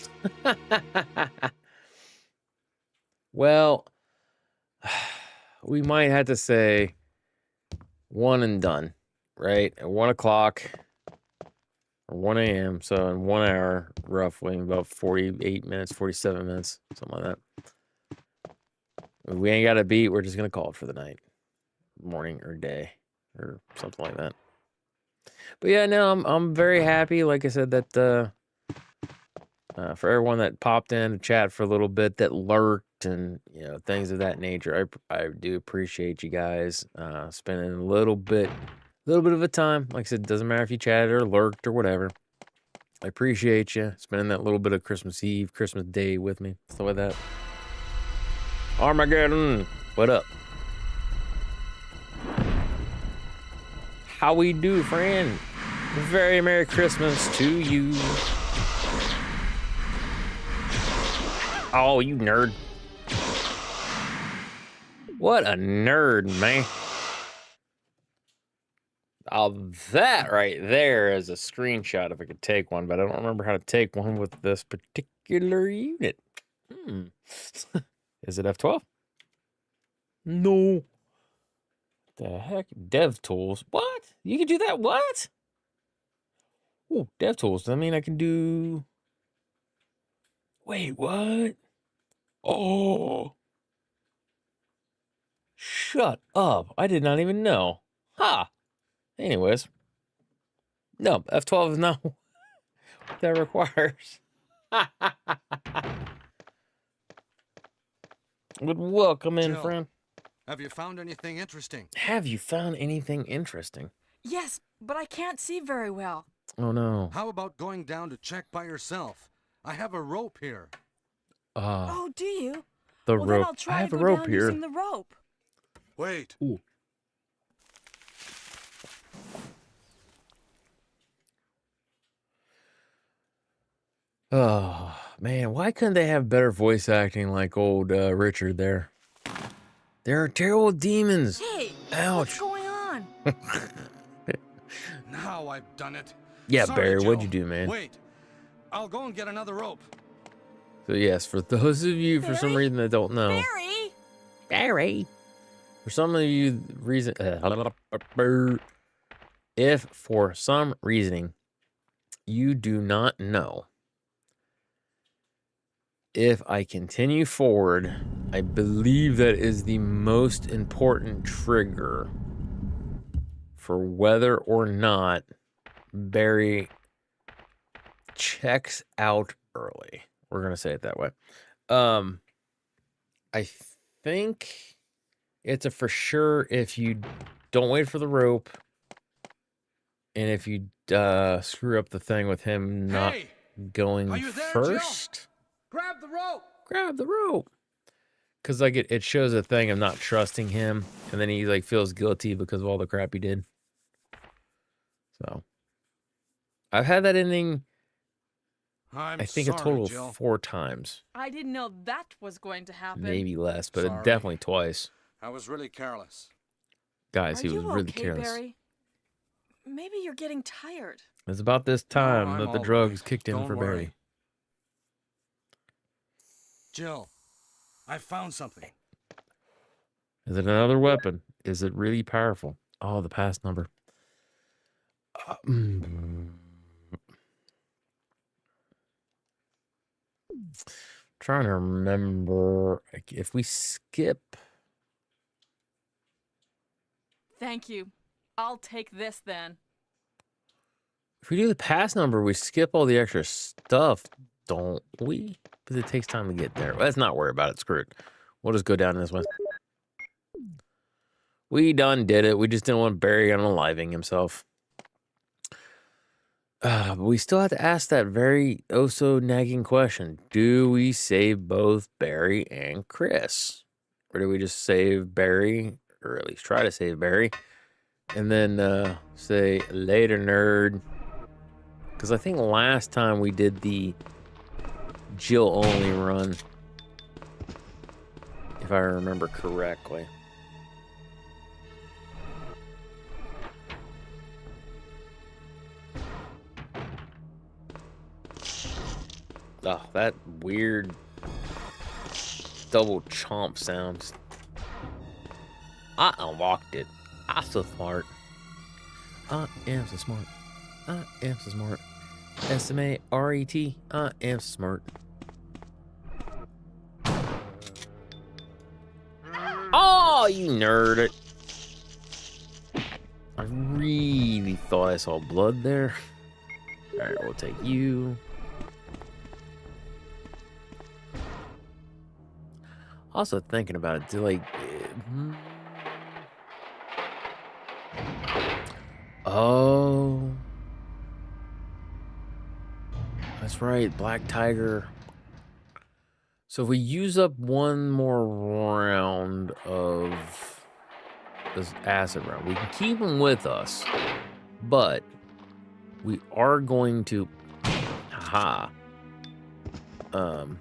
Well, we might have to say 1 and done, right? At 1 o'clock or 1 a.m. So in 1 hour, roughly, about 48 minutes, 47 minutes, something like that. We ain't got a beat. We're just going to call it for the night, morning or day or something like that. But yeah, no, I'm very happy. Like I said, that for everyone that popped in to chat for a little bit, that lurked and, you know, things of that nature. I do appreciate you guys spending a little bit of a time. Like I said, it doesn't matter if you chatted or lurked or whatever. I appreciate you spending that little bit of Christmas Eve, Christmas Day with me, stuff like that. Armageddon, what up? How we do, friend? Very Merry Christmas to you. Oh, you nerd. What a nerd, man. Oh, that right there is a screenshot if I could take one, but I don't remember how to take one with this particular unit. Is it F12? No. The heck? Dev tools. What? You can do that? What? Oh, dev tools. Does that mean I can do... Wait, what? Oh. Shut up. I did not even know. Ha. Anyways. No, F12 is not what that requires. But welcome in, Jill, friend. Have you found anything interesting? Have you found anything interesting? Yes, but I can't see very well. Oh, no. How about going down to check by yourself? I have a rope here. Oh, do you? The Well, then rope. I'll try I have to a go rope down here. using the rope. Wait. Ooh. Oh, man. Why couldn't they have better voice acting like old Richard there? There are terrible demons. Hey, Ouch. what's going on? Now I've done it. Yeah, Sorry, Barry, what'd you Jill. do, man? Wait. I'll go and get another rope. So, yes, for those of you, for some Barry? reason that don't know. Barry! For some of you, if for some reasoning you do not know, if I continue forward, I believe that is the most important trigger for whether or not Barry checks out early. We're going to say it that way. I think it's a for sure if you don't wait for the rope, and if you screw up the thing with him not going are you there, first. Jill? Grab the rope. Grab the rope. Because like it shows a thing of not trusting him, and then he like feels guilty because of all the crap he did. So I've had that ending, I think, a total of 4 times. I didn't know that was going to happen. Maybe less, but definitely twice. I was really careless. Guys, he Are was you really okay, careless. Barry? Maybe you're getting tired. It's about this time I'm that the all drugs right. kicked in Don't for worry. Barry. Jill, I found something. Is it another weapon? Is it really powerful? Oh, the pass number. Trying to remember if we skip. Thank you. I'll take this then. If we do the pass number, we skip all the extra stuff, don't we? Because it takes time to get there. Let's not worry about it. Screw it. We'll just go down this way. We done did it. We just didn't want Barry unaliving himself. But we still have to ask that very so nagging question. Do we save both Barry and Chris? Or do we just save Barry, or at least try to save Barry, and then say, later, nerd? Because I think last time we did the Jill only run, if I remember correctly. Oh, that weird double chomp sounds. I unlocked it. I'm so smart. I am so smart. I am so smart. S-M-A-R-E-T. I am smart. Oh, you nerd. I really thought I saw blood there. Alright, we'll take you. Also thinking about it, do like... Oh... That's right, Black Tiger. So if we use up one more round of this acid round, we can keep him with us, but we are going to... Haha. Come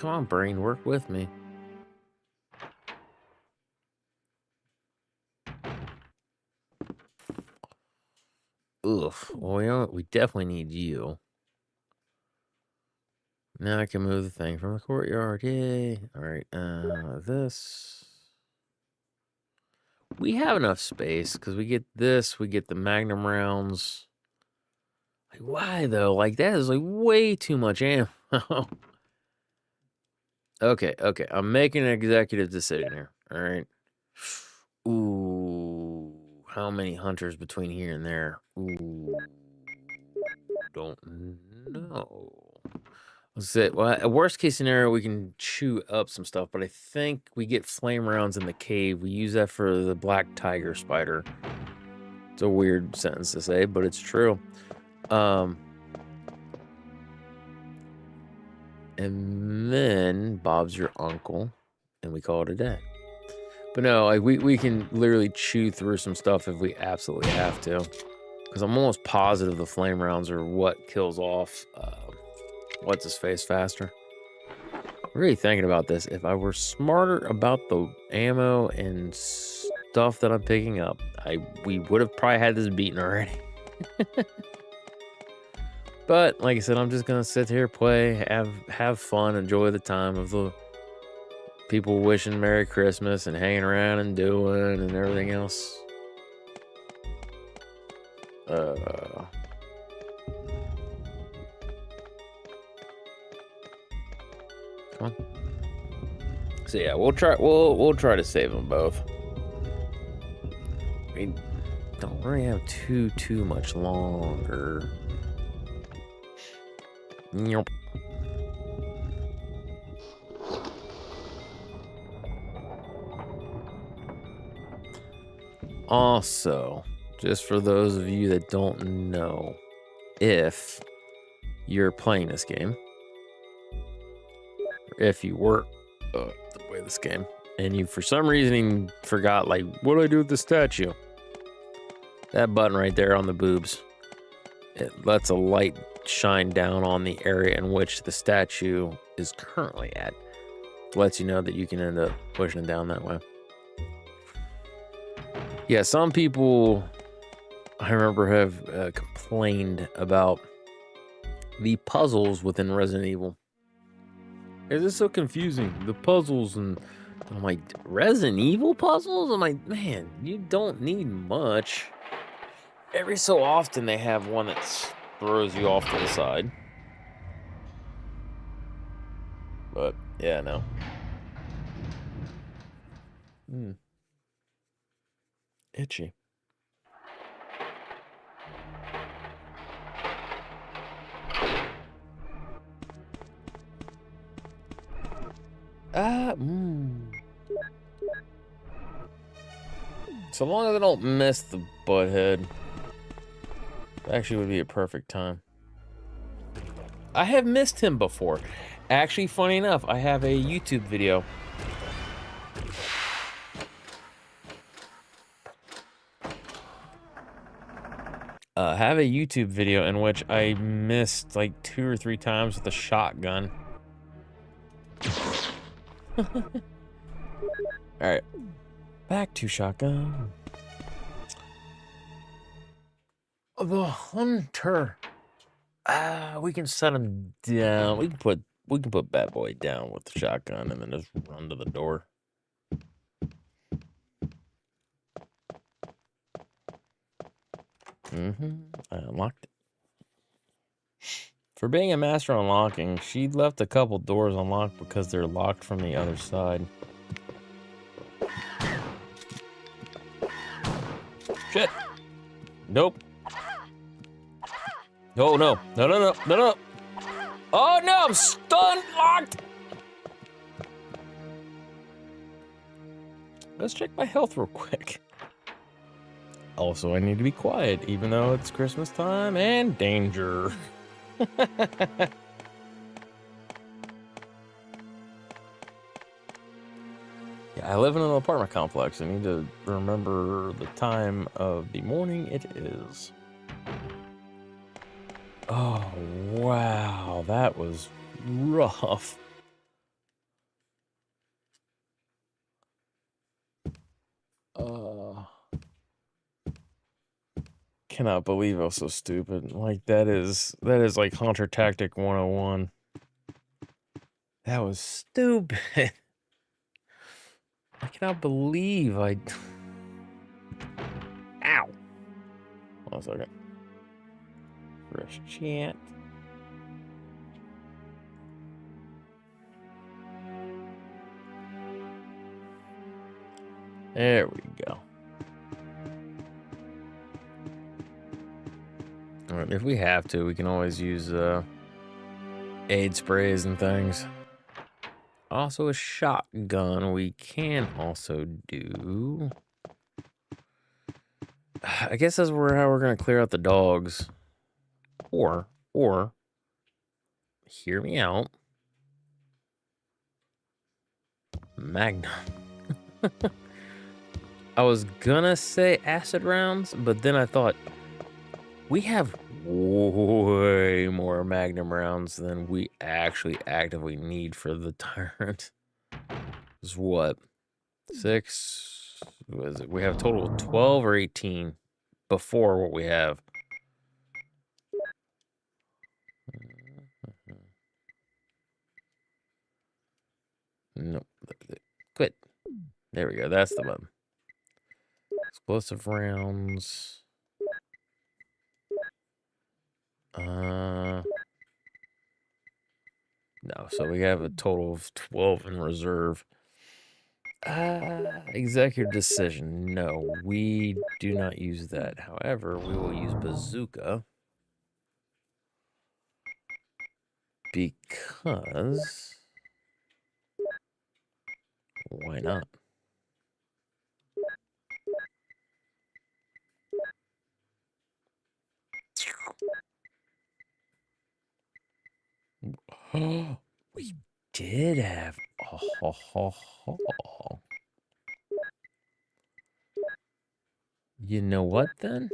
on, brain, work with me. Oof. Well, we definitely need you. Now I can move the thing from the courtyard. Yay. Alright, this. We have enough space, because we get this, we get the Magnum rounds. Like, why, though? Like, that is, like, way too much ammo. Okay, I'm making an executive decision here. Alright. Ooh. How many hunters between here and there? Ooh. Don't know. Let's say, well, a worst case scenario, we can chew up some stuff, but I think we get flame rounds in the cave. We use that for the Black Tiger spider. It's a weird sentence to say, but it's true. And then Bob's your uncle, and we call it a day. But no, like we can literally chew through some stuff if we absolutely have to. Because I'm almost positive the flame rounds are what kills off what's his face faster. I'm really thinking about this. If I were smarter about the ammo and stuff that I'm picking up, we would have probably had this beaten already. But like I said, I'm just gonna sit here, play, have fun, enjoy the time of the people wishing Merry Christmas and hanging around and doing and everything else. Come on. So yeah, we'll try to save them both. We don't really have too much longer. Nope. Also, just for those of you that don't know, if you're playing this game, or if you were to play this game, and you for some reason forgot, like, what do I do with the statue? That button right there on the boobs, it lets a light shine down on the area in which the statue is currently at. It lets you know that you can end up pushing it down that way. Yeah, some people I remember have complained about the puzzles within Resident Evil. Is this so confusing? The puzzles, and I'm like, Resident Evil puzzles? I'm like, man, you don't need much. Every so often they have one that throws you off to the side. But yeah, no. Itchy. So long as I don't miss the butthead, actually would be a perfect time. I have missed him before. Actually, funny enough, I have a YouTube video. I have a YouTube video in which I missed like 2 or 3 times with a shotgun. Alright. Back to shotgun. The hunter. We can set him down. We can put Bad Boy down with the shotgun and then just run to the door. I unlocked it. For being a master unlocking, she left a couple doors unlocked because they're locked from the other side. Shit. Nope. Oh no. No. Oh no, I'm stun locked. Let's check my health real quick. Also, I need to be quiet, even though it's Christmas time and danger. Yeah, I live in an apartment complex. I need to remember the time of the morning it is. Oh, wow. That was rough. Cannot believe I was so stupid. Like, that is like Hunter Tactic 101. That was stupid. I cannot believe I... Ow. 1 second. Fresh chat. There we go. Alright, if we have to, we can always use aid sprays and things. Also a shotgun we can also do. I guess that's how we're gonna clear out the dogs. Or hear me out. Magnum. I was gonna say acid rounds, but then I thought we have way more Magnum rounds than we actually actively need for the tyrant. Is what? 6? What is it? We have a total of 12 or 18 before what we have. Nope. Quit. There we go. That's the button. Explosive rounds. No, so we have a total of 12 in reserve. Executive decision. No, we do not use that. However, we will use bazooka. Because... why not? We did have... You know what, then?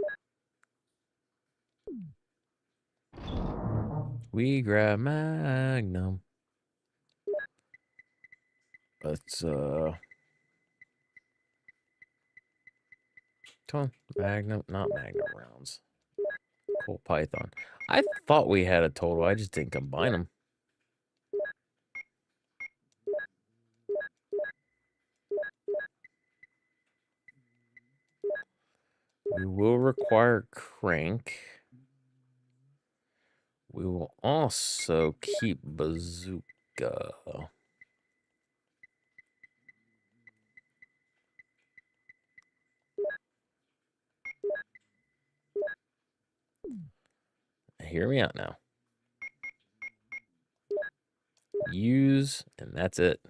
We grab Magnum. Let's, come on. Magnum, not Magnum rounds. Cool Python. I thought we had a total. I just didn't combine them. We will require crank. We will also keep bazooka. Hear me out now. Use, and that's it.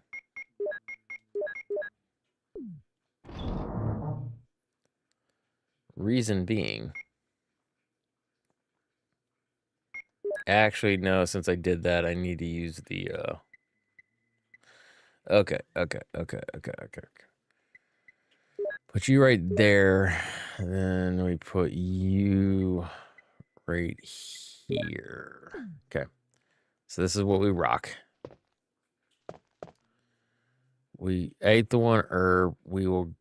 Reason being... actually, no, since I did that, I need to use the, Okay. Put you right there, and then we put you right here. Okay. So this is what we rock. We ate the one herb. We will...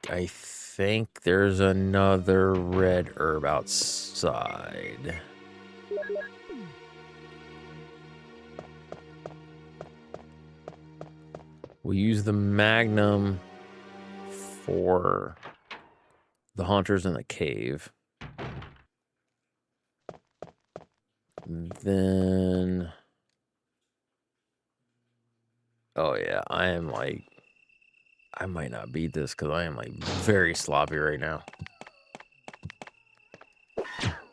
I think there's another red herb outside. We'll use the Magnum for the hunters in the cave. Then... oh yeah, I am like... I might not beat this because I am like very sloppy right now.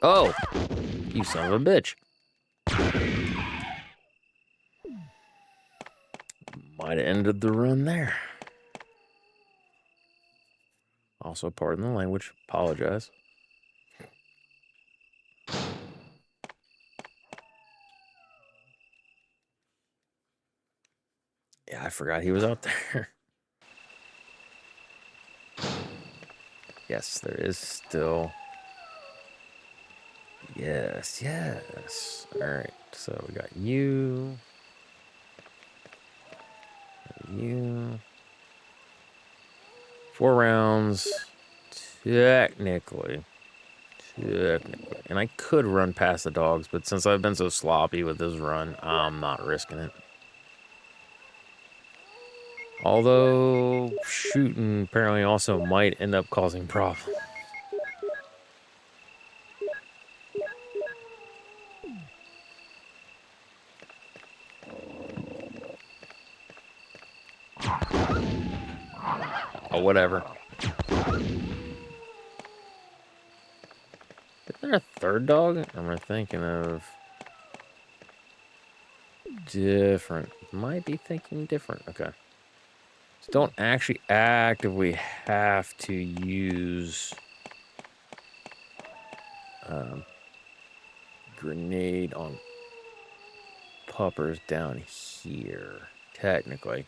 Oh! You son of a bitch. Might have ended the run there. Also, pardon the language. Apologize. Yeah, I forgot he was out there. Yes, there is still... yes. Alright, so we got you... you... 4 rounds... technically. And I could run past the dogs, but since I've been so sloppy with this run, I'm not risking it. Although, shooting apparently also might end up causing problems. Oh, whatever. Is there a third dog? Or am I thinking of... different? Might be thinking different. Okay. So don't actually actively have to use... grenade on puppers down here, technically.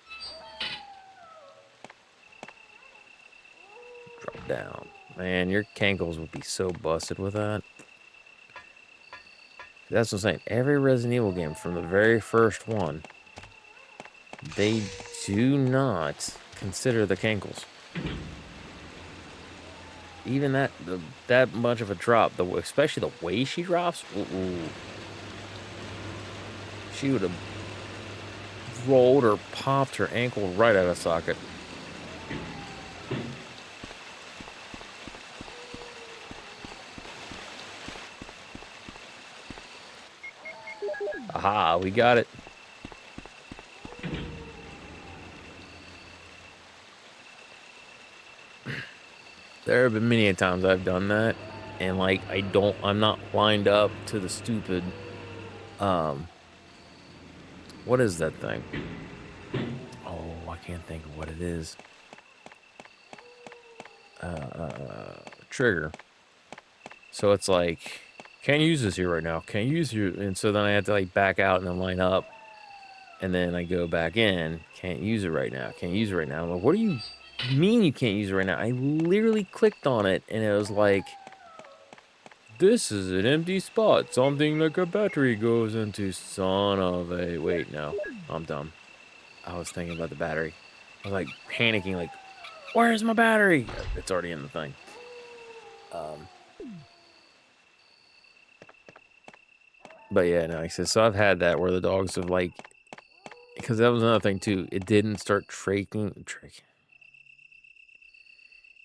Drop down. Man, your cankles would be so busted with that. That's what I'm saying. Every Resident Evil game, from the very first one, they do not consider the cankles. Even that much of a drop, especially the way she drops, she would have rolled or popped her ankle right out of socket. Aha, we got it. There have been many times I've done that, and like I'm not lined up to the stupid, what is that thing? Oh, I can't think of what it is. Trigger. So it's like, can't use this here right now. Can't use you, and so then I have to like back out and then line up, and then I go back in. Can't use it right now. Can't use it right now. I'm like, what do you mean you can't use it right now? I literally clicked on it, and it was like, this is an empty spot. Something like a battery goes into. Son of a. Wait, no, I'm dumb. I was thinking about the battery. I was like panicking, like, where's my battery? It's already in the thing. But yeah, no, like I said, so I've had that where the dogs have like, because that was another thing too. It didn't start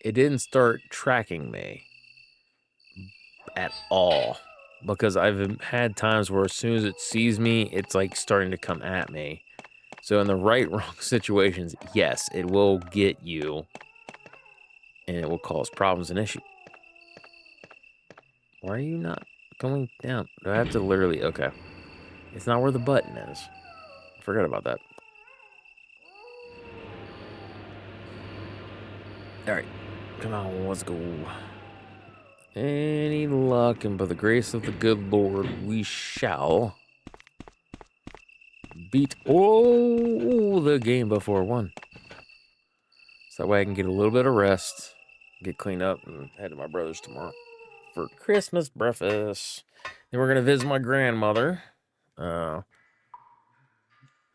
It didn't start tracking me at all, because I've had times where as soon as it sees me, it's like starting to come at me. So in the wrong situations, yes, it will get you, and it will cause problems and issues. Why are you not going down? Do I have to literally? Okay. It's not where the button is. Forget about that. Alright. Come on, let's go. Any luck, and by the grace of the good Lord, we shall beat the game before one. So that way I can get a little bit of rest, get cleaned up, and head to my brother's tomorrow for Christmas breakfast. Then we're going to visit my grandmother.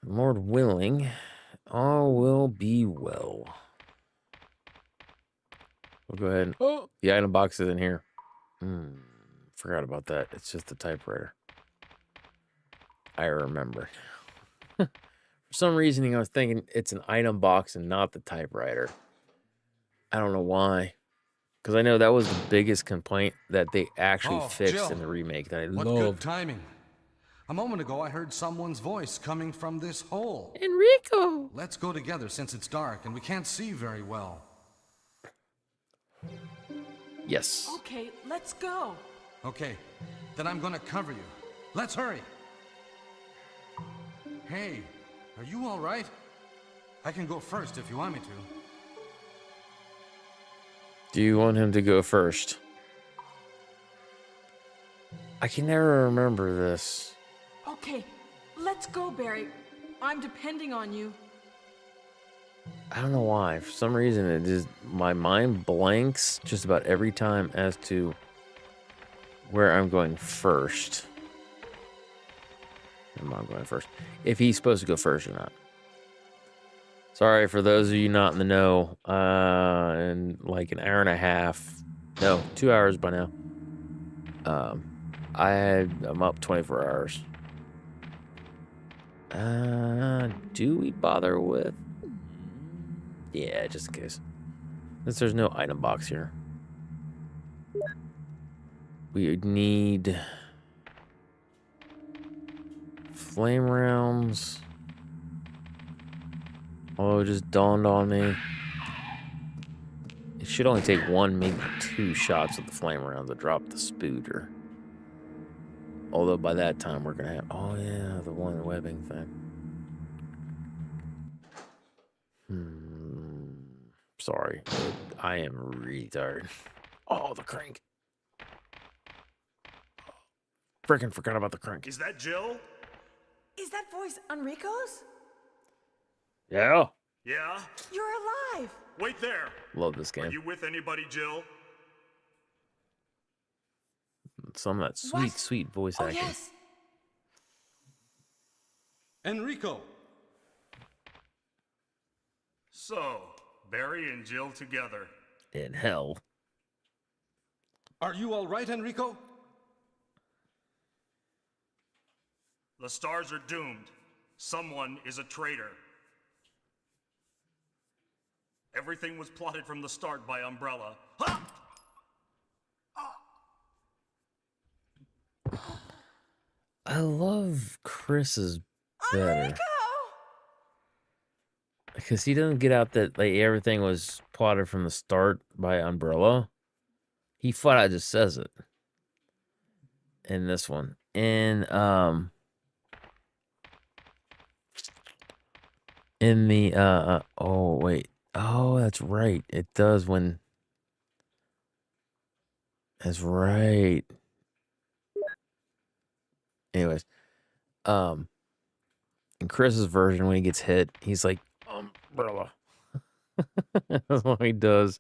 Lord willing, all will be well. We'll go ahead and... Oh, the item box is in here. Forgot about that. It's just the typewriter. I remember. For some reason, I was thinking it's an item box and not the typewriter. I don't know why. Because I know that was the biggest complaint that they actually fixed Jill, in the remake that I what loved. good timing. A moment ago, I heard someone's voice coming from this hole. Enrico! Let's go together since it's dark and we can't see very well. Yes. Okay, let's go. Okay, then I'm gonna cover you. Let's hurry. Hey, are you all right? I can go first if you want me to. Do you want him to go first? I can never remember this. Okay, let's go, Barry. I'm depending on you. I don't know why. For some reason, it just, my mind blanks just about every time as to where I'm going first. I'm going first. If he's supposed to go first or not. Sorry for those of you not in the know. In like an hour and a half, no, 2 hours by now. I'm up 24 hours. Do we bother with? Yeah, just in case. Since there's no item box here. We need flame rounds. Oh, it just dawned on me. It should only take one, maybe 2 shots of the flame round to drop the spooter. Although by that time we're gonna have, oh yeah, the one webbing thing. Sorry, I am retarded. Oh, the crank. Freaking forgot about the crank. Is that Jill? Is that voice Enrico's? Yeah. Yeah? You're alive! Wait there. Love this Are game. you with anybody, Jill? Some of that sweet, sweet voice acting. Yes. Enrico! So, Barry and Jill together. In hell. Are you all right, Enrico? The stars are doomed. Someone is a traitor. Everything was plotted from the start by Umbrella. Ha! I love Chris's better. Enrico! Because he doesn't get out that like everything was plotted from the start by Umbrella. He flat out just says it in this one. And in the oh wait. Oh, that's right. It does when that's right. Anyways, in Chris's version when he gets hit, he's like Umbrella. That's what he does.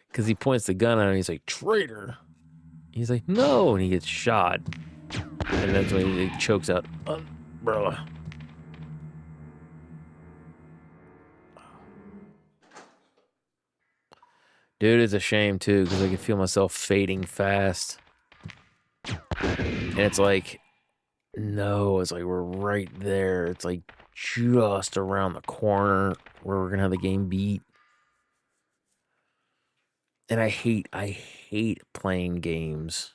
Because he points the gun at him, he's like, traitor. He's like, no, and he gets shot. And that's when he chokes out Umbrella. Dude, it's a shame too, because I can feel myself fading fast. And it's like, no, it's like we're right there. It's like just around the corner where we're gonna have the game beat. And I hate playing games,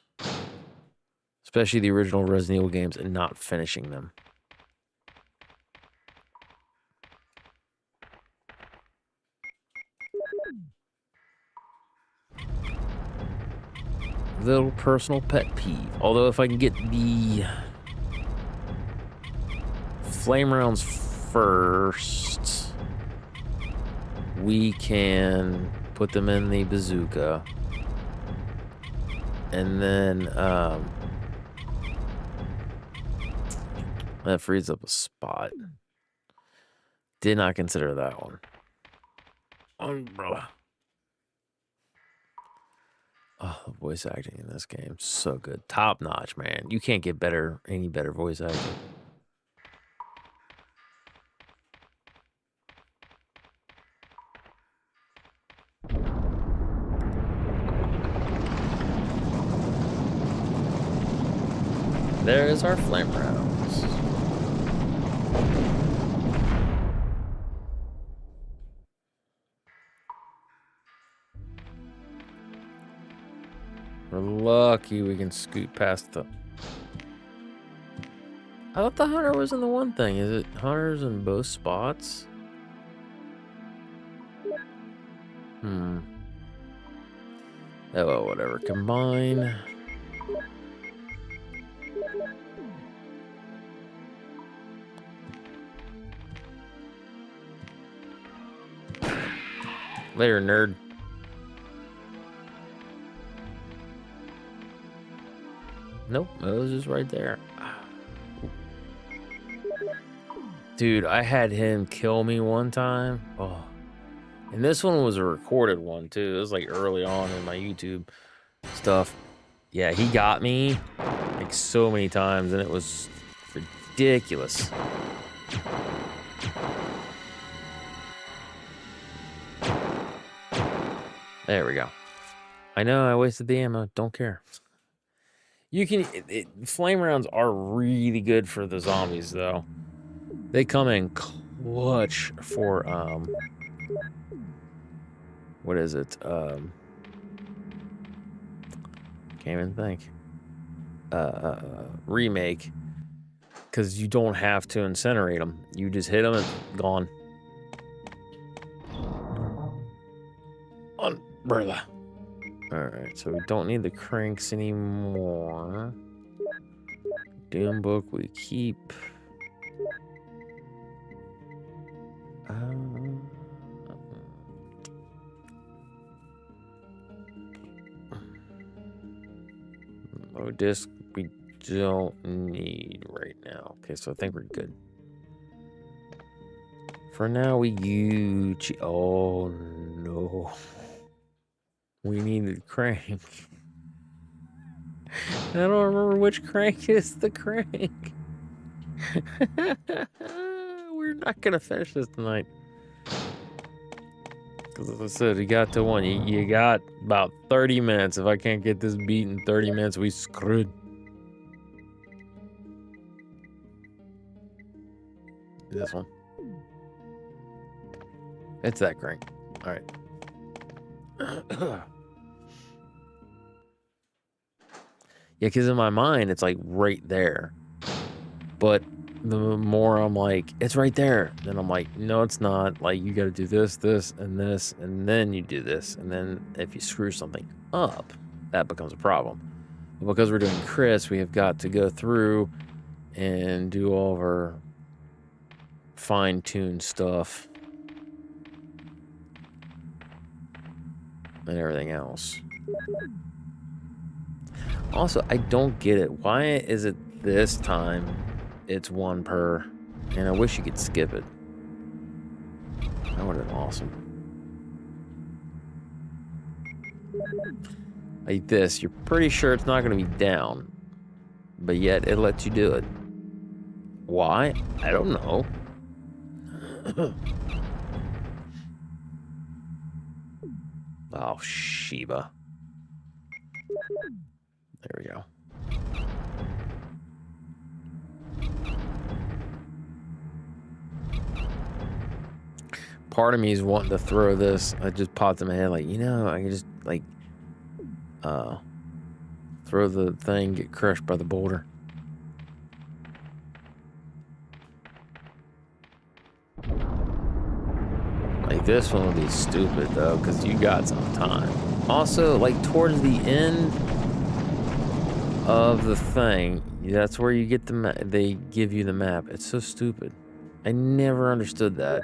especially the original Resident Evil games, and not finishing them. Little personal pet peeve. Although if I can get the flame rounds first, we can put them in the bazooka. And then that frees up a spot. Did not consider that one. Umbrella. Oh, the voice acting in this game, so good. Top notch, man. You can't get any better voice acting. There's our flame rounds. We're lucky we can scoot past the... I thought the hunter was in the one thing. Is it hunters in both spots? Oh, well, whatever. Combine. Later, nerd. Nope, it was just right there. Dude, I had him kill me one time. Oh. And this one was a recorded one, too. It was like early on in my YouTube stuff. Yeah, he got me like so many times, and it was ridiculous. There we go. I know I wasted the ammo. Don't care. You can... flame rounds are really good for the zombies, though. They come in clutch for, what is it? Can't even think. Remake. Because you don't have to incinerate them. You just hit them and gone. Umbrella. Alright, so we don't need the cranks anymore. Doom book we keep. Oh, disc we don't need right now. Okay, so I think we're good. For now, we use... Oh, no. We need a crank. I don't remember which crank is the crank. We're not going to finish this tonight. Because as I said, you got to one. You got about 30 minutes. If I can't get this beat in 30 minutes, we screwed. This one. It's that crank. All right. Yeah, because in my mind, it's like right there. But the more I'm like, it's right there. Then I'm like, no, it's not. Like, you got to do this, this, and this, and then you do this. And then if you screw something up, that becomes a problem. But because we're doing Chris, we have got to go through and do all of our fine-tuned stuff and everything else. Also, I don't get it. Why is it this time it's 1 per? And I wish you could skip it. That would have been awesome. Like this, you're pretty sure it's not going to be down, but yet it lets you do it. Why? I don't know. Oh, Sheba. There we go. Part of me is wanting to throw this. I just popped in my head, like, you know, I can just, like, throw the thing, get crushed by the boulder. Like, this one would be stupid, though, because you got some time. Also, like, towards the end of the thing, that's where you get the map. They give you the map. It's so stupid. I never understood that.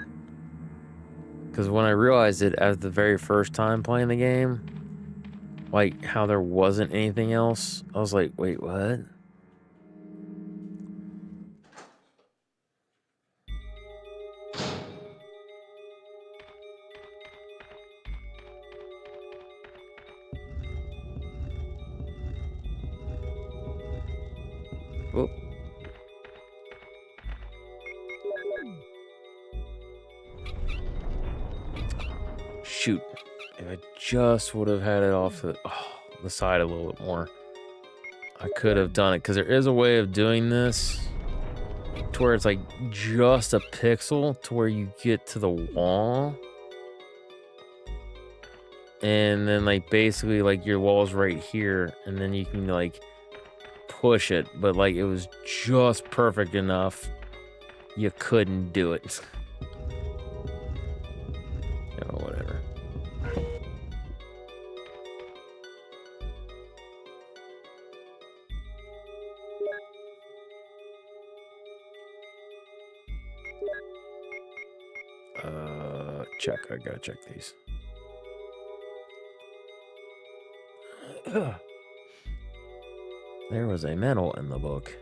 Because when I realized it as the very first time playing the game, like, how there wasn't anything else, I was like, wait, what? Whoop. Shoot. If I just would have had it off the side a little bit more, I could have done it. Because there is a way of doing this to where it's like just a pixel to where you get to the wall. And then, like, basically, like, your wall's right here. And then you can, like, push it. But, like, it was just perfect enough. You couldn't do it. Oh, whatever. Check. I gotta check these. There was a medal in the book.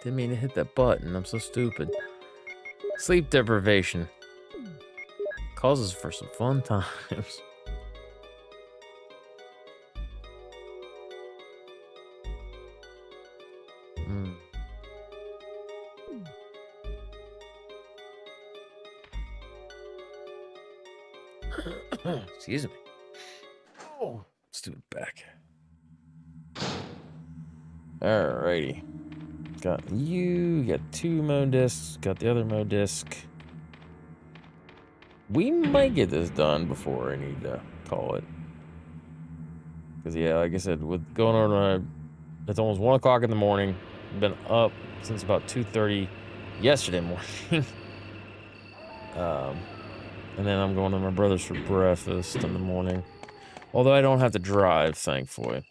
Didn't mean to hit that button. I'm so stupid. Sleep deprivation. Causes for some fun times. Excuse me. Oh, stupid back. Alrighty. Got you, got 2 mode discs, got the other mode disc. We might get this done before I need to call it. Because, yeah, like I said, with going on, it's almost 1 o'clock in the morning. Been up since about 2:30 yesterday morning. And then I'm going to my brother's for breakfast in the morning. Although I don't have to drive, thankfully.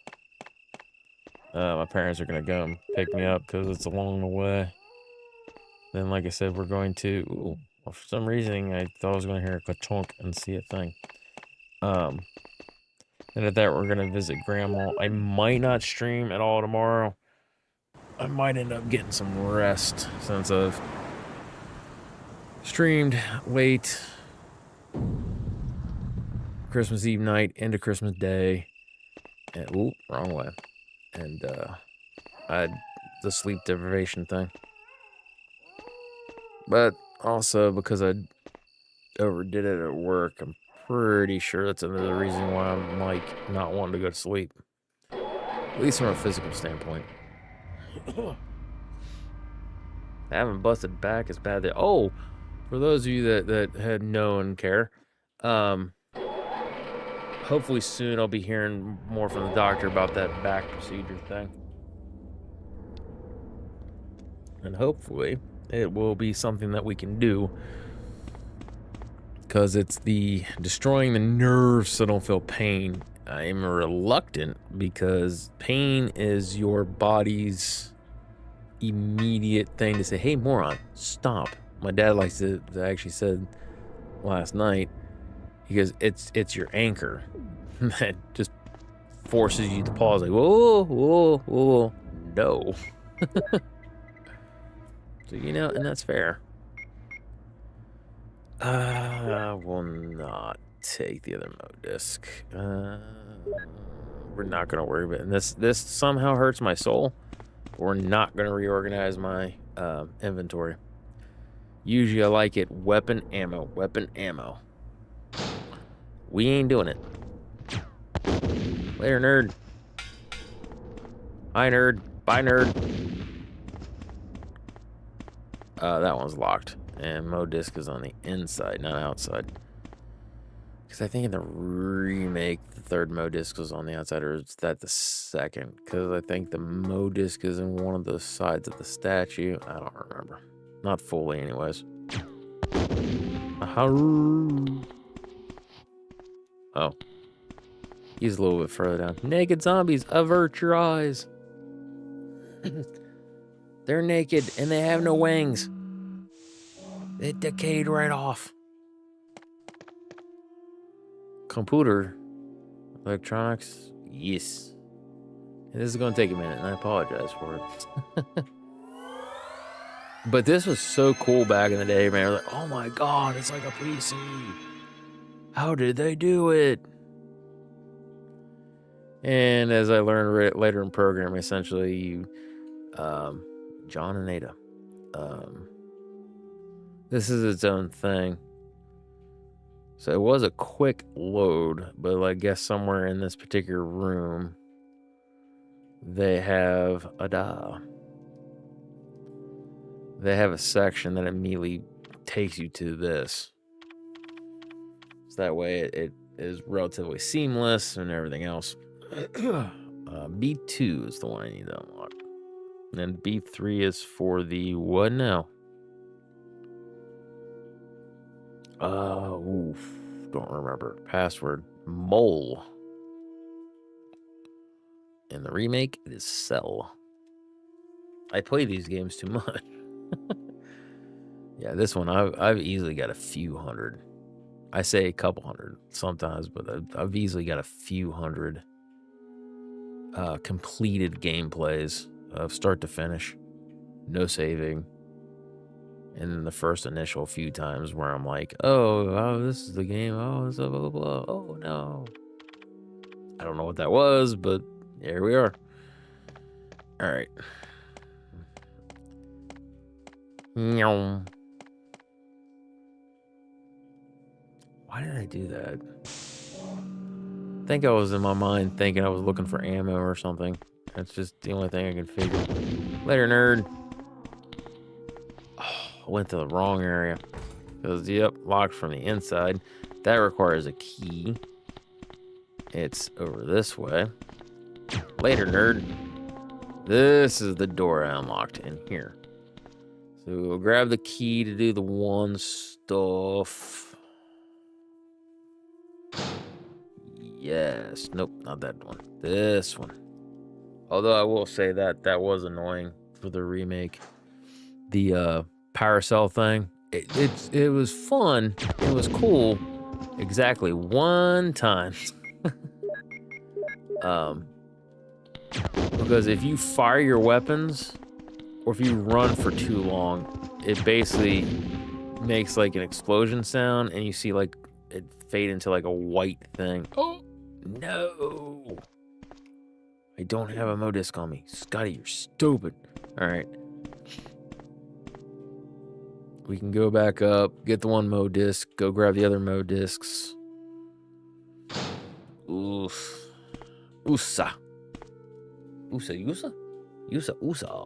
My parents are going to go and pick me up because it's along the way. Then, like I said, we're going to... Ooh, well, for some reason, I thought I was going to hear a ka-chunk and see a thing. And at that, we're going to visit Grandma. I might not stream at all tomorrow. I might end up getting some rest since I've streamed late Christmas Eve night into Christmas Day. And, ooh, wrong way. And I had the sleep deprivation thing. But also because I overdid it at work, I'm pretty sure that's another reason why I'm, like, not wanting to go to sleep. At least from a physical standpoint. I haven't busted back as bad there. Oh, for those of you that had no and care, hopefully soon I'll be hearing more from the doctor about that back procedure thing. And hopefully it will be something that we can do, because it's the destroying the nerves so I don't feel pain. I am reluctant because pain is your body's immediate thing to say, hey, moron, stop. My dad likes to actually said last night, he goes, it's your anchor that just forces you to pause, like, whoa, whoa, whoa, no. So, you know, and that's fair. I will not take the other mode disc. We're not going to worry about it. And this somehow hurts my soul. But we're not going to reorganize my inventory. Usually I like it weapon, ammo, weapon, ammo. We ain't doing it. Later, nerd. Hi, nerd. Bye, nerd. That one's locked. And Mo Disc is on the inside, not outside. Because I think in the remake, the third Mo Disc was on the outside, or is that the second? Because I think the Mo Disc is in one of the sides of the statue. I don't remember. Not fully, anyways. Oh. He's a little bit further down. Naked zombies, avert your eyes. They're naked and they have no wings. It decayed right off. Computer. Electronics. Yes. This is going to take a minute, and I apologize for it. But this was so cool back in the day, man. Like, oh my god, it's like a PC. How did they do it? And as I learned later in programming, essentially, you, John and Ada, this is its own thing. So it was a quick load, but I guess somewhere in this particular room, they have a section that immediately takes you to this. So that way it is relatively seamless and everything else. B2 is the one I need to unlock. And then B3 is for the what now? Don't remember. Password. Mole. In the remake, it is Cell. I play these games too much. Yeah, this one, I've easily got a few hundred. I say a couple hundred sometimes, but I've easily got a few hundred completed gameplays of start to finish. No saving. And then the first initial few times where I'm like, oh, this is the game. Oh, blah, blah, blah. Oh, no. I don't know what that was, but here we are. All right. Why did I do that? I think I was in my mind thinking I was looking for ammo or something. That's just the only thing I can figure. Later, nerd. Oh, I went to the wrong area. Because, yep, locked from the inside. That requires a key. It's over this way. Later, nerd. This is the door I unlocked in here. So we'll grab the key to do the one stuff. Yes. Nope, not that one. This one. Although I will say that was annoying for the remake. The Paracel thing. It was fun. It was cool. Exactly one time. Because if you fire your weapons, or if you run for too long, it basically makes like an explosion sound, and you see like it fade into like a white thing. Oh no! I don't have a Mo Disc on me. Scotty, you're stupid. All right. We can go back up, get the one Mo Disc, go grab the other Mo Discs. Oof. Usa. Usa, Usa? Usa, Usa.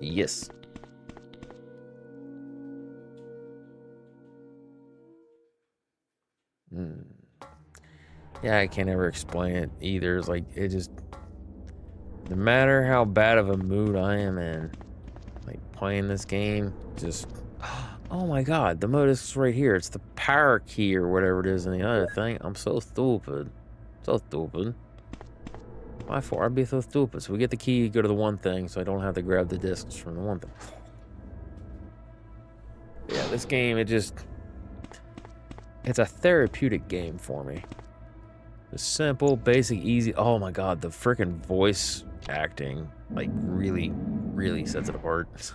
Yes. Yeah, I can't ever explain it either. It's like, it just, no matter how bad of a mood I am in, like playing this game, just, oh my god, the modus is right here. It's the power key or whatever it is in the other thing. I'm so stupid. So stupid. Why for? I'd be so stupid. So we get the key, go to the one thing, so I don't have to grab the discs from the one thing. Yeah, this game, it's a therapeutic game for me. It's simple, basic, easy. Oh my god, the freaking voice acting, like, really, really sets it apart.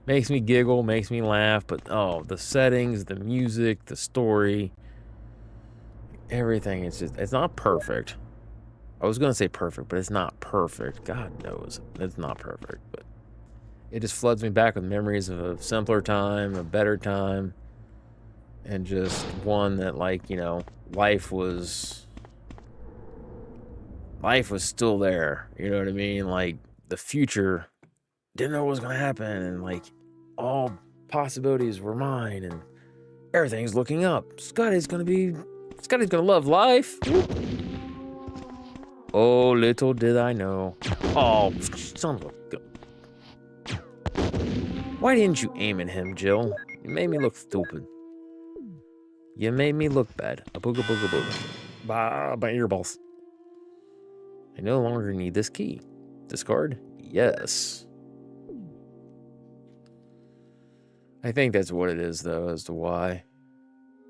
Makes me giggle, makes me laugh, but oh, the settings, the music, the story, everything, it's not perfect. I was gonna say perfect, but it's not perfect. God knows, it's not perfect, but it just floods me back with memories of a simpler time, a better time, and just one that, like, you know, life was still there. You know what I mean? Like, the future, didn't know what was gonna happen, and like, all possibilities were mine, and everything's looking up. Scotty's gonna love life. Oh, little did I know. Oh, son of a gun. Why didn't you aim at him, Jill? You made me look stupid. You made me look bad. A booga booga booga. Bah, my earballs. I no longer need this key. Discard? Yes. I think that's what it is, though, as to why.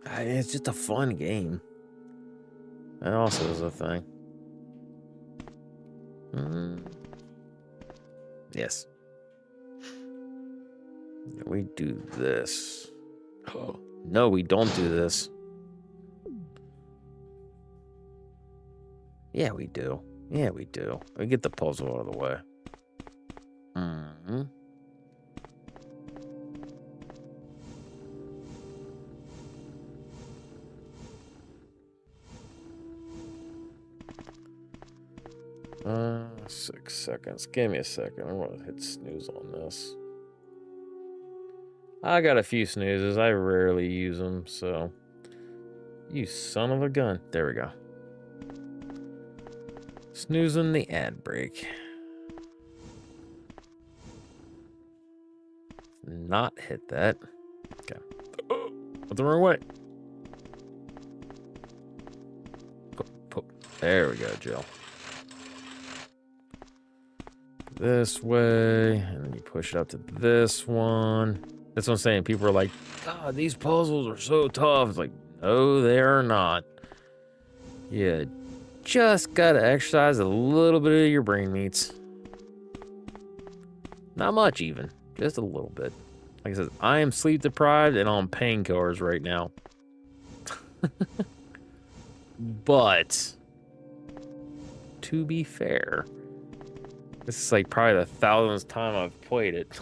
It's just a fun game. That also is a thing. Yes. We do this. Oh, no, we don't do this. Yeah, we do. Yeah, we do. We get the puzzle out of the way. Uh, 6 seconds. Give me a second. I'm gonna hit snooze on this. I got a few snoozes. I rarely use them, so. You son of a gun. There we go. Snoozing the ad break. Not hit that. Okay. Oh, went the wrong way. There we go, Jill. This way, and then you push it up to this one. That's what I'm saying. People are like, God, these puzzles are so tough. It's like, no, they are not. Yeah, just gotta exercise a little bit of your brain meats. Not much, even. Just a little bit. Like I said, I am sleep deprived and on painkillers right now. But, to be fair, this is like probably the 1000th time I've played it.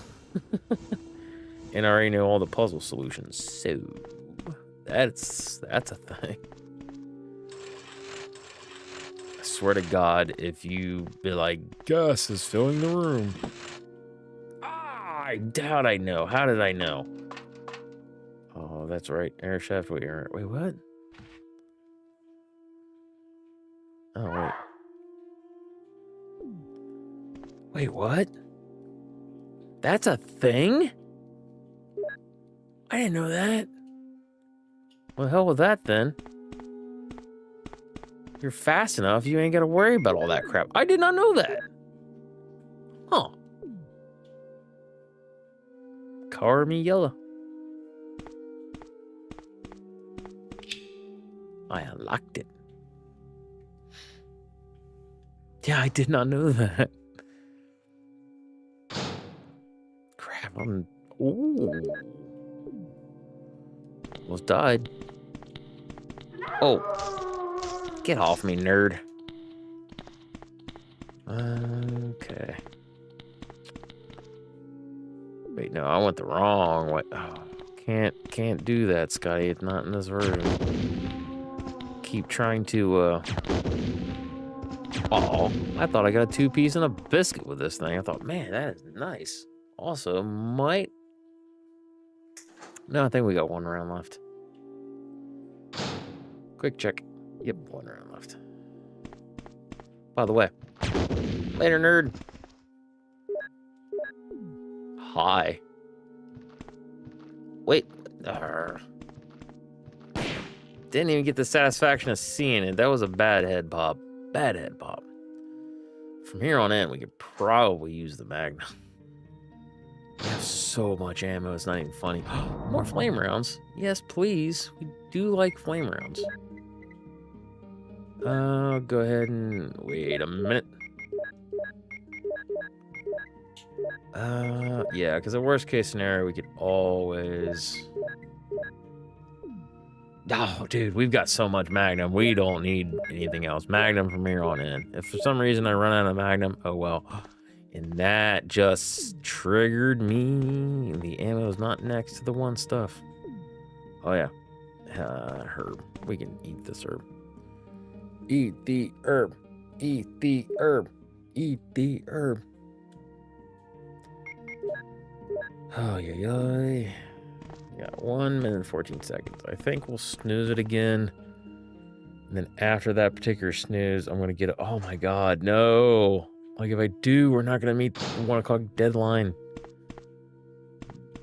And I already know all the puzzle solutions. So, that's a thing. I swear to God, if you be like, Gus is filling the room. I doubt I know. How did I know? Oh, that's right. Air shaft. Wait, what? Oh, wait. Wait, what? That's a thing? I didn't know that. Well, hell with that, then. You're fast enough, you ain't gotta worry about all that crap. I did not know that. Huh. Color me yellow. I unlocked it. Yeah, I did not know that. Crap, ooh. Almost died. Oh. Get off me, nerd. Okay. Wait, no, I went the wrong way. Oh, can't do that, Scotty. It's not in this version. Keep trying to, oh, I thought I got a 2-piece and a biscuit with this thing. I thought, man, that is nice. Also, no, I think we got one round left. Quick check. Yep, 1 round left. By the way, later, nerd. Hi. Wait. Didn't even get the satisfaction of seeing it. That was a bad head pop. Bad head pop. From here on in, we could probably use the Magnum. We have so much ammo, it's not even funny. More flame rounds. Yes, please. We do like flame rounds. Go ahead and wait a minute. Yeah, because the worst case scenario, we could always... Oh, dude, we've got so much Magnum. We don't need anything else. Magnum from here on in. If for some reason I run out of Magnum, oh well. And that just triggered me. The ammo is not next to the one stuff. Oh, yeah. Herb. We can eat this herb. Eat the herb. Eat the herb. Eat the herb. Oh, yeah. Got 1 minute and 14 seconds. I think we'll snooze it again. And then after that particular snooze, I'm going to get it. Oh my God, no. Like if I do, we're not going to meet the 1 o'clock deadline.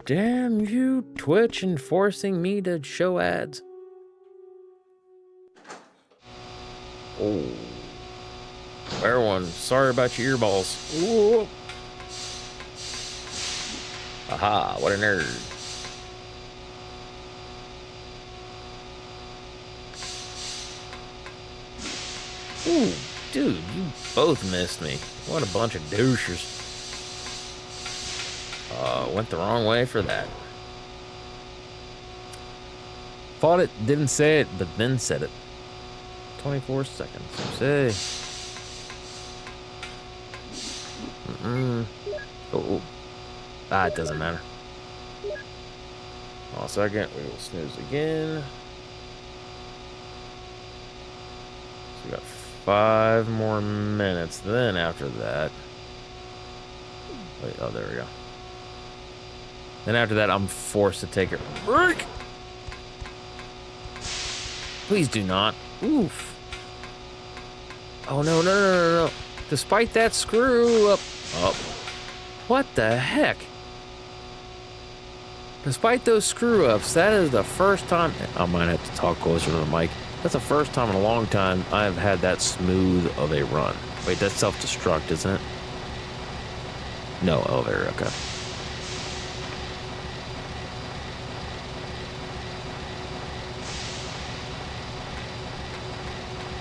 Damn you, Twitch, enforcing me to show ads. Oh. Everyone, sorry about your earballs. Ooh. Aha, what a nerd. Ooh, dude, you both missed me. What a bunch of douchers. Went the wrong way for that. Thought it, didn't say it, but then said it. 24 seconds. Say. Oh. Ah, it doesn't matter. Hold on a second. We will snooze again. So we got 5 more minutes. Then after that. Wait, oh, there we go. Then after that, I'm forced to take a break. Please do not. Oof. Oh, no. Despite that screw up. What the heck? Despite those screw ups, that is the first time. I might have to talk closer to the mic. That's the first time in a long time I've had that smooth of a run. Wait, that's self-destruct, isn't it? No, elevator, okay.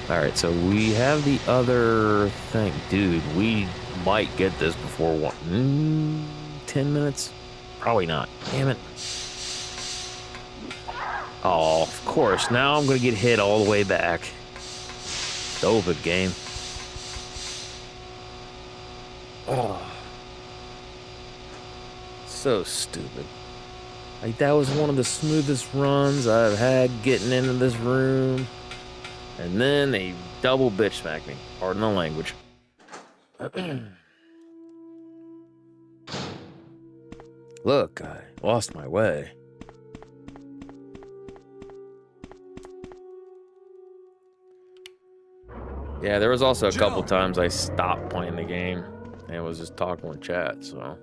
Alright, so we have the other thing. Dude, we might get this before 10 minutes? Probably not. Damn it. Oh, of course. Now I'm going to get hit all the way back. Stupid game. Oh. So stupid. Like, that was one of the smoothest runs I've had getting into this room. And then they double bitch smacked me. Pardon the language. Look, I lost my way. Yeah, there was also a couple times I stopped playing the game and was just talking with chat, so.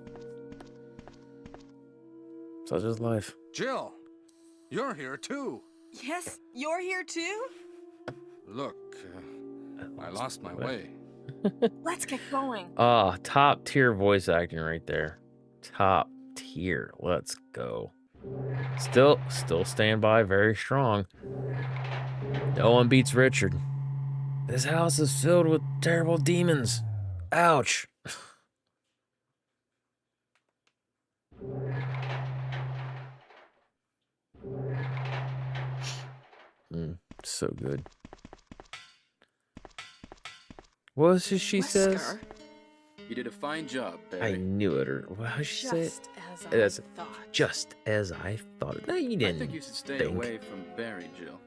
Such is life. Jill, you're here too. Yes, you're here too? Look, I lost my way. Let's get going. Ah, top tier voice acting right there. Top tier. Let's go. Still stand by very strong. No one beats Richard. This house is filled with terrible demons. Ouch. So good. What was it she says? You did a fine job, Barry. I knew it. Or how did she say it? As I thought. Just as I thought. No, you didn't. I think you should stay away from Barry, Jill.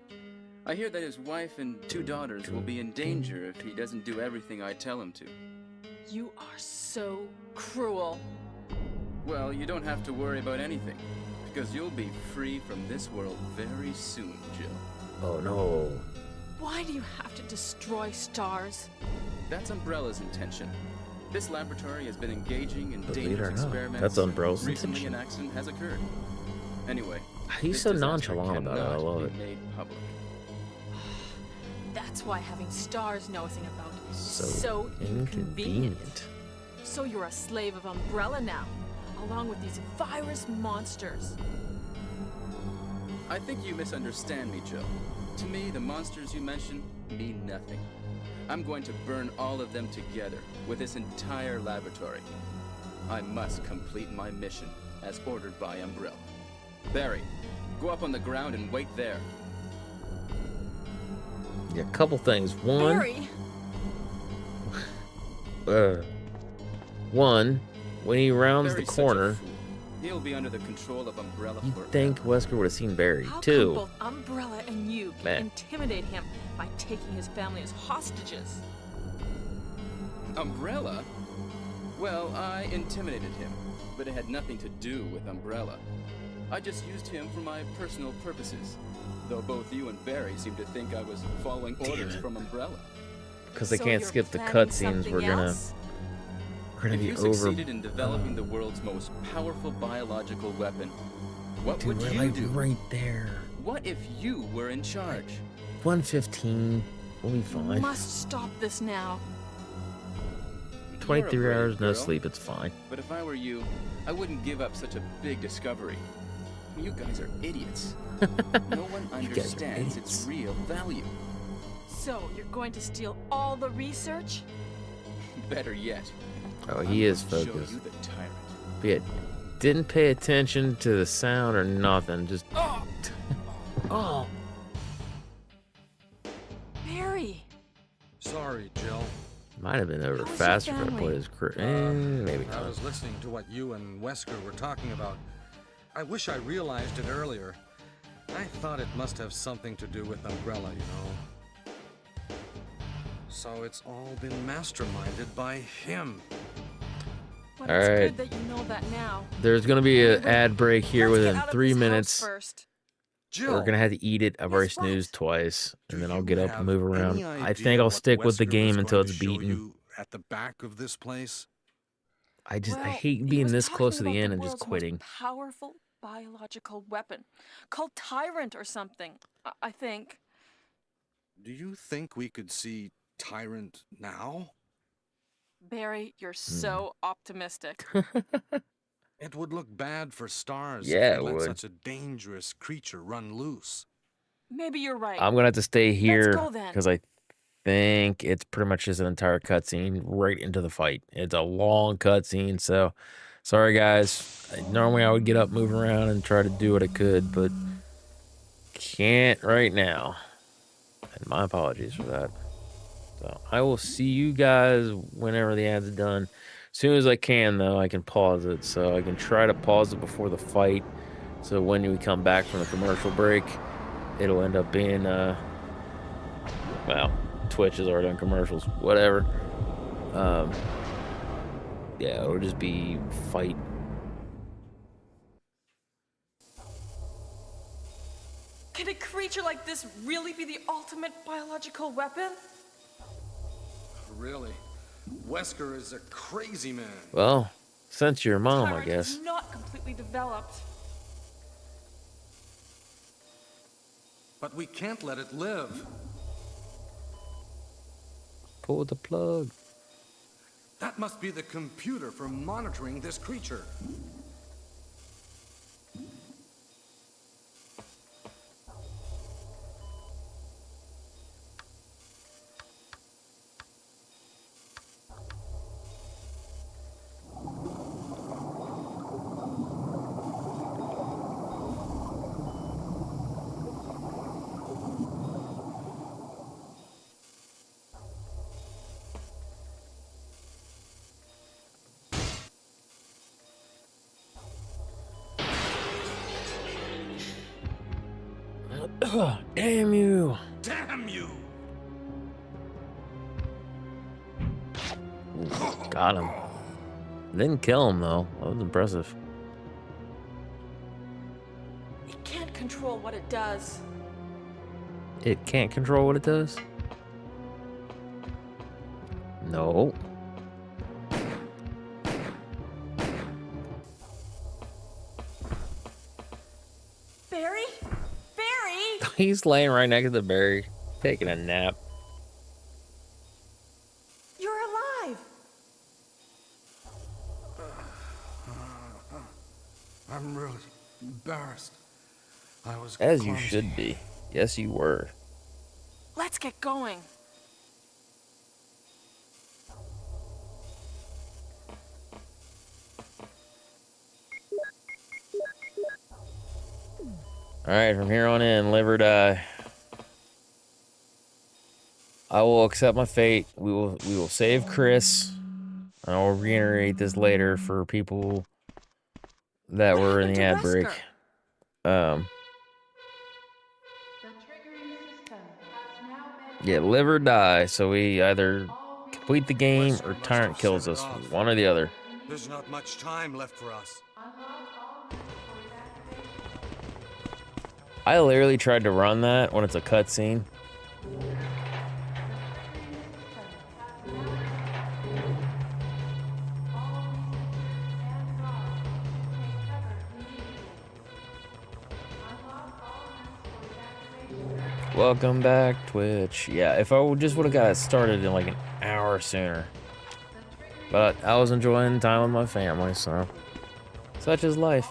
I hear that his wife and 2 daughters will be in danger if he doesn't do everything I tell him to. You are so cruel. Well, you don't have to worry about anything, because you'll be free from this world very soon, Jill. Oh no. Why do you have to destroy stars? That's Umbrella's intention. This laboratory has been engaging in Believe it or dangerous not, experiments. that's Umbrella's Recently, intention. an accident has occurred. Anyway, He's this so disaster nonchalant about it. I cannot love be it. made public. That's why having stars nosing about is So so inconvenient. inconvenient. So you're a slave of Umbrella now, along with these virus monsters. I think you misunderstand me, Jill. To me, the monsters you mention mean nothing. I'm going to burn all of them together with this entire laboratory. I must complete my mission as ordered by Umbrella. Barry, go up on the ground and wait there. Yeah, a couple things. One, Barry! one, when he rounds Barry's the such a corner, fool. He'll be under the control of Umbrella you'd forever. think Wesker would have seen Barry. How come Two, both Umbrella and you can Man. intimidate him by taking his family as hostages? Umbrella? Well, I intimidated him, but it had nothing to do with Umbrella. I just used him for my personal purposes, though both you and Barry seem to think I was following orders it. from Umbrella. because they So can't you're skip the planning cutscenes. We're something gonna else? If be you over. succeeded in developing the world's most powerful biological weapon, what Dude, would we're you like do? right there. What if you were in charge? 1:15. We'll be You fine. must stop this now. 23 You're a brave hours, no girl, sleep. It's fine. But if I were you, I wouldn't give up such a big discovery. You guys are idiots. No one You guys are understands its idiots. real value. So, you're going to steal all the research? Better yet, Oh, I'm he is going to focused. Show you the tyrant. But yeah, didn't pay attention to the sound or nothing. Just oh. Barry! Sorry, Jill. Might have been over How's your faster if I family? played his crew. Maybe I not. was listening to what you and Wesker were talking about. I wish I realized it earlier. I thought it must have something to do with Umbrella, you know. So it's all been masterminded by him. But All it's right. good that you know that now. There's gonna be an ad break here Let's get within out of 3 this house minutes. first. Jill, We're gonna have to eat it. I've already Yes, what? snoozed twice, and do then I'll you get up have and move around. any I idea think I'll what stick with the Wesker game was until going it's to show beaten. you at the back of this place? I Well, hate he being was this talking close to the about end and just world's most quitting. Powerful biological weapon called Tyrant or something. I think. Do you think we could see Tyrant now? Barry, you're Hmm. so optimistic. It would look bad for stars Yeah, if it we let would. such a dangerous creature run loose. Maybe you're right. I'm gonna have to stay here go then. because I think it's pretty much just an entire cutscene right into the fight. It's a long cutscene, so sorry guys. Normally I would get up, move around, and try to do what I could, but can't right now. And my apologies for that. So I will see you guys whenever the ad's done. As soon as I can, though, I can pause it. So I can try to pause it before the fight. So when we come back from the commercial break, it'll end up being, well, Twitch has already done commercials. Whatever. Yeah, it'll just be fight. Can a creature like this really be the ultimate biological weapon? Really? Wesker is a crazy man. Well, since your mom, I Tyrant guess. is not completely developed. But we can't let it live. Pull the plug. That must be the computer for monitoring this creature. Damn you. Damn you! Got him. Didn't kill him, though. That was impressive. It can't control what it does. It can't control what it does? No. Barry? Barry! He's laying right next to the berry, taking a nap. You're alive! I'm really embarrassed. I was As you clumsy. should be. Yes, you were. Let's get going. Alright, from here on in, live or die. I will accept my fate. We will save Chris. I will reiterate this later for people that were in the ad break. Yeah, live or die. So we either complete the game or Tyrant kills us. One or the other. There's not much time left for us. I literally tried to run that when it's a cutscene. Welcome back, Twitch. Yeah, if I just would have got it started in like an hour sooner. But I was enjoying time with my family, so such is life.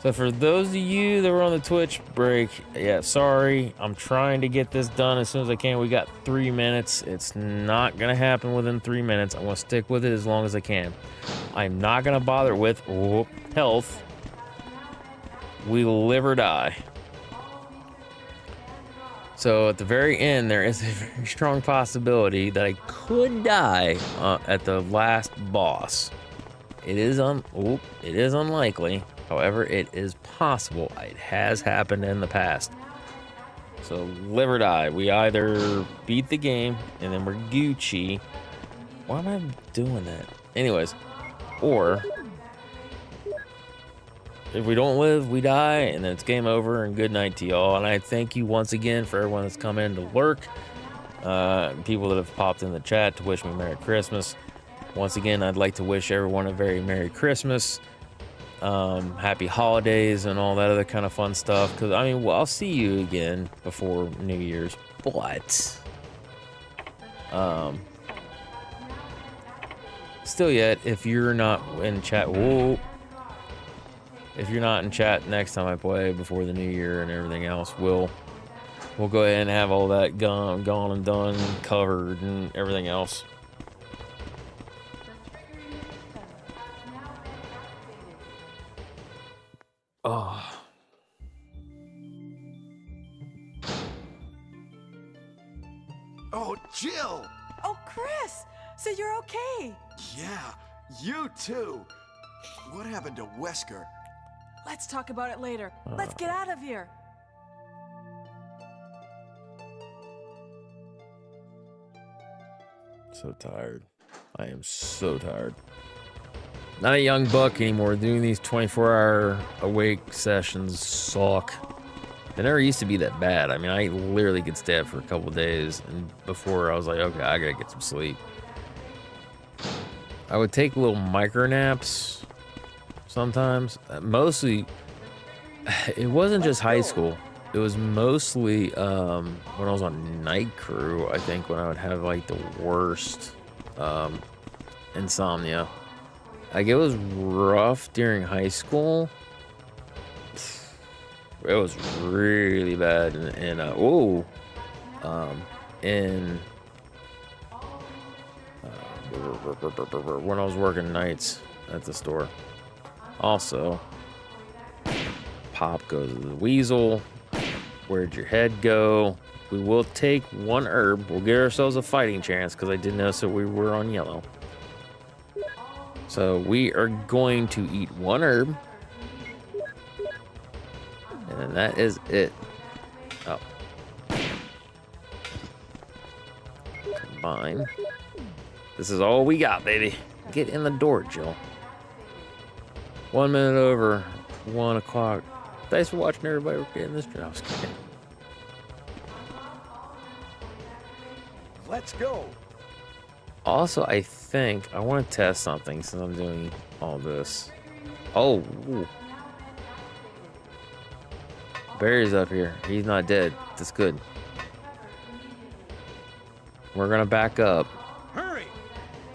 So for those of you that were on the Twitch break, yeah, sorry. I'm trying to get this done as soon as I can. We got 3 minutes. It's not going to happen within 3 minutes. I'm going to stick with it as long as I can. I'm not going to bother with health. We live or die. So at the very end, there is a very strong possibility that I could die at the last boss. It is unlikely. However, it is possible. It has happened in the past. So live or die. We either beat the game and then we're Gucci. Why am I doing that? Anyways, or if we don't live, we die, and then it's game over, and good night to y'all. And I thank you once again for everyone that's come in to lurk. People that have popped in the chat to wish me Merry Christmas. Once again, I'd like to wish everyone a very Merry Christmas. Happy holidays and all that other kind of fun stuff. Because, I mean, well, I'll see you again before New Year's. But, still yet, if you're not in chat, if you're not in chat next time I play before the new year and everything else, we'll go ahead and have all that gone and done, covered and everything else. Oh. Oh, Jill! Oh, Chris! So you're okay? Yeah, you too. What happened to Wesker? Let's talk about it later. Let's get out of here. So tired. I am so tired. Not a young buck anymore. Doing these 24-hour awake sessions suck. They never used to be that bad. I mean, I literally could stay up for a couple days, and before I was like, okay, I gotta get some sleep. I would take little micro naps sometimes. Mostly, it wasn't just high school. It was mostly when I was on night crew, I think, when I would have like the worst insomnia. Like, it was rough during high school. It was really bad in when I was working nights at the store. Also, Pop goes to the weasel. Where'd your head go? We will take one herb. We'll give ourselves a fighting chance, because I did notice that we were on yellow. So we are going to eat one herb. And then that is it. Oh. Combine. This is all we got, baby. Get in the door, Jill. 1 minute over 1 o'clock. Thanks for watching, everybody. We're getting this job. Let's go. Also, I think I want to test something since I'm doing all this. Oh, ooh. Barry's up here. He's not dead. That's good. We're gonna back up. Hurry!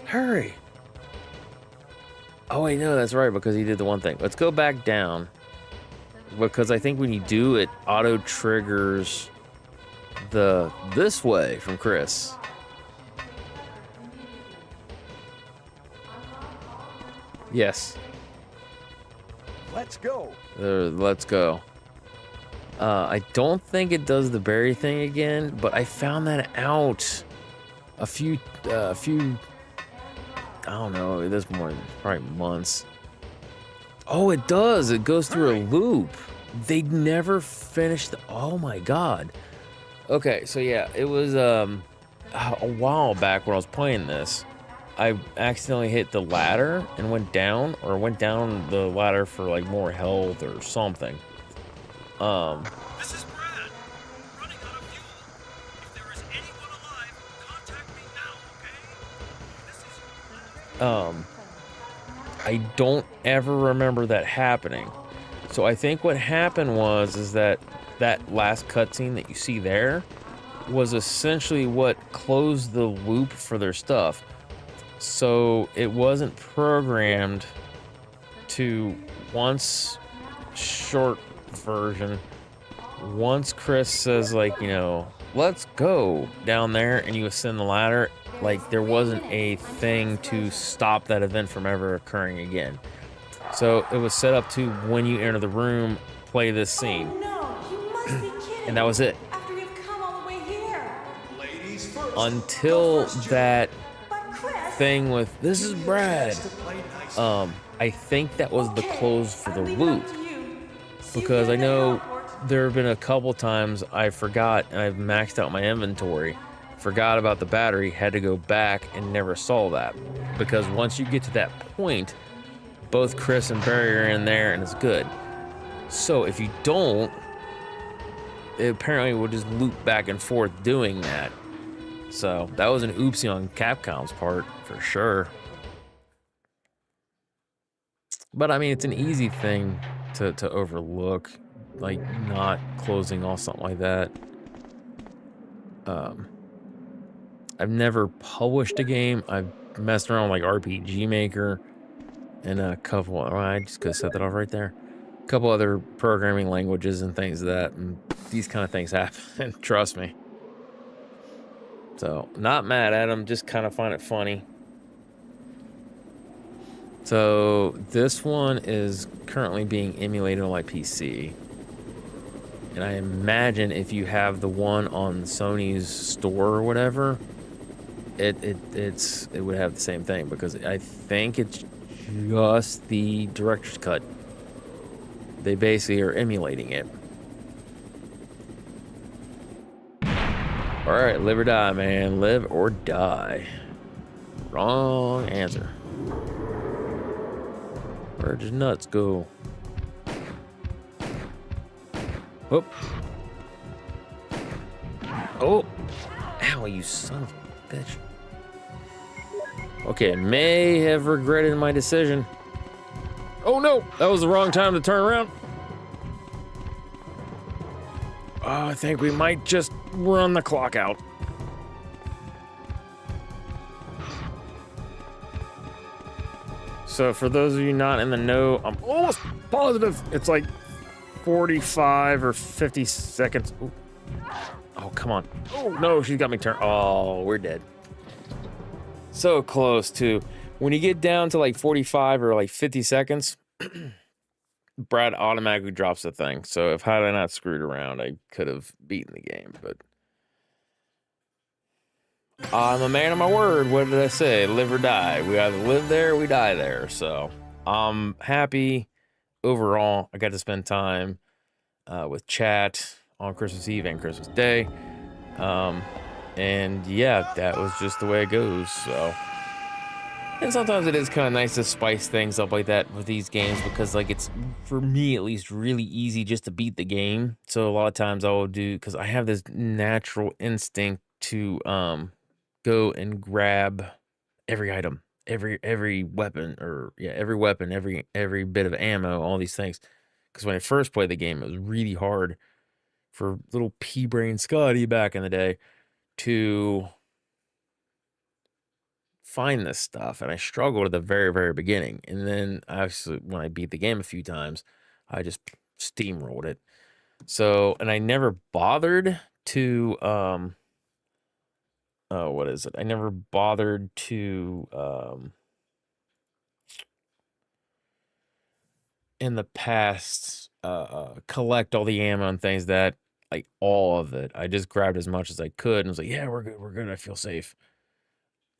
Hurry! Oh wait, no, that's right, because he did the one thing. Let's go back down. Because I think when you do it, auto triggers the this way from Chris. Yes. Let's go. Let's go. I don't think it does the berry thing again, but I found that out a few, I don't know, this more, probably months. Oh, it does. It goes through a loop. They never finished. Oh my God. Okay, so yeah, it was a while back when I was playing this. I accidentally hit the ladder and went down, or went down the ladder for like more health or something. This is Brad. Running out of fuel. If there is anyone alive, contact me now, okay? I don't ever remember that happening. So I think what happened is that last cutscene that you see there was essentially what closed the loop for their stuff. So it wasn't programmed to once short version. Once Chris says, like, you know, let's go down there and you ascend the ladder, like there wasn't a thing to stop that event from ever occurring again. So it was set up to, when you enter the room, play this scene. Oh, no, you must be kidding. And that was it. After we've come all the way here. Ladies first. Until that But Chris, thing with, this is Brad. To play nice. I think that was the close for the I'll leave it up loop. to you. Because I See you know at the airport. there have been a couple times I forgot, and I've maxed out my inventory, forgot about the battery, had to go back and never saw that. Because once you get to that point, both Chris and Barry are in there and it's good. So if you don't, it apparently will just loop back and forth doing that. So that was an oopsie on Capcom's part for sure. But I mean, it's an easy thing to overlook, like not closing off something like that. I've never published a game. I've messed around with like RPG Maker and a couple. I just could have set that off right there. A couple other programming languages and things like that. And these kind of things happen. Trust me. So not mad at them. Just kind of find it funny. So this one is currently being emulated on my PC. And I imagine if you have the one on Sony's store or whatever, it would have the same thing, because I think it's just the director's cut. They basically are emulating it. All right, live or die, man. Live or die. Wrong answer. Where'd his nuts go? Whoop. Oh. Ow, you son of a bitch. Okay, may have regretted my decision. Oh no, that was the wrong time to turn around. Oh, I think we might just run the clock out. So for those of you not in the know, I'm almost positive it's like 45 or 50 seconds. Ooh. Oh, come on. Oh, no, she's got me turned. Oh, we're dead. So close to. When you get down to like 45 or like 50 seconds, Brad automatically drops the thing. So if had I not screwed around, I could have beaten the game. But I'm a man of my word. What did I say? Live or die. We either live there or we die there. So I'm happy overall. I got to spend time with chat on Christmas Eve and Christmas Day. And yeah, that was just the way it goes. So, and sometimes it is kind of nice to spice things up like that with these games, because like it's, for me at least, really easy just to beat the game. So a lot of times I will do, because I have this natural instinct to go and grab every item, every weapon, every bit of ammo, all these things. Because when I first played the game, it was really hard for little pea-brain Scotty back in the day to find this stuff, and I struggled at the very, very beginning. And then actually, when I beat the game a few times, I just steamrolled it. So, and I never bothered to what is it? I never bothered to in the past collect all the ammo and things, that like all of it. I just grabbed as much as I could and was like, yeah, we're good, I feel safe.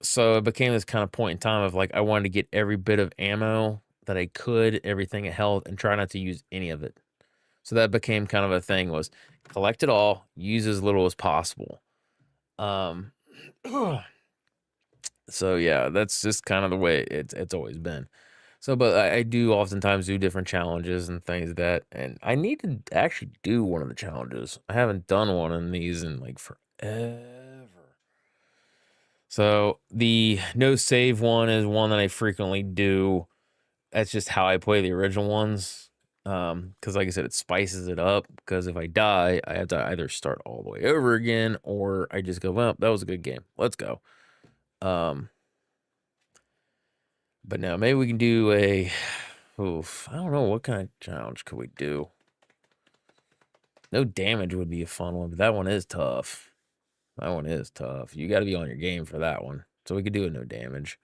So it became this kind of point in time of like, I wanted to get every bit of ammo that I could, everything it held, and try not to use any of it. So that became kind of a thing, was collect it all, use as little as possible. So yeah, that's just kind of the way it's always been. So, but I do oftentimes do different challenges and things that, and I need to actually do one of the challenges. I haven't done one of these in like forever. So the no save one is one that I frequently do. That's just how I play the original ones. Because like I said, it spices it up. Because if I die, I have to either start all the way over again, or I just go, well, that was a good game, let's go. But now maybe we can do a, I don't know, what kind of challenge could we do? No damage would be a fun one, but that one is tough. That one is tough. You got to be on your game for that one. So we could do a no damage.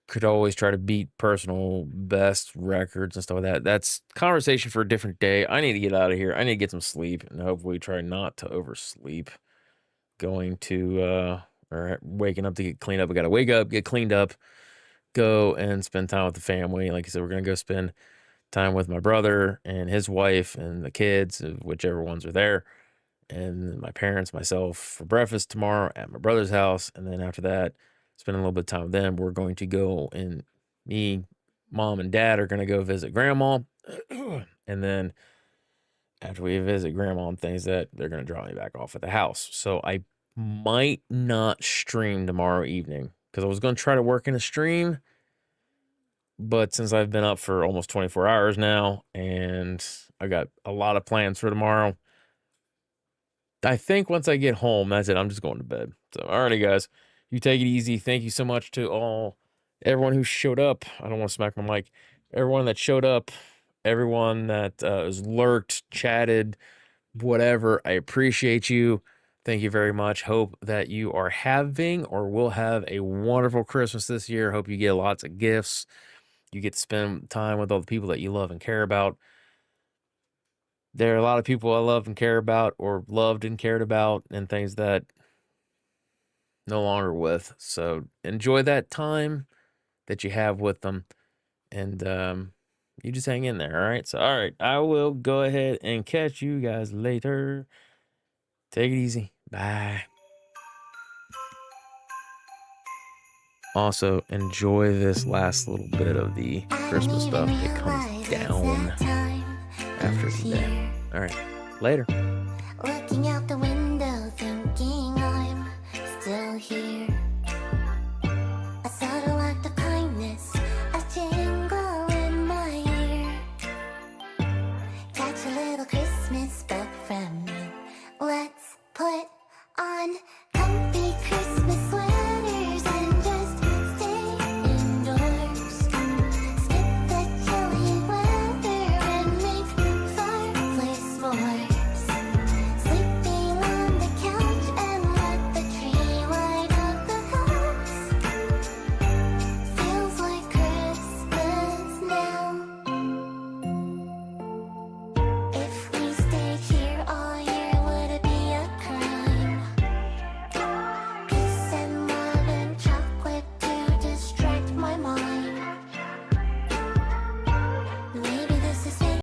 Could always try to beat personal best records and stuff like that. That's conversation for a different day. I need to get out of here. I need to get some sleep, and hopefully try not to oversleep. Going to, or waking up to get cleaned up. I got to wake up, get cleaned up, go and spend time with the family. Like I said, we're going to go spend time with my brother and his wife and the kids, whichever ones are there, and my parents, myself, for breakfast tomorrow at my brother's house. And then after that, spend a little bit of time with them. We're going to go, and me, mom, and dad are going to go visit grandma. And then after we visit grandma and things, that they're going to drop me back off at the house. So I might not stream tomorrow evening, because I was going to try to work in a stream, but since I've been up for almost 24 hours now, and I got a lot of plans for tomorrow, I think once I get home, that's it. I'm just going to bed. So, alrighty, guys, you take it easy. Thank you so much to everyone who showed up. I don't want to smack my mic. Everyone that showed up, everyone that has lurked, chatted, whatever. I appreciate you. Thank you very much. Hope that you are having or will have a wonderful Christmas this year. Hope you get lots of gifts. You get to spend time with all the people that you love and care about. There are a lot of people I love and care about, or loved and cared about, and things that no longer with. So enjoy that time that you have with them, and you just hang in there. All right. So, all right, I will go ahead and catch you guys later. Take it easy. Bye. Also, enjoy this last little bit of the Christmas stuff. It comes down after today. All right. Later.